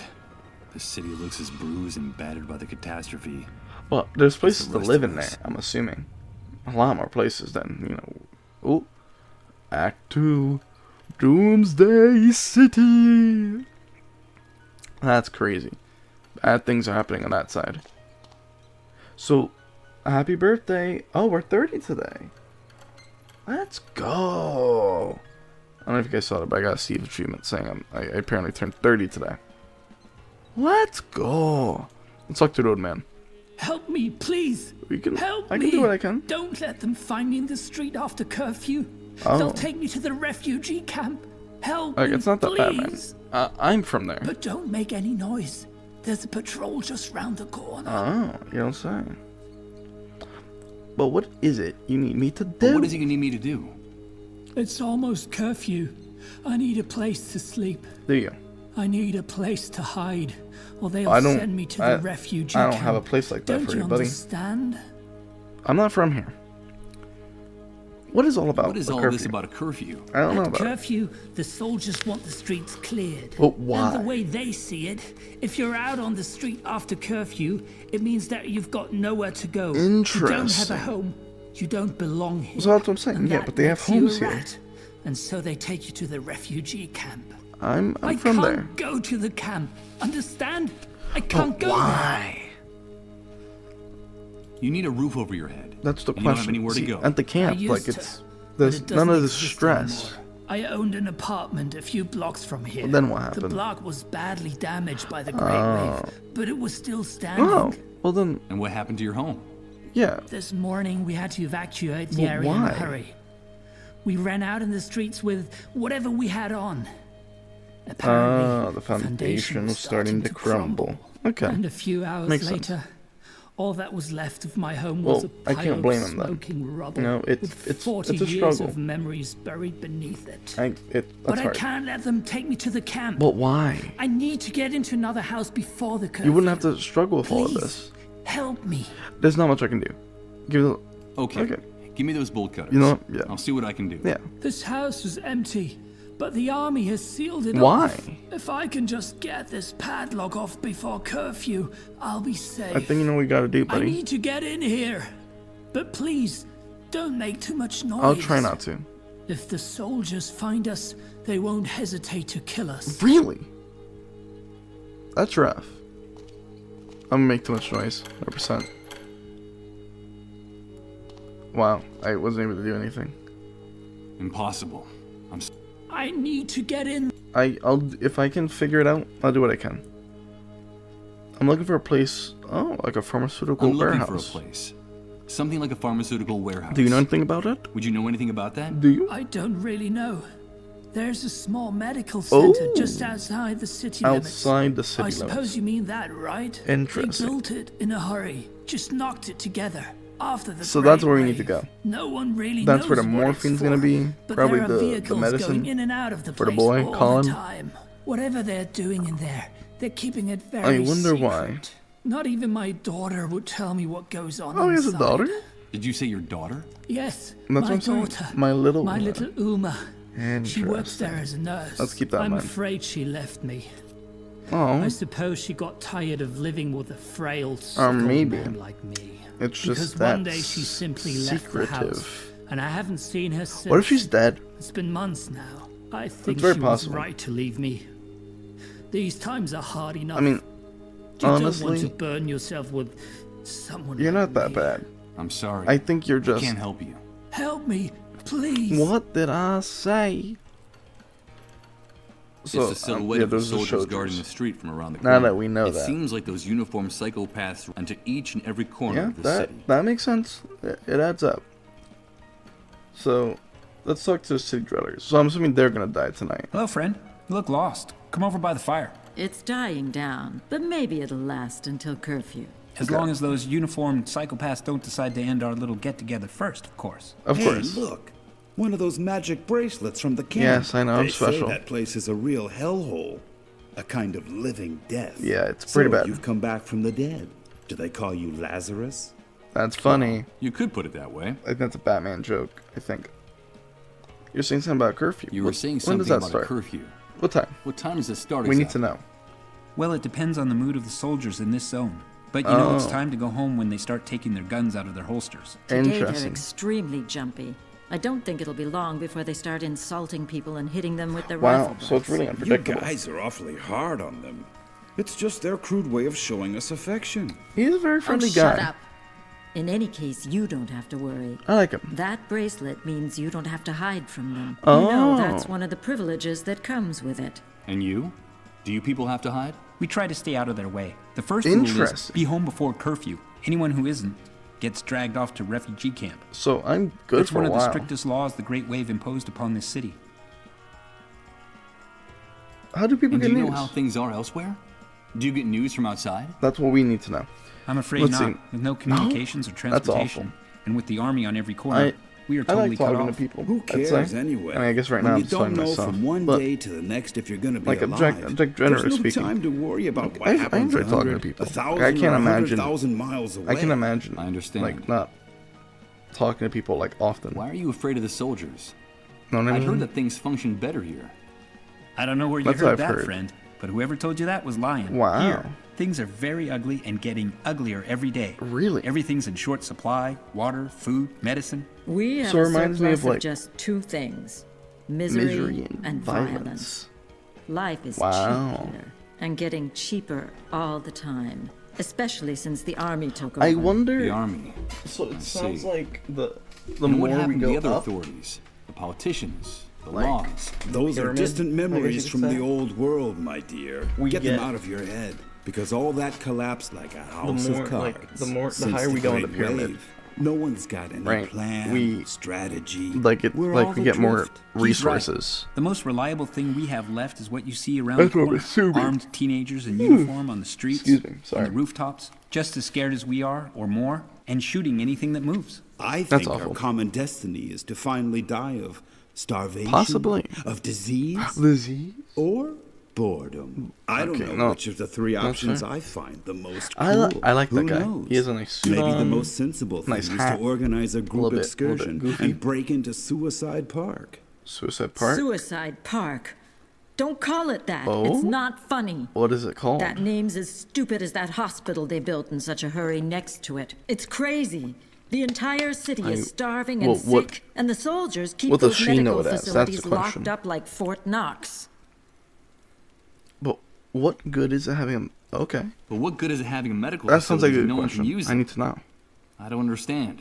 The city looks as bruised and battered by the catastrophe. Well, there's places the to rest live of in us. there, I'm assuming. A lot more places than, you know. Ooh. Act 2. Doomsday City. That's crazy. Bad things are happening on that side. So, happy birthday. Oh, we're 30 today. Let's go. I don't know if you guys saw it, but I got a Steve achievement saying I apparently turned 30 today. Let's go. Let's talk to the road man. Help me, please. I can me. do what I can. Don't let them find me in the street after curfew. Oh. They'll take me to the refugee camp. Help me, It's not that please. bad, man. I'm from there. But don't make any noise. There's a patrol just round the corner. Oh, you don't say. But what is it you need me to do? What is it you need me to do? It's almost curfew. I need a place to sleep. Do you? I need a place to hide, or they'll I don't- send me to the refugee camp. I don't have a place like that Don't for you you, buddy. understand? I'm not from here. What is all about? What is a all curfew? this about a curfew? I don't know At about it. curfew, the soldiers want the streets cleared. But why? And the way they see it, if you're out on the street after curfew, it means that you've got nowhere to go. You don't have Interesting. a home. You don't belong here. So that's what I'm saying. And Yeah, that but they have makes you homes a here. rat. And so they take you to the refugee camp. I'm I from can't there. go to the camp. Understand? I can't But go why? You need a roof over your head. That's the and question. You don't have anywhere See, to go. at the camp, I like used it's to, there's but it none of doesn't the exist stress. anymore. I owned an apartment a few blocks from here. Well, then what The happened? block was badly damaged by the Great Oh. Wave, but it was still standing. Oh, well then. And what happened to your home? Yeah. This morning we had to evacuate the Well, area in why? a hurry. We ran out in the streets with whatever we had on. Apparently, The foundation was starting to crumble. Okay. And a few hours Makes sense. later, all that was left of my home was Well, a I pile can't blame of him then. smoking rubble. No, it's with 40 a years struggle. of memories buried beneath it. That's But I hard. can't let them take me to the camp. But why? I need to get into another house before the curfew. You wouldn't have to struggle with all of Please, this. help me. There's not much I can do. Give it. Okay. Give me those bolt cutters. You know what? Yeah. I'll see what I can do. Yeah. This house was empty, but the army has sealed it Why? off. If I can just get this padlock off before curfew, I'll be safe. I think you know what we gotta do, I buddy. need to get in here. But please, don't make too much noise. I'll try not to. If the soldiers find us, they won't hesitate to kill us. Really? That's rough. I'm gonna make too much noise. 100%. Wow, I wasn't able to do anything. Impossible. I need to get in. I'll if I can figure it out, I'll do what I can. I'm looking for a place. Oh, like a pharmaceutical warehouse. I'm looking for a place. Something like a pharmaceutical warehouse. Do you know anything about it? Would you know anything about that? Do you? I don't really know. There's a small medical center just outside the city limits. Outside the city limits. I suppose you mean that, right? Interesting. They built it in a hurry. Just knocked it together. After the so that's where we wave. need to go. No one really that's knows where the what morphine's it's gonna for, be. But Probably there are the medicine going in and out of the for the place boy, all Colin. the time. Whatever they're doing in there, they're keeping it very I wonder secret. why. Not even my daughter would tell me what goes on. Oh, he has a inside. daughter? Did you say your daughter? Yes, That's my what I'm saying. daughter. My little Uma. She works there Interesting. as a nurse. Let's keep that in I'm mind. afraid she left me. Oh. I suppose she got tired of living with a frail, maybe. man like me. It's Because just that one day she simply left the house, secretive. and I haven't seen her since. What if she's dead? It's been months now. I think It's very she possible. was right to leave me. These times are hard enough. I mean, you don't want honestly, to burn yourself with someone. you're like not that me. bad. I'm sorry. I think you're just. I can't help you. Help me, please. What did I say? So, It's the silhouette yeah, of the those are soldiers guarding the street from around the Now corner. that we know it that. seems like those uniformed psychopaths run into each and every corner Yeah, of the city. that makes sense. It adds up. So, let's talk to the city dwellers. So I'm assuming they're gonna die tonight. Hello, friend. You look lost. Come over by the fire. It's dying down, but maybe it'll last until curfew. As long as those uniformed psychopaths don't decide to end our little get-together first, of course. Of Hey, course. look. One of those magic bracelets from the camp. Yes, I know, I'm They special. say that place is a real hellhole. A kind of living death. Yeah, it's pretty bad. You've come back from the dead. Do they call you Lazarus? That's funny. You could put it that way. I think that's a Batman joke, I think. You're saying something about curfew. You were saying When something does that about start? a curfew. What time? What time is it starting? We need to know. Well, it depends on the mood of the soldiers in this zone. But you know it's Oh. time to go home when they start taking their guns out of their holsters. Today they're extremely jumpy. I don't think it'll be long before they start insulting people and hitting them with their rifle Wow, so it's really You unpredictable. guys are awfully hard on them. It's just their crude way of showing us affection. He's a very friendly oh, guy. Shut up. In any case, you don't have to worry. I like him. That bracelet means you don't have to hide from them. Oh. You know that's one of the privileges that comes with it. And you? Do you people have to hide? We try to stay out of their way. The first rule is Interesting. be home before curfew. Anyone who isn't gets dragged off to refugee camp. So I'm good It's for one a of while. the strictest laws the Great Wave imposed upon this city. How do people And do get you news? know how things are elsewhere? Do you get news from outside? That's what we need to know. I'm afraid Let's not. see. With no communications or That's transportation, awful. and with the army on every corner, we are totally I like cut talking off. to people. Who I'd cares say. anyway? I mean, I guess right when now you I'm just don't talking to know myself. from one but day to the next if you're going to be like alive. generally There's no speaking, time to worry about what I happens enjoy talking to 100, people. 1,000, I can't or imagine. 100,000 miles away. I can imagine. I understand. Like not talking to people like often. Why are you afraid of the soldiers? Know what I I mean? heard that things function better here. I don't know where you That's what heard I've that, heard. friend, but whoever told you that was lying. Wow. Here, things are very ugly and getting uglier every day. Really? Everything's in short supply: water, food, medicine. We have So it a reminds me surplus of, like, just two things. Misery and violence. Life is Wow. cheap here and getting cheaper all the time, especially since the army took over. I wonder. The army. So it I sounds see. like the And more what we happened to go the other up, authorities? The politicians? The Like, laws? Those are pyramid, distant I guess memories you from could the say. old world, my dear. We Get them get- out of your head, because all that collapsed like a house more, of cards. like, the Since higher we go in the Great pyramid. Wave, no one's got any Right. plan, We- strategy. like it, We're like all we get more adrift. He's right. resources. The most reliable thing we have left is what you see around That's the what I'm corner. assuming. Armed teenagers in uniform on the streets, Excuse me, on sorry. the rooftops, just as scared as we are, or more, and shooting anything that moves. I That's think our awful. common destiny is to finally die of starvation, Possibly. of disease, Disease. or boredom. I don't Okay, know no. which of the three That's options fair. I find the most I cool. li- I like that Who guy. knows? He has a nice suit Maybe the on, most sensible thing nice is hat. to organize a Little group bit excursion goofy. and break into Suicide Park. Suicide Park. Suicide Park. Don't call it that. Oh? It's not funny. What is it called? That name's as stupid as that hospital they built in such a hurry next to it. It's crazy. The entire city is starving and well, what- sick, and the soldiers keep what does those she medical know it as? That's the facilities question. locked up like Fort Knox. But what good is it having a... Okay. But what good is it having a medical That sounds like facility a if good no one question. can use it? I need to know. I don't understand.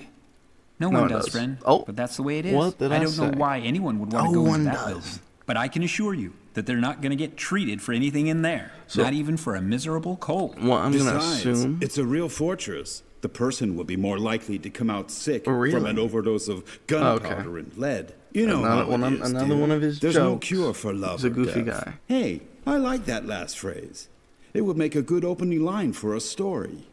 No No one one does, does. friend. Oh. But that's the way it is. What did I don't know say? why anyone would want No to go one into that does. building. But I can assure you, that they're not going to get treated for anything in there. Not even for a miserable cold. Well, I'm going to Besides, assume... it's a real fortress. The person will be more likely to come out sick really? from an overdose of gunpowder and lead. You know another one of his There's jokes. no cure for love. He's a goofy or death. guy. Hey, I like that last phrase. It would make a good opening line for a story.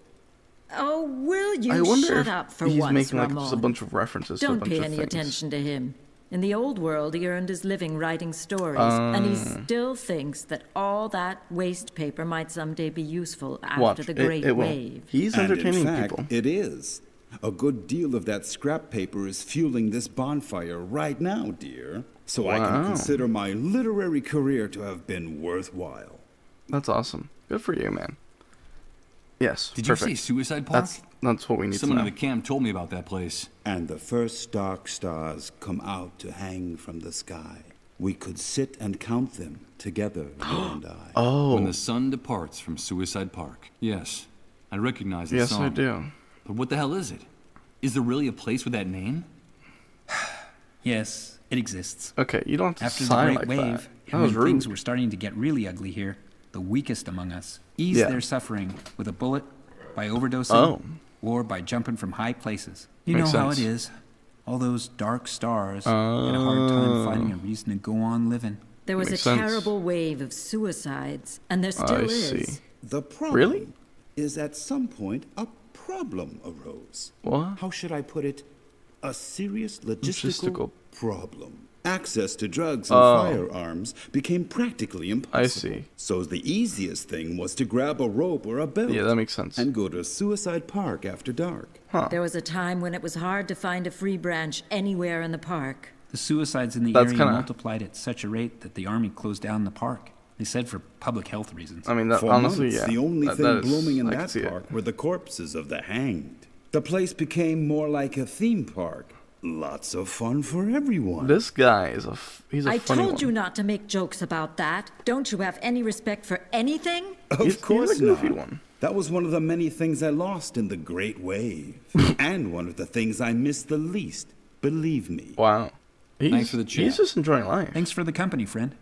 Oh, will you I wonder shut if up for he's once, making like Ramon? just a bunch of references to a Don't bunch pay of any things. attention to him. In the old world, he earned his living writing stories, and he still thinks that all that waste paper might someday be useful after the Great Wave. He's entertaining and in fact, people. It is. A good deal of that scrap paper is fueling this bonfire right now, dear. So I can consider my literary career to have been worthwhile. That's awesome. Good for you, man. Yes, Did perfect. you say Suicide Park? That's what we need Someone to know. in the camp told me about that place. And the first dark stars come out to hang from the sky. We could sit and count them together, you and I. Oh. When the sun departs from Suicide Park. Yes, I recognize the song. Yes, I do. But what the hell is it? Is there really a place with that name? Yes, it exists. Okay, you don't have to After the sign Great like Wave, that. and was when rude. things were starting to get really ugly here, the weakest among us eased their suffering with a bullet, by overdosing, or by jumping from high places. You Makes know how sense. it is. All those dark stars had a hard time finding a reason to go on living. There was a terrible wave of suicides, and there still is. The problem is at some point a problem arose. What? How should I put it? A serious logistical problem. Access to drugs and firearms became practically impossible. I see. So the easiest thing was to grab a rope or a belt. Yeah, that makes sense. And go to Suicide Park after dark. There was a time when it was hard to find a free branch anywhere in the park. The suicides in the area multiplied at such a rate that the army closed down the park. They said for public health reasons. I mean, that, For honestly, months, yeah. the only that thing is- blooming in I can that see it. park were the corpses of the hanged. The place became more like a theme park. Lots of fun for everyone. This guy is he's a I funny told one. you not to make jokes about that. Don't you have any respect for anything? Of course he's a goofy not. one. That was one of the many things I lost in the Great Wave. And one of the things I missed the least. Believe me. Wow. Thanks for the chat. He's just enjoying life. Thanks for the company, friend.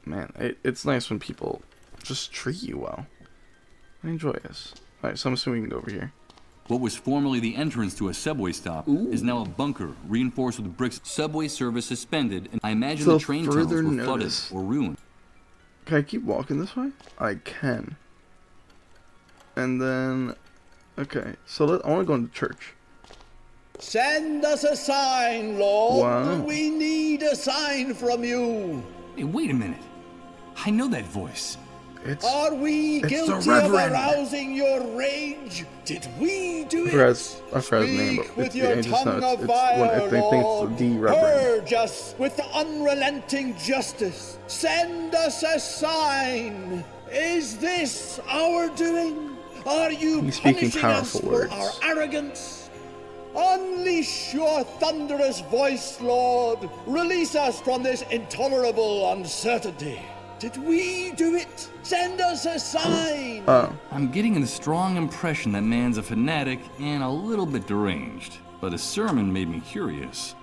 Man, it's nice when people just treat you well. I enjoy this. Alright, so I'm assuming we can go over here. What was formerly the entrance to a subway stop is now a bunker reinforced with bricks. Subway service suspended, and I imagine So the train tunnels further were flooded notice. or ruined. Can I keep walking this way? I can. And then... Okay, so I want to go into church. Send us a sign, Lord. Wow. We need a sign from you. Hey, wait a minute. I know that voice. Are we guilty of arousing your rage? Did we do it? I forgot his name, but Speak with it's, your I just know tongue it's of one, fire, I think Lord. it's the Reverend. Purge us with unrelenting justice. Send us a sign. Is this our doing? Are you He's speaking punishing us powerful for words. our arrogance? Unleash your thunderous voice, Lord. Release us from this intolerable uncertainty. Did we do it? Send us a sign! I'm getting a strong impression that man's a fanatic and a little bit deranged. But his sermon made me curious.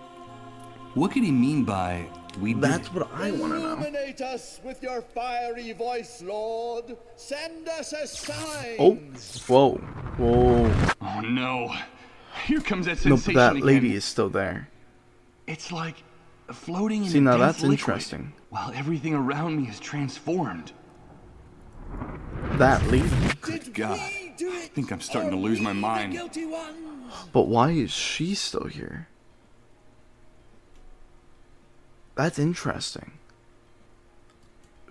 What could he mean by, we did That's it? what I want to know. Illuminate us with your fiery voice, Lord. Send us a sign! Oh, whoa, whoa. Oh no. Here comes that No, sensation but that again. lady is still there. It's like floating in See, a now dense that's liquid, interesting. while everything around me is transformed. That lady. Good God. I think I'm starting to lose my mind. But why is she still here? That's interesting.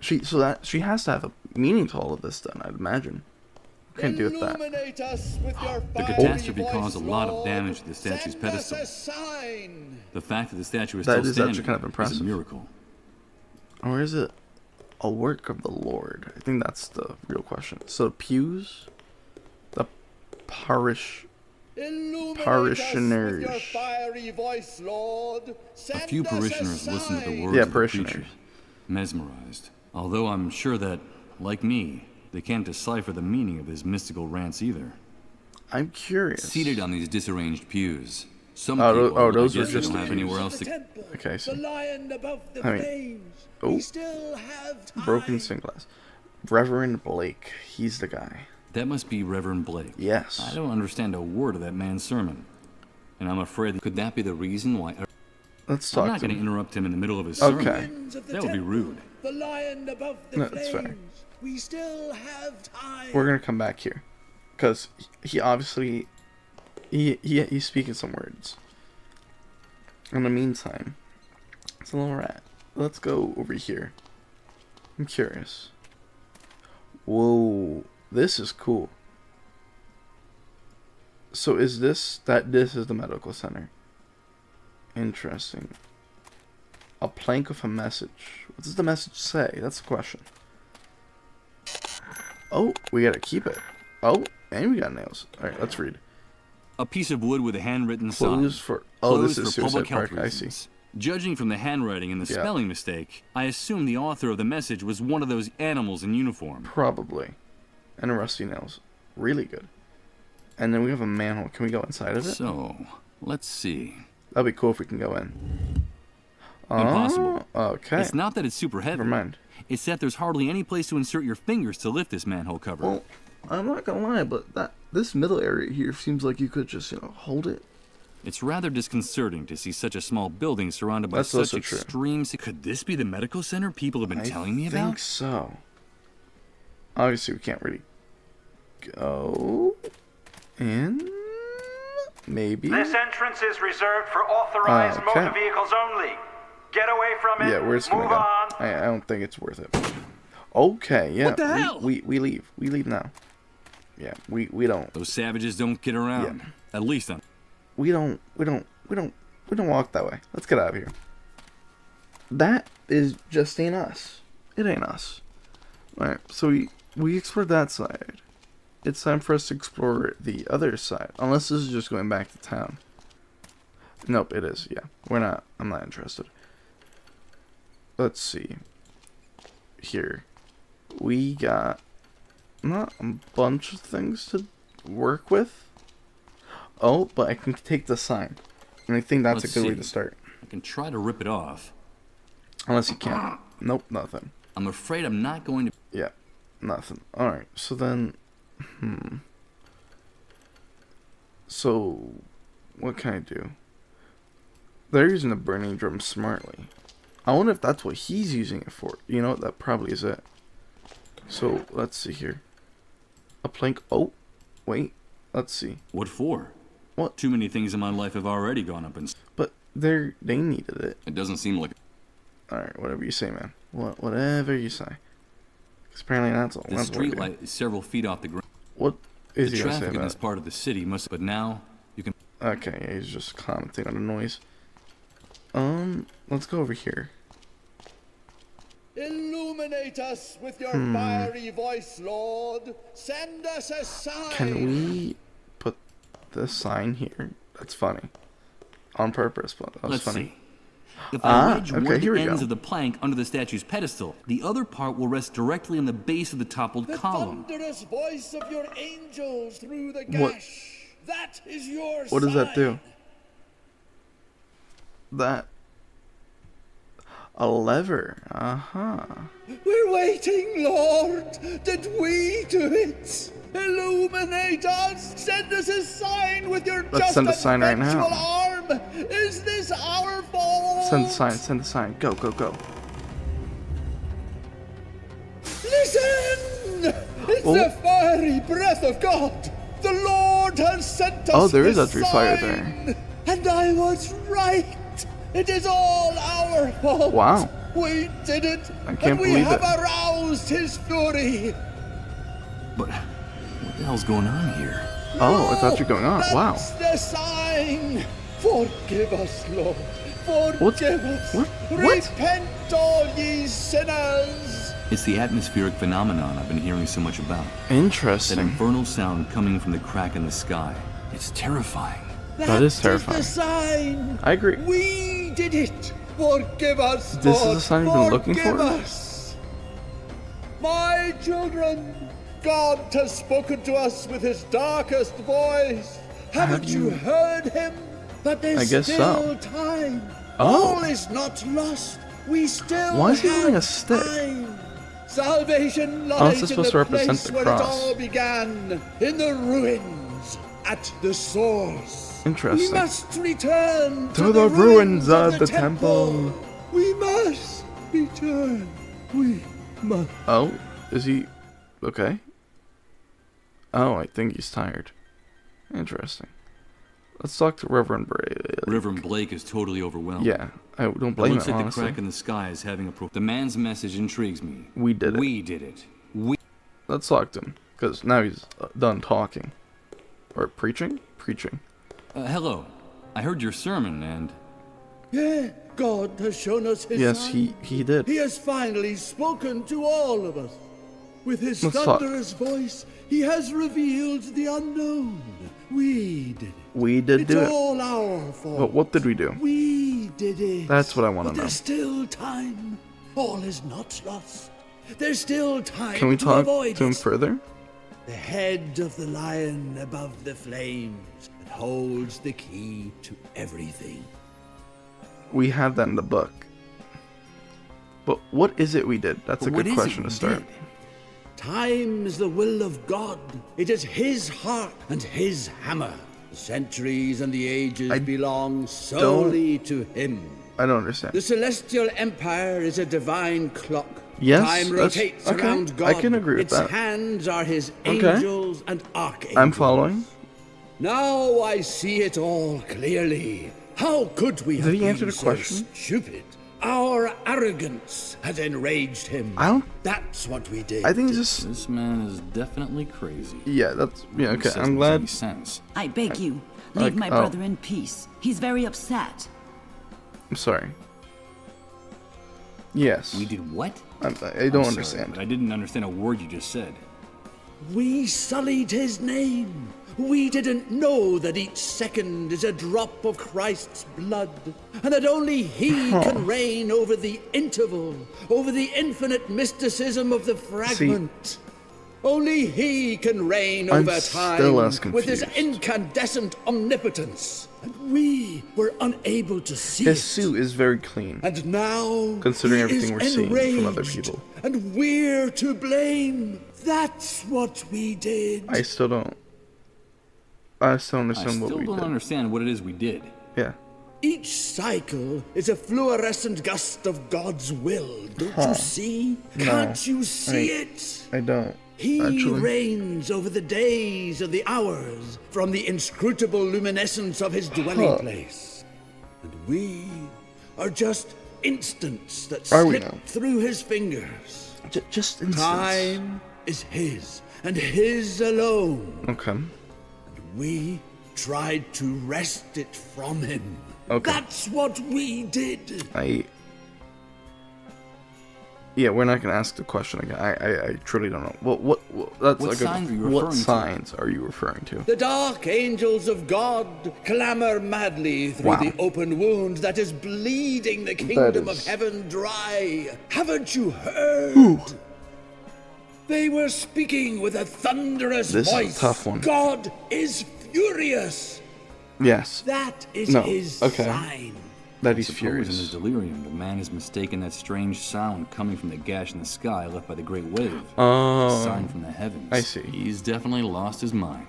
She has to have a meaning to all of this then, I'd imagine. Can't deal with that. Illuminate us with your The fiery catastrophe voice, caused a lot of Lord. damage to the statue's Send pedestal. us a sign. The fact that the statue is That still is standing actually kind of is impressive. a miracle. Or is it a work of the Lord? I think that's the real question. So the pews, the parish, Illuminate us with parishioners. your fiery voice, Lord. A Send few us parishioners a listened to the sign. words Yeah, of the parishioners. preacher, mesmerized. Although I'm sure that, like me, they can't decipher the meaning of his mystical rants either. I'm curious. Seated on these disarranged pews Some people, those I were guess, just don't have anywhere else to. Okay, so The lion above the I mean, flames. oh, We still have time. broken sunglass. Reverend Blake, he's the guy. That must be Reverend Blake. Yes. I don't understand a word of that man's sermon, and I'm afraid could that be the reason why? Let's talk. I'm not to going to him. interrupt him in the middle of his sermon. Okay. That would be rude. The lion above the No, that's flames. fair. We still have time. We're gonna come back here, because he obviously he's speaking some words. In the meantime, it's a little rat. Let's go over here. I'm curious. Whoa, this is cool. So is this is the medical center? Interesting. A plank with a message. What does the message say? That's the question. Oh, we gotta keep it. Oh, and we got nails. Alright, let's read. A piece of wood with a handwritten sign. Closed for... Oh, this Closed is for public Suicide health Park. I see. reasons. Judging from the handwriting and the Yeah. spelling mistake, I assume the author of the message was one of those animals in uniform. Probably. And rusty nails. Really good. And then we have a manhole. Can we go inside of it? So, let's see. That'd be cool if we can go in. Impossible. Okay. It's not that it's super heavy. Never mind. It's that there's hardly any place to insert your fingers to lift this manhole cover. Well, I'm not gonna lie, but this middle area here seems like you could just, hold it. It's rather disconcerting to see such a small building surrounded by That's such also true. extreme... Could this be the medical center people have been telling me about? I think so. Obviously, we can't really go in. Maybe. This entrance is reserved for authorized Okay. motor vehicles only. Get away from it. Yeah, where's it gonna Move go? on. I don't think it's worth it. Okay, yeah. What the hell? We leave. We leave now. Yeah, we don't. Those savages don't get around. At least on. We don't walk that way. Let's get out of here. That is just ain't us. It ain't us. Alright, so we explored that side. It's time for us to explore the other side. Unless this is just going back to town. Nope, it is, yeah. I'm not interested. Let's see. Here. We got not a bunch of things to work with. Oh, but I can take the sign. And I think that's Let's a good way see. to start. I can try to rip it off. Unless you can't. Nope, nothing. I'm afraid I'm not going to... Yeah, nothing. Alright, so then... So, what can I do? They're using the burning drum smartly. I wonder if that's what he's using it for. You know, that probably is it. So, let's see here. A plank... Oh, wait. Let's see. What for? What? Too many things in my life have already gone up in... But they needed it. It doesn't seem like... Alright, whatever you say, man. Whatever you say. Because apparently that's all. The That's what we do. streetlight is several feet off the ground. What is the he gonna say traffic in about this it? part of the city must... But now, you can... Okay, yeah, he's just commenting on the noise. Let's go over here. Illuminate us with your fiery voice, Lord. Send us a sign. Can we put the sign here? That's funny. On purpose, but that was Let's funny. see. If I wedge okay, one of here the we ends go. of the plank under the statue's pedestal, the other part will rest directly on the base of the toppled The column. thunderous voice of your angels through the What? gash. That is your What does that do? sign. That... A lever. Uh-huh. We're waiting, Lord. Did we do it? Illuminate us. Send us a sign with your Let's just send a and sign right now. vengeful arm. Is this our fault? Send the sign, send the sign. Go, go, go. Listen! It's Oh. the fiery breath of God. The Lord has sent us Oh, there is this actually fire sign. there. And I was right. It is all our fault. Wow. We did it. I can't and we believe have it. aroused his fury. But what the hell's going on here? Oh, it's actually going on. Wow. That's the sign. Forgive us, Lord. Forgive What? us. What? Repent, all ye sinners. It's the atmospheric phenomenon I've been hearing so much about. That Interesting. infernal sound coming from the crack in the sky. It's terrifying. That is The terrifying. sign. I agree. We did it. Forgive us, This is Lord. the sign you've been looking Forgive for? us. My children, God has spoken to us with his darkest voice. Haven't you heard him? But there's I guess still so. time. Oh. All is not lost. We still Why is he have holding a stick? time. Salvation Oh, lies this is in supposed the to represent place the where cross. it all began, in the ruins, at the source. Interesting. We must return To the ruins of the temple. We must return. We must. Oh, is he okay? Oh, I think he's tired. Interesting. Let's talk to Reverend Blake. Reverend Blake is totally overwhelmed. Yeah, I don't blame him, It looks like honestly. the crack in the sky is having a The man's message intrigues me. We did it. We did it. Let's talk to him, because now he's done talking. Or preaching? Preaching. Hello. I heard your sermon and... Yeah, God has shown us his Yes, sign. he did. He has finally spoken to all of us. With his Let's talk. thunderous voice, he has revealed the unknown. We did it. We did do It's it. all our fault. But what did we do? We did it. That's what I want But to know. there's still time. All is not lost. There's still time Can we to talk avoid to him it. further? The head of the lion above the flames that holds the key to everything. We have that in the book. But what is it we did? That's a good question to start. Time is the will of God. It is his heart and his hammer. The centuries and the ages belong solely to him. I don't understand. The celestial empire is a divine clock. Yes, Time that's- rotates okay, around God. I can agree with its that. hands are his Okay. angels and archangels. I'm following. Now I see it all clearly. How could we have Did he answer been the so question? stupid? Our arrogance had enraged him. I don't. That's what we did. I think just. This man is definitely crazy. Yeah, that's. Yeah, okay. Says I'm makes glad. any sense. I beg you, leave my brother in peace. He's very upset. I'm sorry. Yes. We did what? I I'm don't sorry, understand. but I didn't understand a word you just said. We sullied his name. We didn't know that each second is a drop of Christ's blood, and that only he can reign over the interval, over the infinite mysticism of the fragment. Only he can reign I'm over still time less with his confused. incandescent omnipotence. And we were unable to see His it. suit is very clean. And now, considering he everything is we're seeing from other enraged, people. and we're to blame. That's what we did. I still don't. I still don't I understand what still we don't did. understand what it is we did. Yeah. Each cycle is a fluorescent gust of God's will. Don't you see? No, Can't you see it? I don't. He Actually. reigns over the days and the hours from the inscrutable luminescence of his dwelling place. And we are just instants that Are we slip now? through his fingers. Just instants. Time is his, and his alone. Okay. We tried to wrest it from him. Okay. That's what we did. Yeah, we're not gonna ask the question again. I truly don't know. What that's What like signs are you what referring to? signs are you referring to? The dark angels of God clamor madly through Wow. the open wound that is bleeding the kingdom of is- heaven dry. Haven't you heard? They were speaking with a thunderous This is a voice. tough one. God is furious. Yes. That is No. his Okay. sign. That he's Suppose furious. in his delirium, the man has mistaken that strange sound coming from the gash in the sky left by the great wave. Oh. A sign from the heavens. I see. He's definitely lost his mind.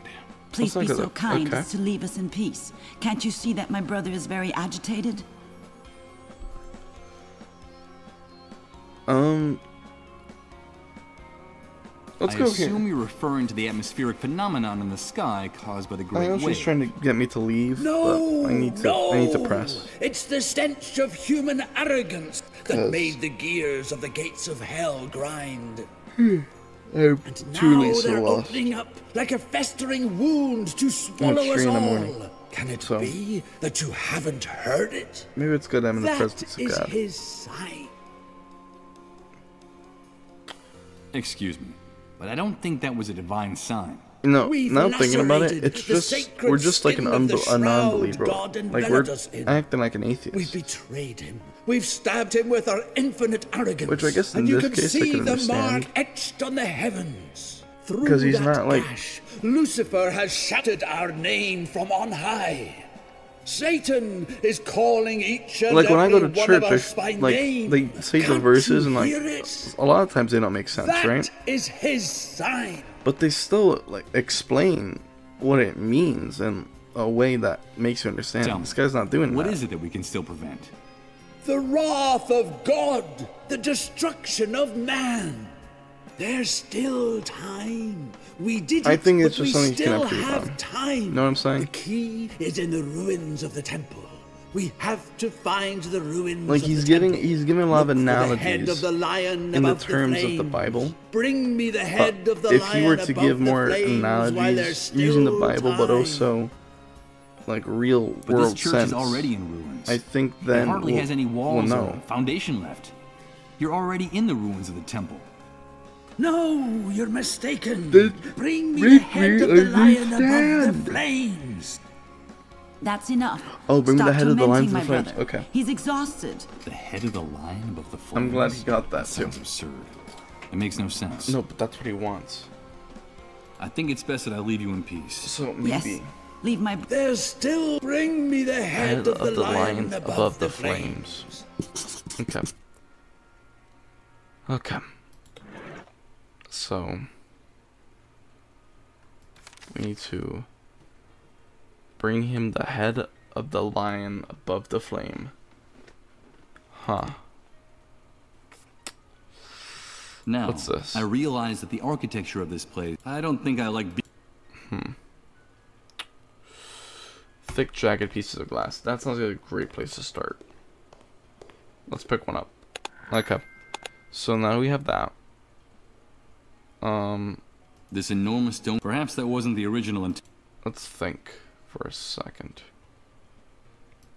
Please be Let's look so at it. kind Okay. as to leave us in peace. Can't you see that my brother is very agitated? Let's I go here. assume you're referring to the atmospheric phenomenon in the sky caused by the I great know wave. she's trying to get me to leave, No, but I need to press. It's the stench of human arrogance that Yes. made the gears of the gates of hell grind. I'm And truly now so they're lost. opening up like a festering wound to swallow It's us 3 in the all. morning, Can it so- be that you haven't heard it? Maybe it's good I'm in the That presence of is God. his sign. Excuse me, but I don't think that was a divine sign. No, We've now thinking about it, lacerated it's the just sacred we're just like skin an of the a shroud non-believer. God Like we're enveloped us in. acting like an atheist. We've betrayed him. We've stabbed him with our infinite arrogance. Which I guess in and you this can case I see can the mark understand. etched on the heavens. Through Because he's that not, like- gash, Lucifer has shattered our name from on high. Satan is calling each and like when I go to every one church, of us by like name. they say the Can't verses, you and like hear it? a lot of times they don't make sense, That right? is his sign. But they still like explain what it means in a way that makes you understand. Tell me, This guy's not doing what that. is it that we can still prevent? The wrath of God, the destruction of man. There's still time. We did it, I think it's but just we something you can still improve have on. time. You know what I'm saying? The key is in the ruins of the temple. We have to find the ruins. Like of he's the getting, temple. he's giving a lot of Look for the analogies head of the lion in the above terms of the flames. Bible. Bring me the head of the If lion he were to above give the more flames while there's analogies still using the Bible, but time. also like real But world this church sense, is already in ruins. I think then it hardly has any walls we'll or know. foundation left. You're already in the ruins of the temple. No, you're mistaken. Did- Bring me Make the head me of the lion above understand. the flames. That's enough. Oh, bring me the Stop head of the tormenting lions my of the flames. brother. Okay. He's exhausted. The head of the lion above the flames? I'm glad he got that too. Sounds absurd. It makes no sense. No, but that's what he wants. I think it's best that I leave you in peace. So maybe. Yes. Leave my. There's still. Bring me the head of the lion above the flames. Okay. Okay. So we need to bring him the head of the lion above the flame. Huh. Now, what's this? I realize that the architecture of this place, I don't think I like. Thick, jagged pieces of glass. That sounds like a great place to start. Let's pick one up. Okay. So now we have that. This enormous dome. Perhaps that wasn't the original intent. Let's think for a second.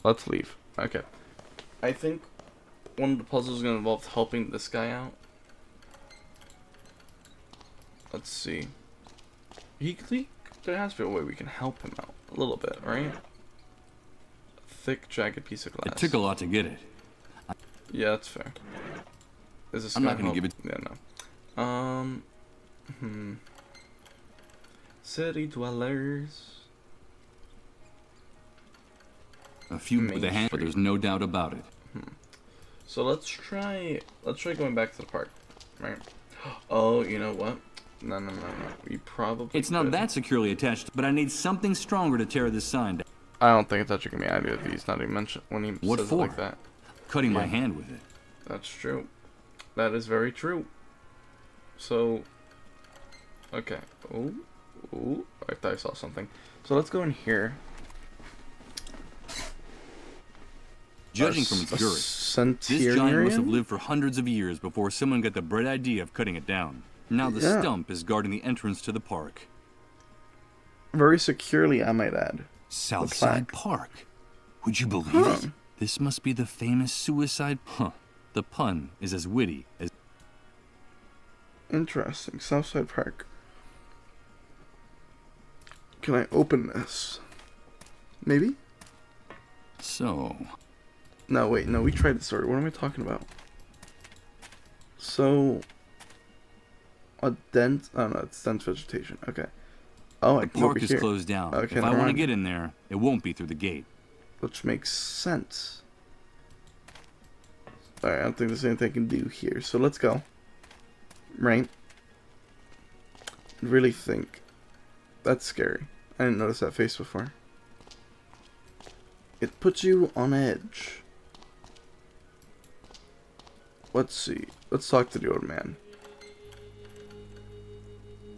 Let's leave. Okay. I think one of the puzzles is going to involve helping this guy out. Let's see. There has to be a way we can help him out a little bit, right? Thick, jagged piece of glass. It took a lot to get it. Yeah, that's fair. Is this I'm not gonna going to help? give it. Yeah, no. City dwellers. A few with a hand, but there's no doubt about it. So let's try going back to the park, right? Oh, you know what? No. We probably. It's not that securely attached, but I need something stronger to tear this sign down. I don't think it's actually gonna be either of these. Not even mentioned when he What says for? it like that. Cutting my hand with it. That's true. That is very true. So, okay. Oh, I thought I saw something. So let's go in here. Judging from its girth, this giant must have lived for hundreds of years before someone got the bright idea of cutting it down. Now the stump is guarding the entrance to the park. Very securely, I might add. Southside Park. Would you believe it? This must be the famous suicide. The pun is as witty as. Interesting. Southside Park. Can I open this? Maybe? So. No, wait. No, we tried this already. What am I talking about? So. A dense. Oh, no, it's dense vegetation. Okay. Oh, I The can over park is here. closed down. Okay, If I never want to mind. get in there, it won't be through the gate. Which makes sense. Alright, I don't think there's anything I can do here. So let's go. Right? Really think. That's scary. I didn't notice that face before. It puts you on edge. Let's see. Let's talk to the old man.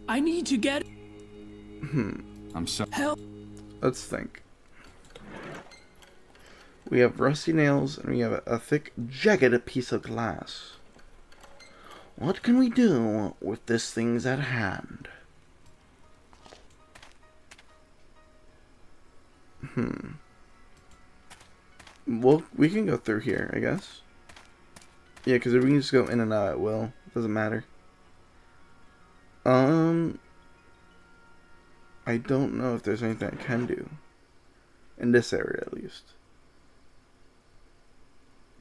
I need to get. I'm sorry. Help. Let's think. We have rusty nails and we have a thick, jagged piece of glass. What can we do with this things at hand? Well, we can go through here, I guess. Yeah, because if we can just go in and out at will, doesn't matter. I don't know if there's anything I can do. In this area, at least.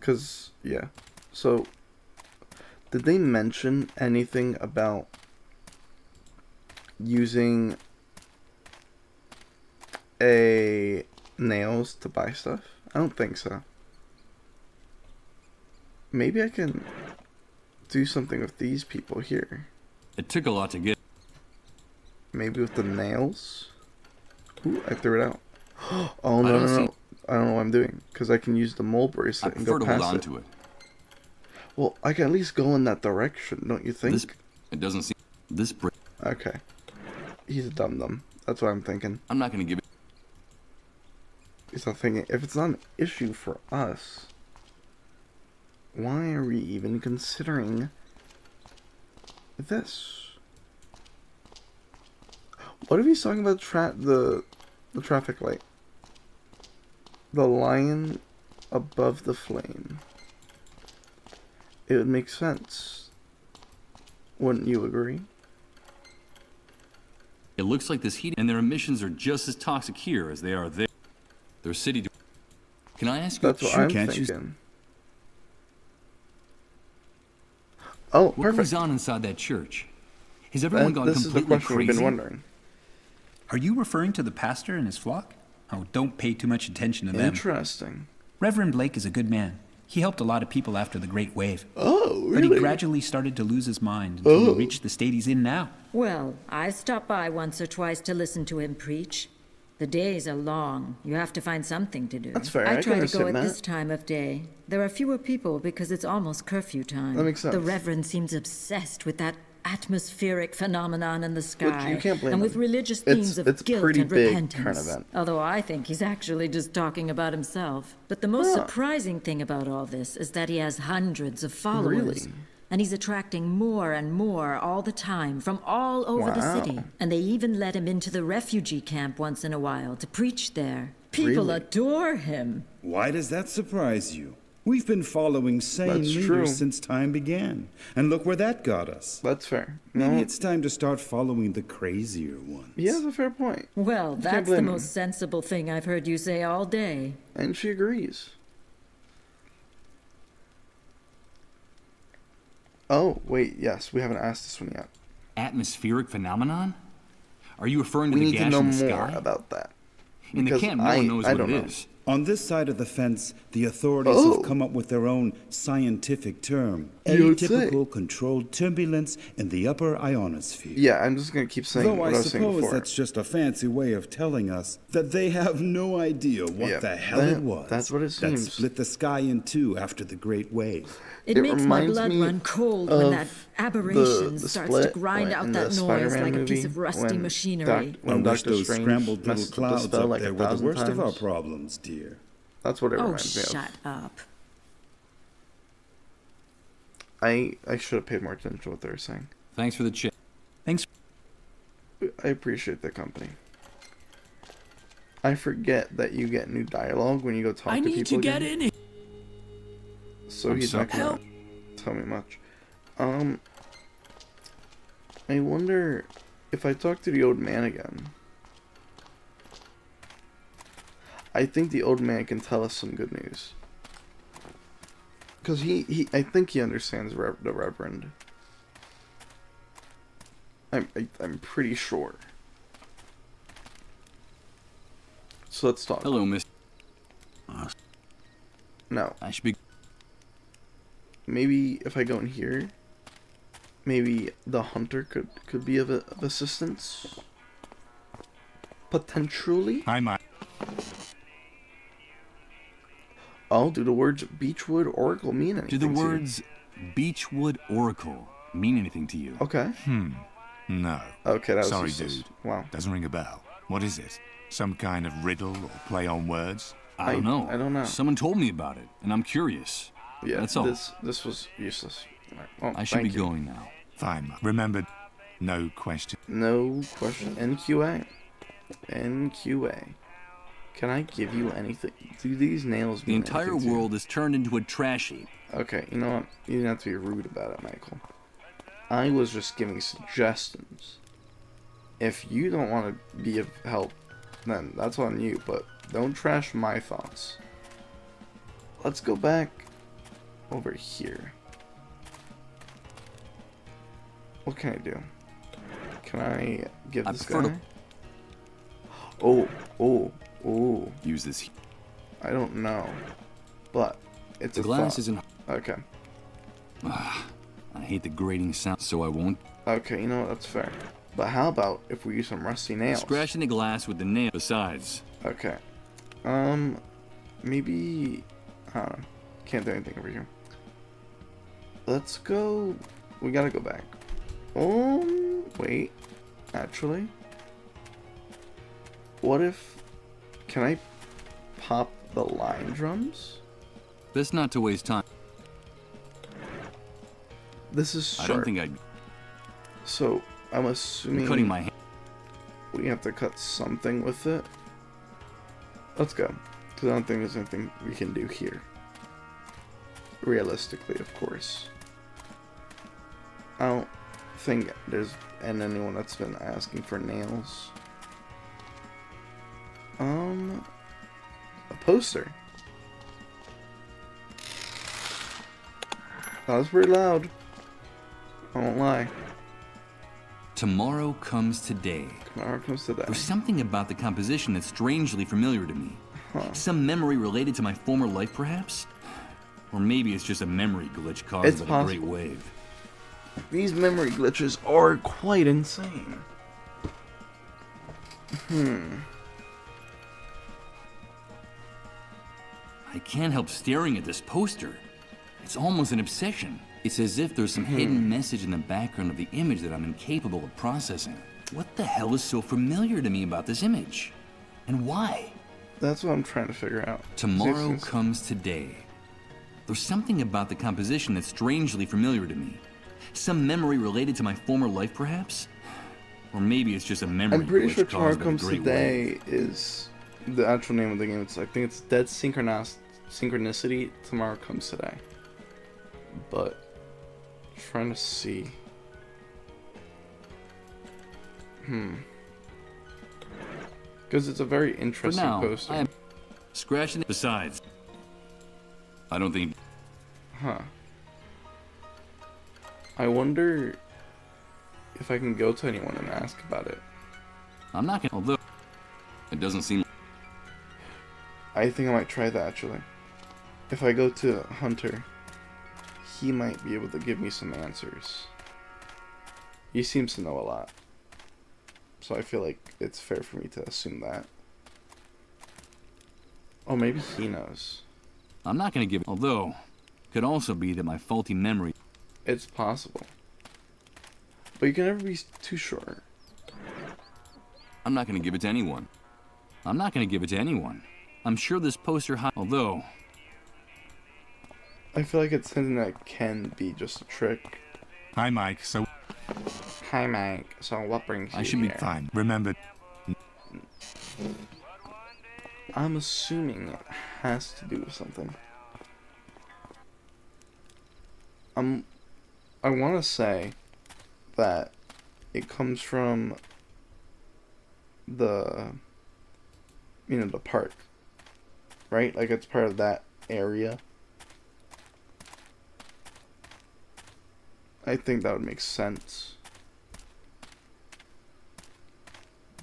Because, yeah. So, did they mention anything about using a nails to buy stuff? I don't think so. Maybe I can do something with these people here. It took a lot to get. Maybe with the nails? Ooh, I threw it out. Oh, no. I don't know what I'm doing. Because I can use the mole bracelet and go past it. I prefer to hold on to it. Well, I can at least go in that direction, don't you think? It doesn't seem... Okay. He's a dum-dum. That's what I'm thinking. I'm not going to give it... He's not thinking, if it's not an issue for us, why are we even considering this? What if he's talking about the traffic light? The lion above the flame. It would make sense. Wouldn't you agree? It looks like this heat and their emissions are just as toxic here as they are there. Their city... Can I ask you... That's what I'm thinking. Oh, perfect. What goes on inside that church? Has everyone gone completely crazy? This is the question we've been wondering. Are you referring to the pastor and his flock? Oh, don't pay too much attention to them. Interesting. Reverend Blake is a good man. He helped a lot of people after the Great Wave. Oh, really? But he gradually started to lose his mind until he reached the state he's in now. Well, I stopped by once or twice to listen to him preach. The days are long. You have to find something to do. That's fair. I try to go at this time of day. There are fewer people because it's almost curfew time. That makes sense. The Reverend seems obsessed with that atmospheric phenomenon in the sky. You can't blame and him. with religious themes of guilt and repentance. Kind of event. Although I think he's actually just talking about himself. But the most surprising thing about all this is that he has hundreds of followers. Really? And he's attracting more and more all the time from all over the city. And they even let him into the refugee camp once in a while to preach there. People adore him. Why does that surprise you? We've been following sane leaders since time began. And look where that got us. That's fair. Maybe it's time to start following the crazier ones. Yeah, that's a fair point. Well, that's the most sensible thing I've heard you say all day. And she agrees. Oh, wait, yes, we haven't asked this one yet. Atmospheric phenomenon? Are you referring to the gas in the sky? We need to know more about that. In the camp, no one knows what it is. On this side of the fence, the authorities have come up with their own scientific term. Atypical controlled turbulence in the upper ionosphere. Yeah, I'm just going to keep saying what I was saying before. Though I suppose that's just a fancy way of telling us that they have no idea what the hell it was. That's what it seems. That split the sky in two after the Great Wave. It makes my blood run cold when that aberration starts to grind out that noise like a piece of rusty machinery. I wish those scrambled little clouds up there were the worst of our problems, dear. That's what it reminds me of. Shut up. I should have paid more attention to what they were saying. Thanks for the chip. Thanks. I appreciate the company. I forget that you get new dialogue when you go talk to people. I need to get in here. So he's not gonna tell me much. I wonder if I talk to the old man again. I think the old man can tell us some good news. Because I think he understands the Reverend. I'm pretty sure. So let's talk. Hello, Miss. No. I should be... Maybe if I go in here, maybe the hunter could be of assistance. Potentially. Hi, Mike. Oh, do the words Beechwood Oracle mean anything? Do the words Beechwood Oracle mean anything to you? Okay. No. Okay, that was Sorry, useless. dude. Wow. Doesn't ring a bell. What is it? Some kind of riddle or play on words? I don't know. I don't know. Someone told me about it, and I'm curious. Yeah, that's all. This was useless. Right. Well, I should be going now. Fine. Remember, no question. No question. NQA. NQA. Can I give you anything? Do these nails mean The entire world is turned into a trash heap. Okay, you know what? You didn't have to be rude about it, Michael. I was just giving suggestions. If you don't want to be of help, then that's on you, but don't trash my thoughts. Let's go back over here. What can I do? Can I give this guy? Ooh. Use this. I don't know. But it's the a glass thought. isn't. Okay. I hate the grating sound, so I won't. Okay, you know what? That's fair. But how about if we use some rusty nails? Scratching the glass with the nail. Besides. Okay. Maybe. I don't know. Can't do anything over here. Let's go. We gotta go back. Wait. Actually. What if. Can I pop the line drums? Best not to waste time. This is sharp. I don't think I'd. So, I'm assuming. I'm cutting my hand. We have to cut something with it. Let's go. Because I don't think there's anything we can do here. Realistically, of course. I don't think there's anyone that's been asking for nails. A poster. That was pretty loud. I won't lie. Tomorrow comes today. Tomorrow comes today. There's something about the composition that's strangely familiar to me. Some memory related to my former life, perhaps? Or maybe it's just a memory glitch caused by the Great Wave. These memory glitches are quite insane. I can't help staring at this poster. It's almost an obsession. It's as if there's some hidden message in the background of the image that I'm incapable of processing. What the hell is so familiar to me about this image? And why? That's what I'm trying to figure out. Tomorrow comes today. There's something about the composition that's strangely familiar to me. Some memory related to my former life, perhaps? Or maybe it's just a memory I'm pretty glitch sure caused Tomorrow by the Comes Great Today Wave. is the actual name of the game. I think it's Dead Synchronicity. Tomorrow Comes Today. But trying to see. Because it's a very interesting poster. I am scratching it. Besides, I don't think. I wonder if I can go to anyone and ask about it. I'm not gonna. Although it doesn't seem. I think I might try that actually. If I go to Hunter, he might be able to give me some answers. He seems to know a lot. So I feel like it's fair for me to assume that. Oh, maybe he knows. I'm not gonna give it. Although, could also be that my faulty memory. It's possible. But you can never be too sure. I'm not gonna give it to anyone. I'm not gonna give it to anyone. I'm sure this poster although. I feel like it's something that can be just a trick. Hi, Mike. So. Hi, Mike. So what brings you I should be fine. Remember. I'm assuming it has to do with something. I want to say that it comes from the, the park, right? Like it's part of that area. I think that would make sense.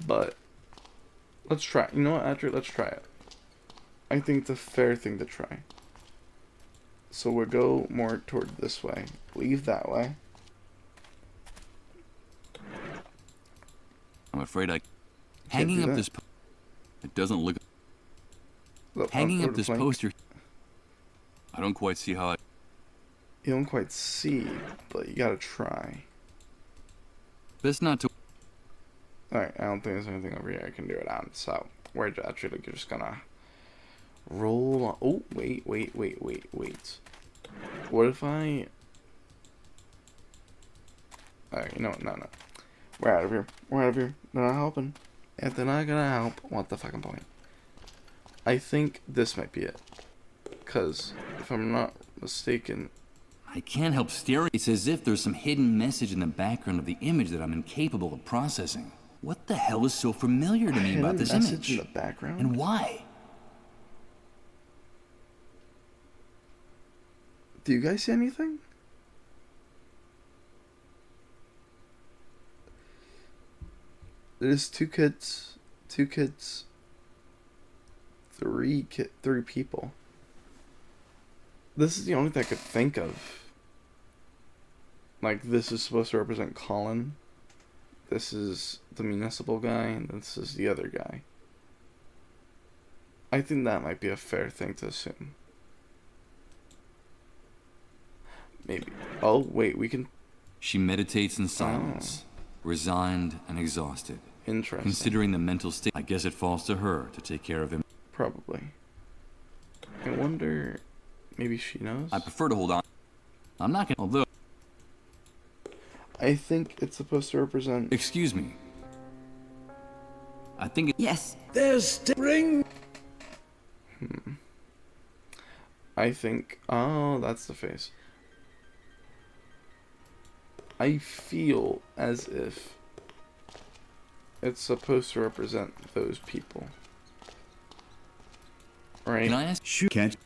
But let's try. You know what, Andrew? Let's try it. I think it's a fair thing to try. So we'll go more toward this way. Leave that way. I'm afraid I. Hanging up this. It doesn't look. Hanging up this poster. I don't quite see how I. You don't quite see, but you gotta try. Best not to. Alright, I don't think there's anything over here I can do it on, so we're actually just gonna roll on. Oh, wait. What if I. Alright, you know what? No. We're out of here. They're not helping. If they're not gonna help, what the fucking point? I think this might be it. Because, if I'm not mistaken. I can't help staring. It's as if there's some hidden message in the background of the image that I'm incapable of processing. What the hell is so familiar to me about this image? In the background? And why? Do you guys see anything? There's two kids three people. This is the only thing I could think of. Like, this is supposed to represent Colin. This is the municipal guy, and this is the other guy. I think that might be a fair thing to assume. Maybe. Oh, wait, we can... She meditates in silence, resigned and exhausted. Interesting. Considering the mental state, I guess it falls to her to take care of him. Probably. I wonder... Maybe she knows? I prefer to hold on. I'm not gonna... Although... I think it's supposed to represent... Excuse me. I think it... Yes. There's spring. I think... Oh, that's the face. I feel as if it's supposed to represent those people. Right? Can I ask? Shoot. Can't.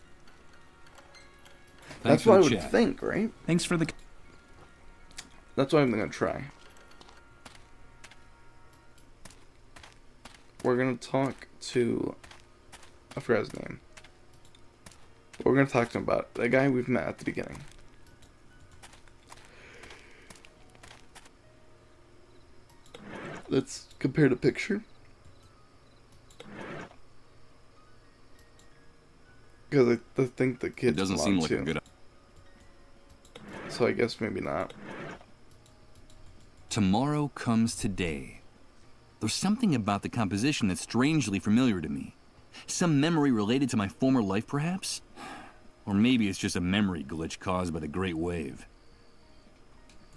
That's what I would think, right? Thanks for the... That's what I'm gonna try. We're gonna talk to... I forgot his name. We're gonna talk to him about the guy we've met at the beginning. Let's compare the picture. Because I think the kid doesn't seem like a good... So I guess maybe not. Tomorrow comes today. There's something about the composition that's strangely familiar to me. Some memory related to my former life, perhaps? Or maybe it's just a memory glitch caused by the Great Wave.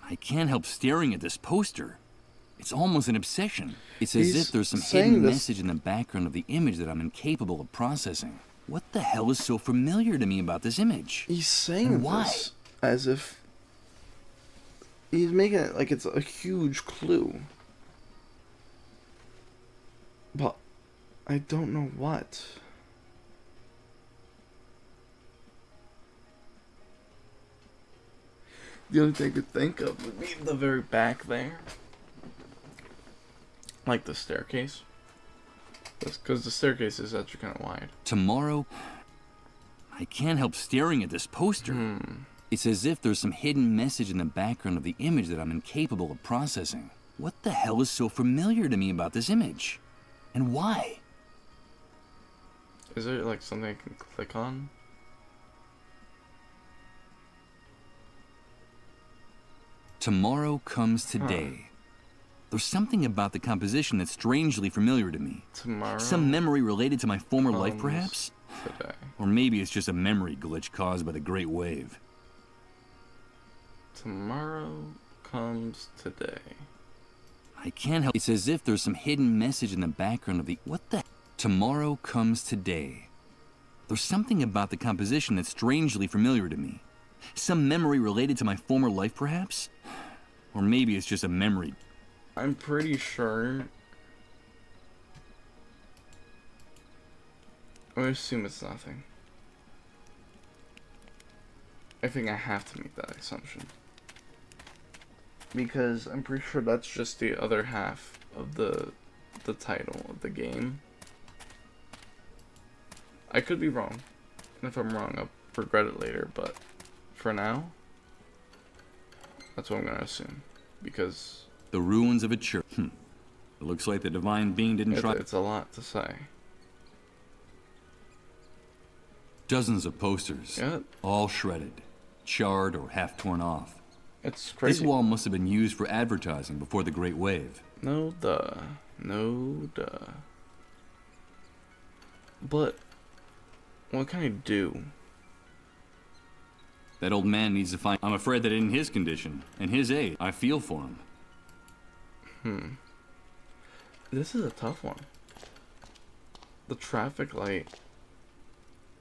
I can't help staring at this poster. It's almost an obsession. It's as if there's some hidden message in the background of the image that I'm incapable of processing. What the hell is so familiar to me about this image? He's saying this as if he's making it like it's a huge clue. But I don't know what. The only thing I could think of would be the very back there. Like the staircase. Because the staircase is actually kind of wide. Tomorrow, I can't help staring at this poster. It's as if there's some hidden message in the background of the image that I'm incapable of processing. What the hell is so familiar to me about this image? And why? Is there like something I can click on? Tomorrow comes today. There's something about the composition that's strangely familiar to me. Tomorrow. Some memory related to my former life, perhaps? Today. Or maybe it's just a memory glitch caused by the Great Wave. Tomorrow comes today. I can't help. It's as if there's some hidden message in the background of the... What the... Tomorrow comes today. There's something about the composition that's strangely familiar to me. Some memory related to my former life, perhaps? Or maybe it's just a memory... I'm pretty sure. I assume it's nothing. I think I have to make that assumption. Because I'm pretty sure that's just the other half of the title of the game. I could be wrong. And if I'm wrong, I'll regret it later, but for now, that's what I'm gonna assume. Because the ruins of a church. It looks like the divine being didn't try. It's a lot to say. Dozens of posters, all shredded, charred, or half torn off. It's crazy. This wall must have been used for advertising before the Great Wave. No duh. No duh. But what can I do? That old man needs to find... I'm afraid that in his condition, and his age, I feel for him. This is a tough one. The traffic light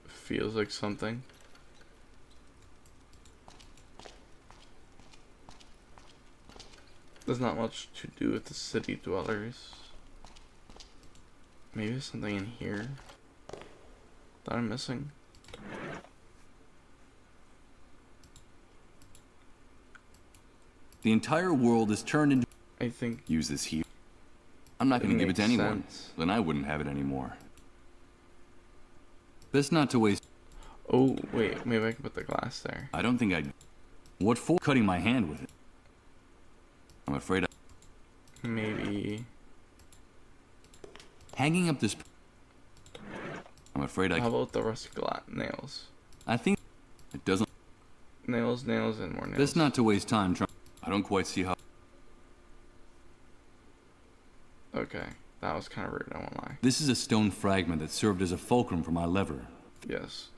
feels like something. There's not much to do with the city dwellers. Maybe there's something in here that I'm missing. The entire world is turned into... I think... Use this here. I'm not going to give it to anyone. Then I wouldn't have it anymore. Best not to waste. Oh, wait, maybe I can put the glass there. I don't think I'd. What for? Cutting my hand with it. I'm afraid Maybe. Hanging up this. I'm afraid I. How about the rusty glass nails? I think it doesn't. Nails, nails, and more nails. Best not to waste time trying. I don't quite see how. Okay, that was kind of rude, I won't lie. This is a stone fragment that served as a fulcrum for my lever. Yes.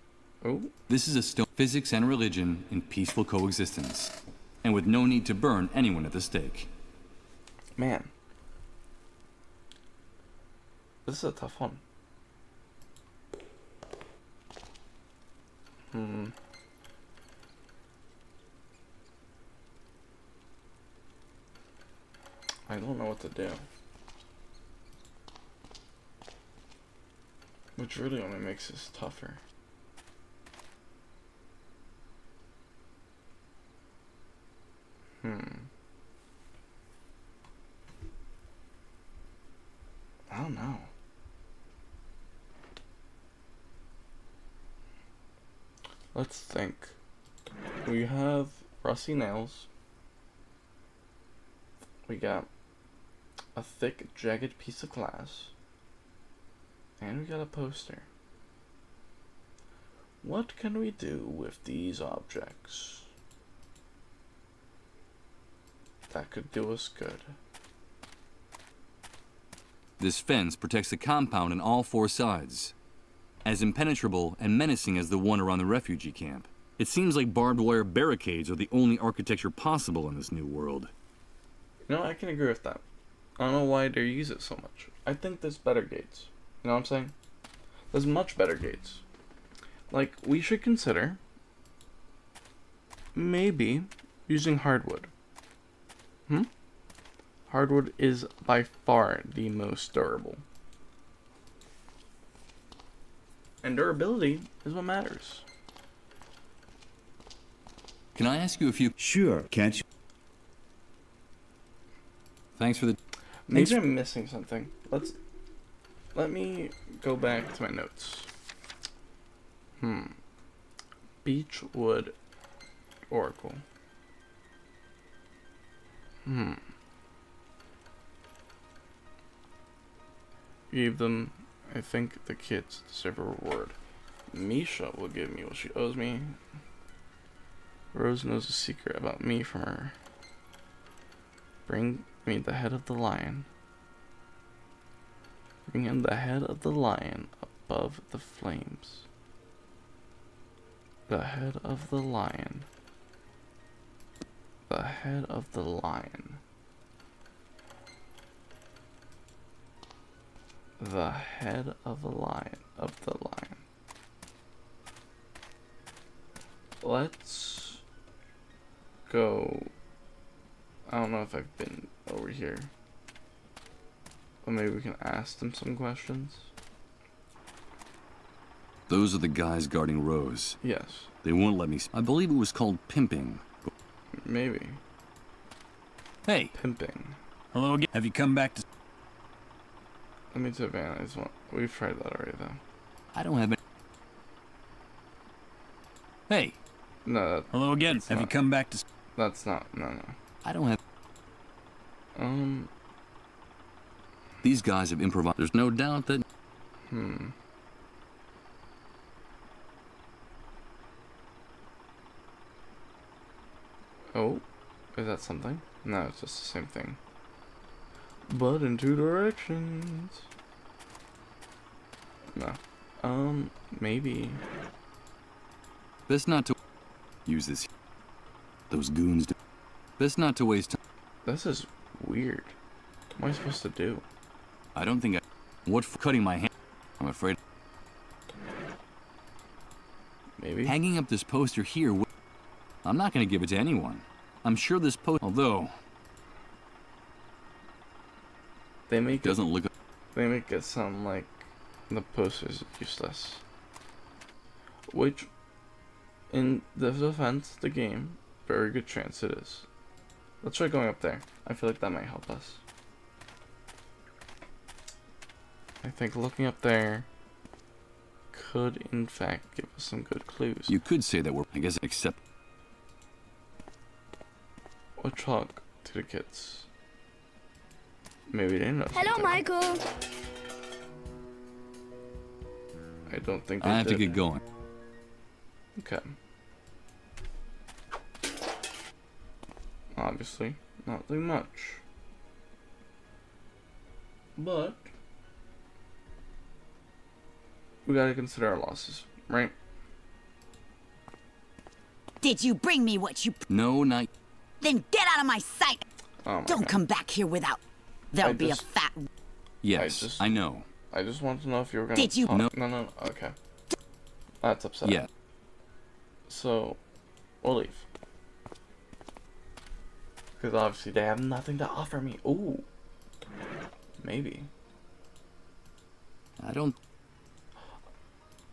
Oh. This is a stone. Physics and religion in peaceful coexistence, and with no need to burn anyone at the stake. Man. This is a tough one. I don't know what to do. Which really only makes this tougher. I don't know. Let's think. We have rusty nails. We got a thick, jagged piece of glass. And we got a poster. What can we do with these objects that could do us good? This fence protects the compound on all four sides. As impenetrable and menacing as the one around the refugee camp. It seems like barbed wire barricades are the only architecture possible in this new world. You know, I can agree with that. I don't know why they use it so much. I think there's better gates. You know what I'm saying? There's much better gates. Like, we should consider maybe using hardwood. Hardwood is by far the most durable. And durability is what matters. Can I ask you a few? Sure, can't you? Thanks for the. Maybe I'm missing something. Let me go back to my notes. Beechwood Oracle. Gave them, I think the kids deserve a reward. Misha will give me what she owes me. Rose knows a secret about me from her. Bring me the head of the lion. Bring him the head of the lion above the flames. The head of the lion. The head of the lion. The head of the lion. Let's go. I don't know if I've been over here. But maybe we can ask them some questions. Those are the guys guarding Rose. Yes. They won't let me. I believe it was called pimping. Maybe. Hey. Pimping. Hello again. Have you come back to... Let me take advantage. We've tried that already, though. I don't have any. Hey. No. Hello again. Have you come back to... That's not. No. I don't have. These guys have improvised. There's no doubt that. Oh, is that something? No, it's just the same thing. But in two directions. No. Maybe. Best not to use this. Those goons do. Best not to waste time. This is weird. What am I supposed to do? I don't think I. What for cutting my hand? I'm afraid. Maybe. Hanging up this poster here. I'm not going to give it to anyone. I'm sure this poster. Although. They make doesn't look. They make it sound like the poster's useless. Which, in the defense, the game, very good chance it is. Let's try going up there. I feel like that might help us. I think looking up there could, in fact, give us some good clues. You could say that we're, I guess, except... Or talk to the kids. Maybe they know Hello, something. Michael. I don't think they I have did. to get going. Okay. Obviously, nothing much. But we gotta consider our losses, right? Did you bring me what you... No, not... Then get out of my sight! Oh my Don't God. come back here without... There'll be a fat... Yes, I know. I just want to know if you were gonna Did you- talk. No, okay. That's upsetting. Yeah. So, we'll leave. Because obviously they have nothing to offer me. Ooh. Maybe. I don't...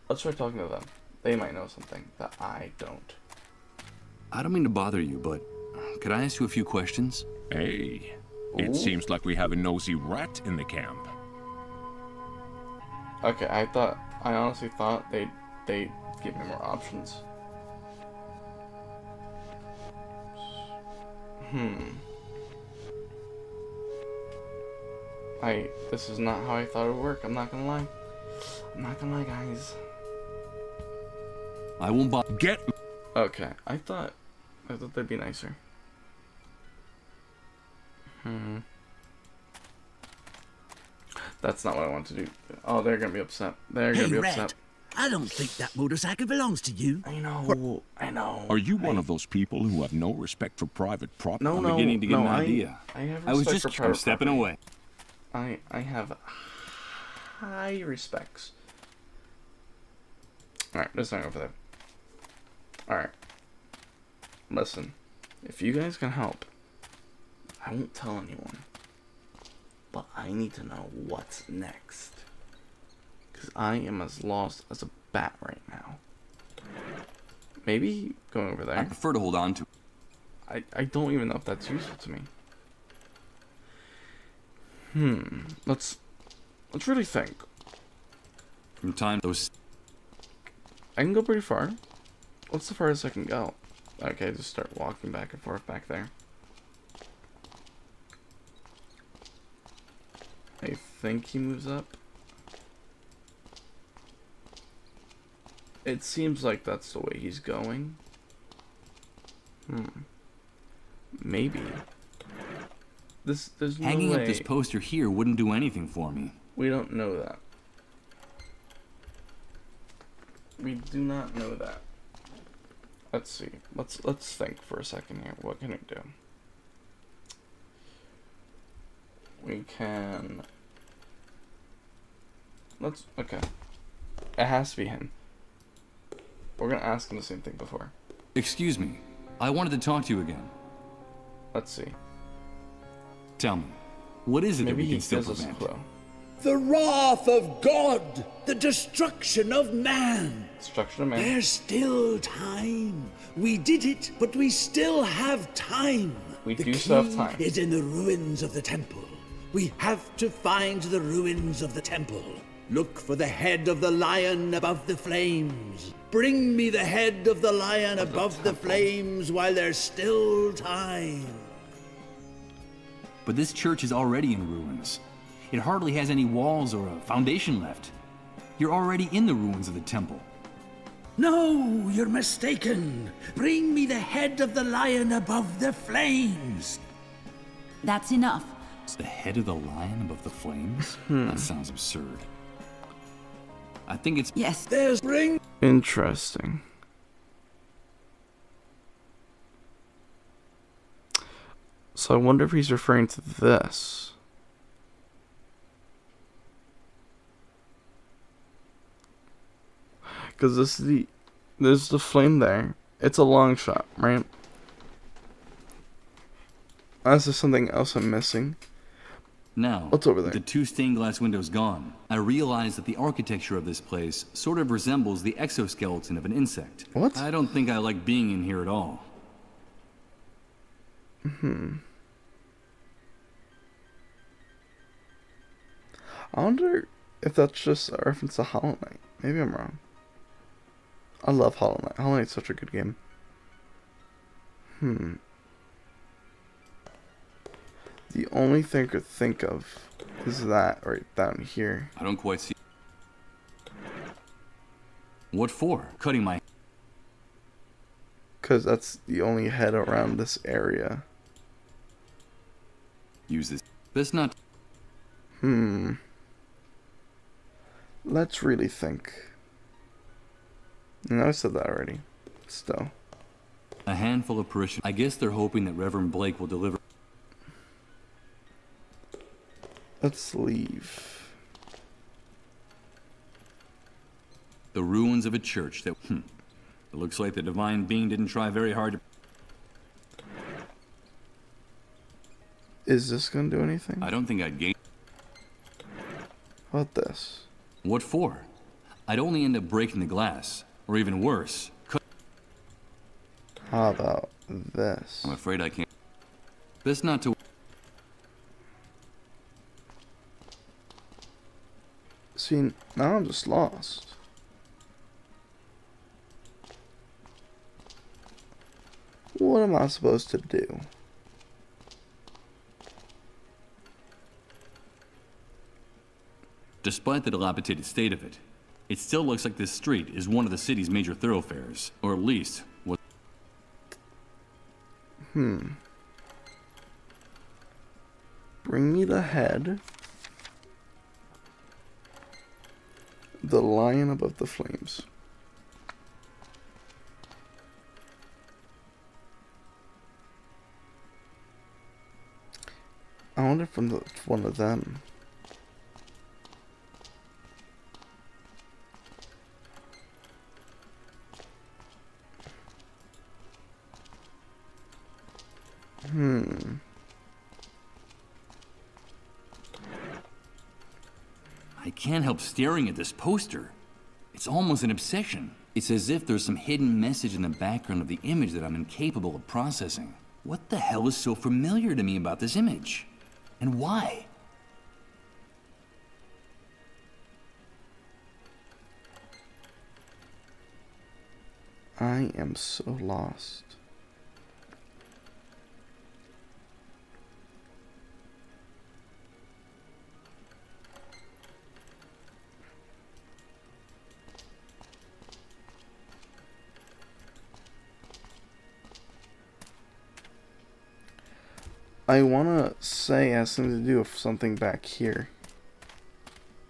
Let's try talking to them. They might know something that I don't. I don't mean to bother you, but could I ask you a few questions? Hey, Ooh. it seems like we have a nosy rat in the camp. Okay, I honestly thought they'd give me more options. This is not how I thought it would work. I'm not gonna lie. I'm not gonna lie, guys. I won't get. Okay, I thought they'd be nicer. That's not what I want to do. Oh, they're gonna be upset. They're gonna be upset. Red, I don't think that motorcycle belongs to you. I know. Are you one of those people who have no respect for private property? No, I'm beginning to get an idea. I have I was respect just for private stepping property. away. I have high respects. Alright, let's not go for that. Alright. Listen, if you guys can help, I won't tell anyone. But I need to know what's next. Because I am as lost as a bat right now. Maybe going over there. I prefer to hold on to. I don't even know if that's useful to me. Let's really think. From time those. I can go pretty far. What's the farthest I can go? Okay, just start walking back and forth back there. I think he moves up. It seems like that's the way he's going. Maybe. There's no Hanging way. up this poster here wouldn't do anything for me. We don't know that. We do not know that. Let's see. Let's think for a second here. What can we do? We can... Okay. It has to be him. We're gonna ask him the same thing before. Excuse me. I wanted to talk to you again. Let's see. Tell me, what is it Maybe that we he can still gives us a prevent? clue. The wrath of God, the destruction of man. Destruction of man. There's still time. We did it, but we still have time. We the do key still have time. is in the ruins of the temple. We have to find the ruins of the temple. Look for the head of the lion above the flames. Bring me the head of the lion above the flames while there's still time. But this church is already in ruins. It hardly has any walls or a foundation left. You're already in the ruins of the temple. No, you're mistaken. Bring me the head of the lion above the flames. That's enough. The head of the lion above the flames? That sounds absurd. I think it's... Yes. There's bring... Interesting. So I wonder if he's referring to this. Because there's the flame there. It's a long shot, right? Unless there's something else I'm missing. Now, what's over there? With the two stained glass windows gone, I realize that the architecture of this place sort of resembles the exoskeleton of an insect. What? I don't think I like being in here at all. I wonder if that's just a reference to Hollow Knight. Maybe I'm wrong. I love Hollow Knight. Hollow Knight's such a good game. The only thing I could think of is that right down here. I don't quite see. What for? Cutting my... Because that's the only head around this area. Use this. This not... Let's really think. No, I said that already. Still. A handful of parishioners. I guess they're hoping that Reverend Blake will deliver... Let's leave. The ruins of a church that... It looks like the divine being didn't try very hard to... Is this gonna do anything? I don't think I'd gain... How about this? What for? I'd only end up breaking the glass. Or even worse. How about this? I'm afraid I can't... This not to... See, now I'm just lost. What am I supposed to do? Despite the dilapidated state of it, it still looks like this street is one of the city's major thoroughfares, or at least what... Bring me the head. The lion above the flames. I wonder if it's one of them. I can't help staring at this poster. It's almost an obsession. It's as if there's some hidden message in the background of the image that I'm incapable of processing. What the hell is so familiar to me about this image? And why? I am so lost. I want to say it has something to do with something back here.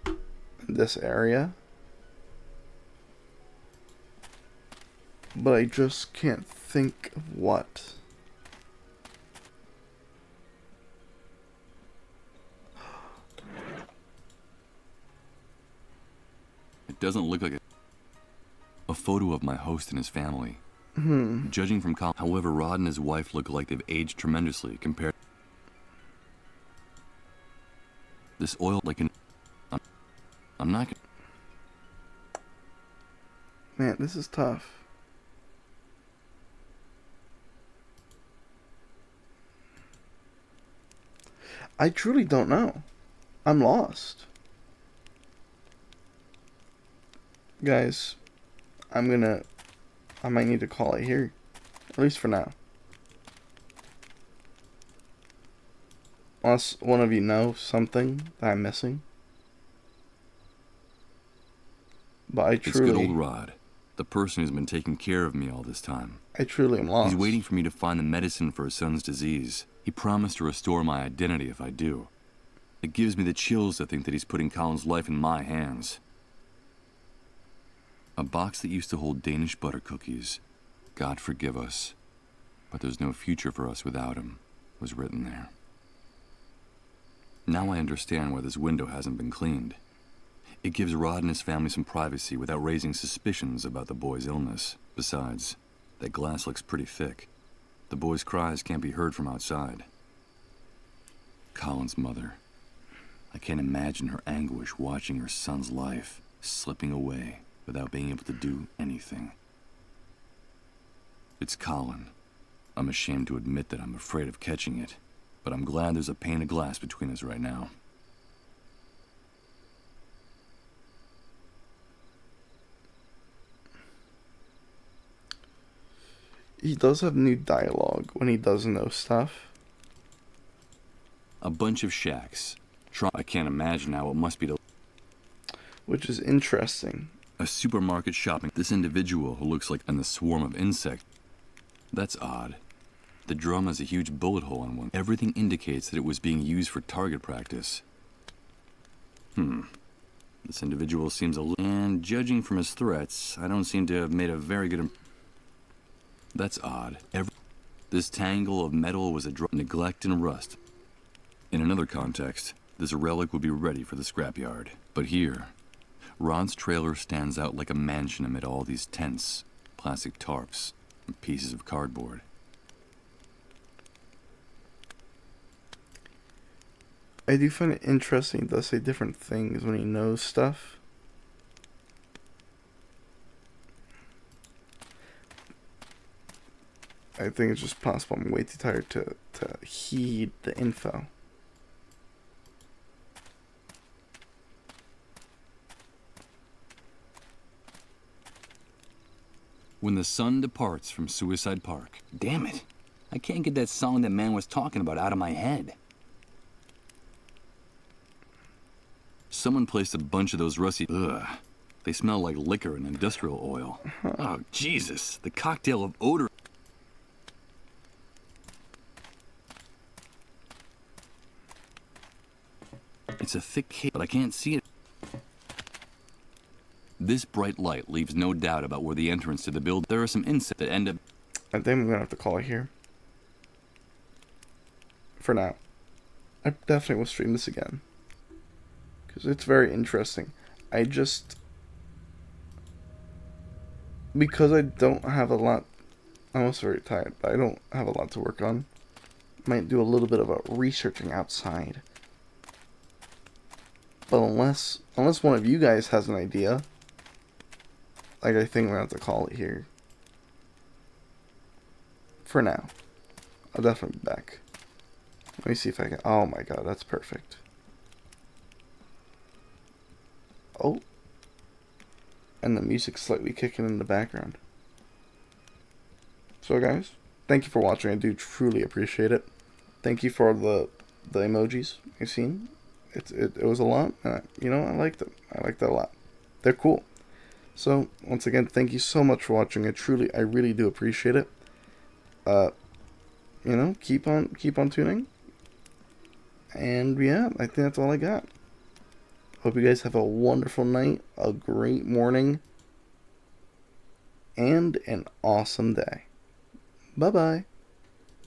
In this area. But I just can't think of what. It doesn't look like a photo of my host and his family. Judging from however, Rod and his wife look like they've aged tremendously compared. This oil, like an... I'm not... Man, this is tough. I truly don't know. I'm lost. Guys, I might need to call it here. At least for now. Unless one of you knows something that I'm missing. But I truly... It's good old Rod. The person who's been taking care of me all this time. I truly am lost. He's waiting for me to find the medicine for his son's disease. He promised to restore my identity if I do. It gives me the chills to think that he's putting Colin's life in my hands. A box that used to hold Danish butter cookies. God forgive us. But there's no future for us without him, was written there. Now I understand why this window hasn't been cleaned. It gives Rod and his family some privacy without raising suspicions about the boy's illness. Besides, that glass looks pretty thick. The boy's cries can't be heard from outside. Colin's mother. I can't imagine her anguish watching her son's life slipping away without being able to do anything. It's Colin. I'm ashamed to admit that I'm afraid of catching it, but I'm glad there's a pane of glass between us right now. he does have new dialogue when he does know stuff. A bunch of shacks. I can't imagine how it must be to... Which is interesting. A supermarket shopping. This individual who looks like in the swarm of insects. That's odd. The drum has a huge bullet hole in one. Everything indicates that it was being used for target practice. This individual seems a little... And judging from his threats, I don't seem to have made a very good... That's odd. This tangle of metal was a neglect and rust. In another context, this relic would be ready for the scrapyard. But here, Ron's trailer stands out like a mansion amid all these tents, plastic tarps, and pieces of cardboard. I do find it interesting he does say different things when he knows stuff. I think it's just possible I'm way too tired to heed the info. When the sun departs from Suicide Park. Damn it. I can't get that song that man was talking about out of my head. Someone placed a bunch of those rusty... Ugh. They smell like liquor and industrial oil. Oh, Jesus. The cocktail of odor... It's a thick cake, but I can't see it. This bright light leaves no doubt about where the entrance to the building... There are some insects that end up... I think I'm gonna have to call it here. For now. I definitely will stream this again. Because it's very interesting. I just... Because I don't have a lot... I'm also very tired, but I don't have a lot to work on. Might do a little bit of a researching outside. But unless one of you guys has an idea... Like, I think we're going to have to call it here. For now. I'll definitely be back. Let me see if I can... Oh my god, that's perfect. Oh. And the music's slightly kicking in the background. So guys, thank you for watching. I do truly appreciate it. Thank you for the emojis you've seen. It was a lot. You know, I liked them. I liked that a lot. They're cool. So, once again, thank you so much for watching. I really do appreciate it. You know, keep on tuning. And yeah, I think that's all I got. Hope you guys have a wonderful night, a great morning, and an awesome day. Bye-bye.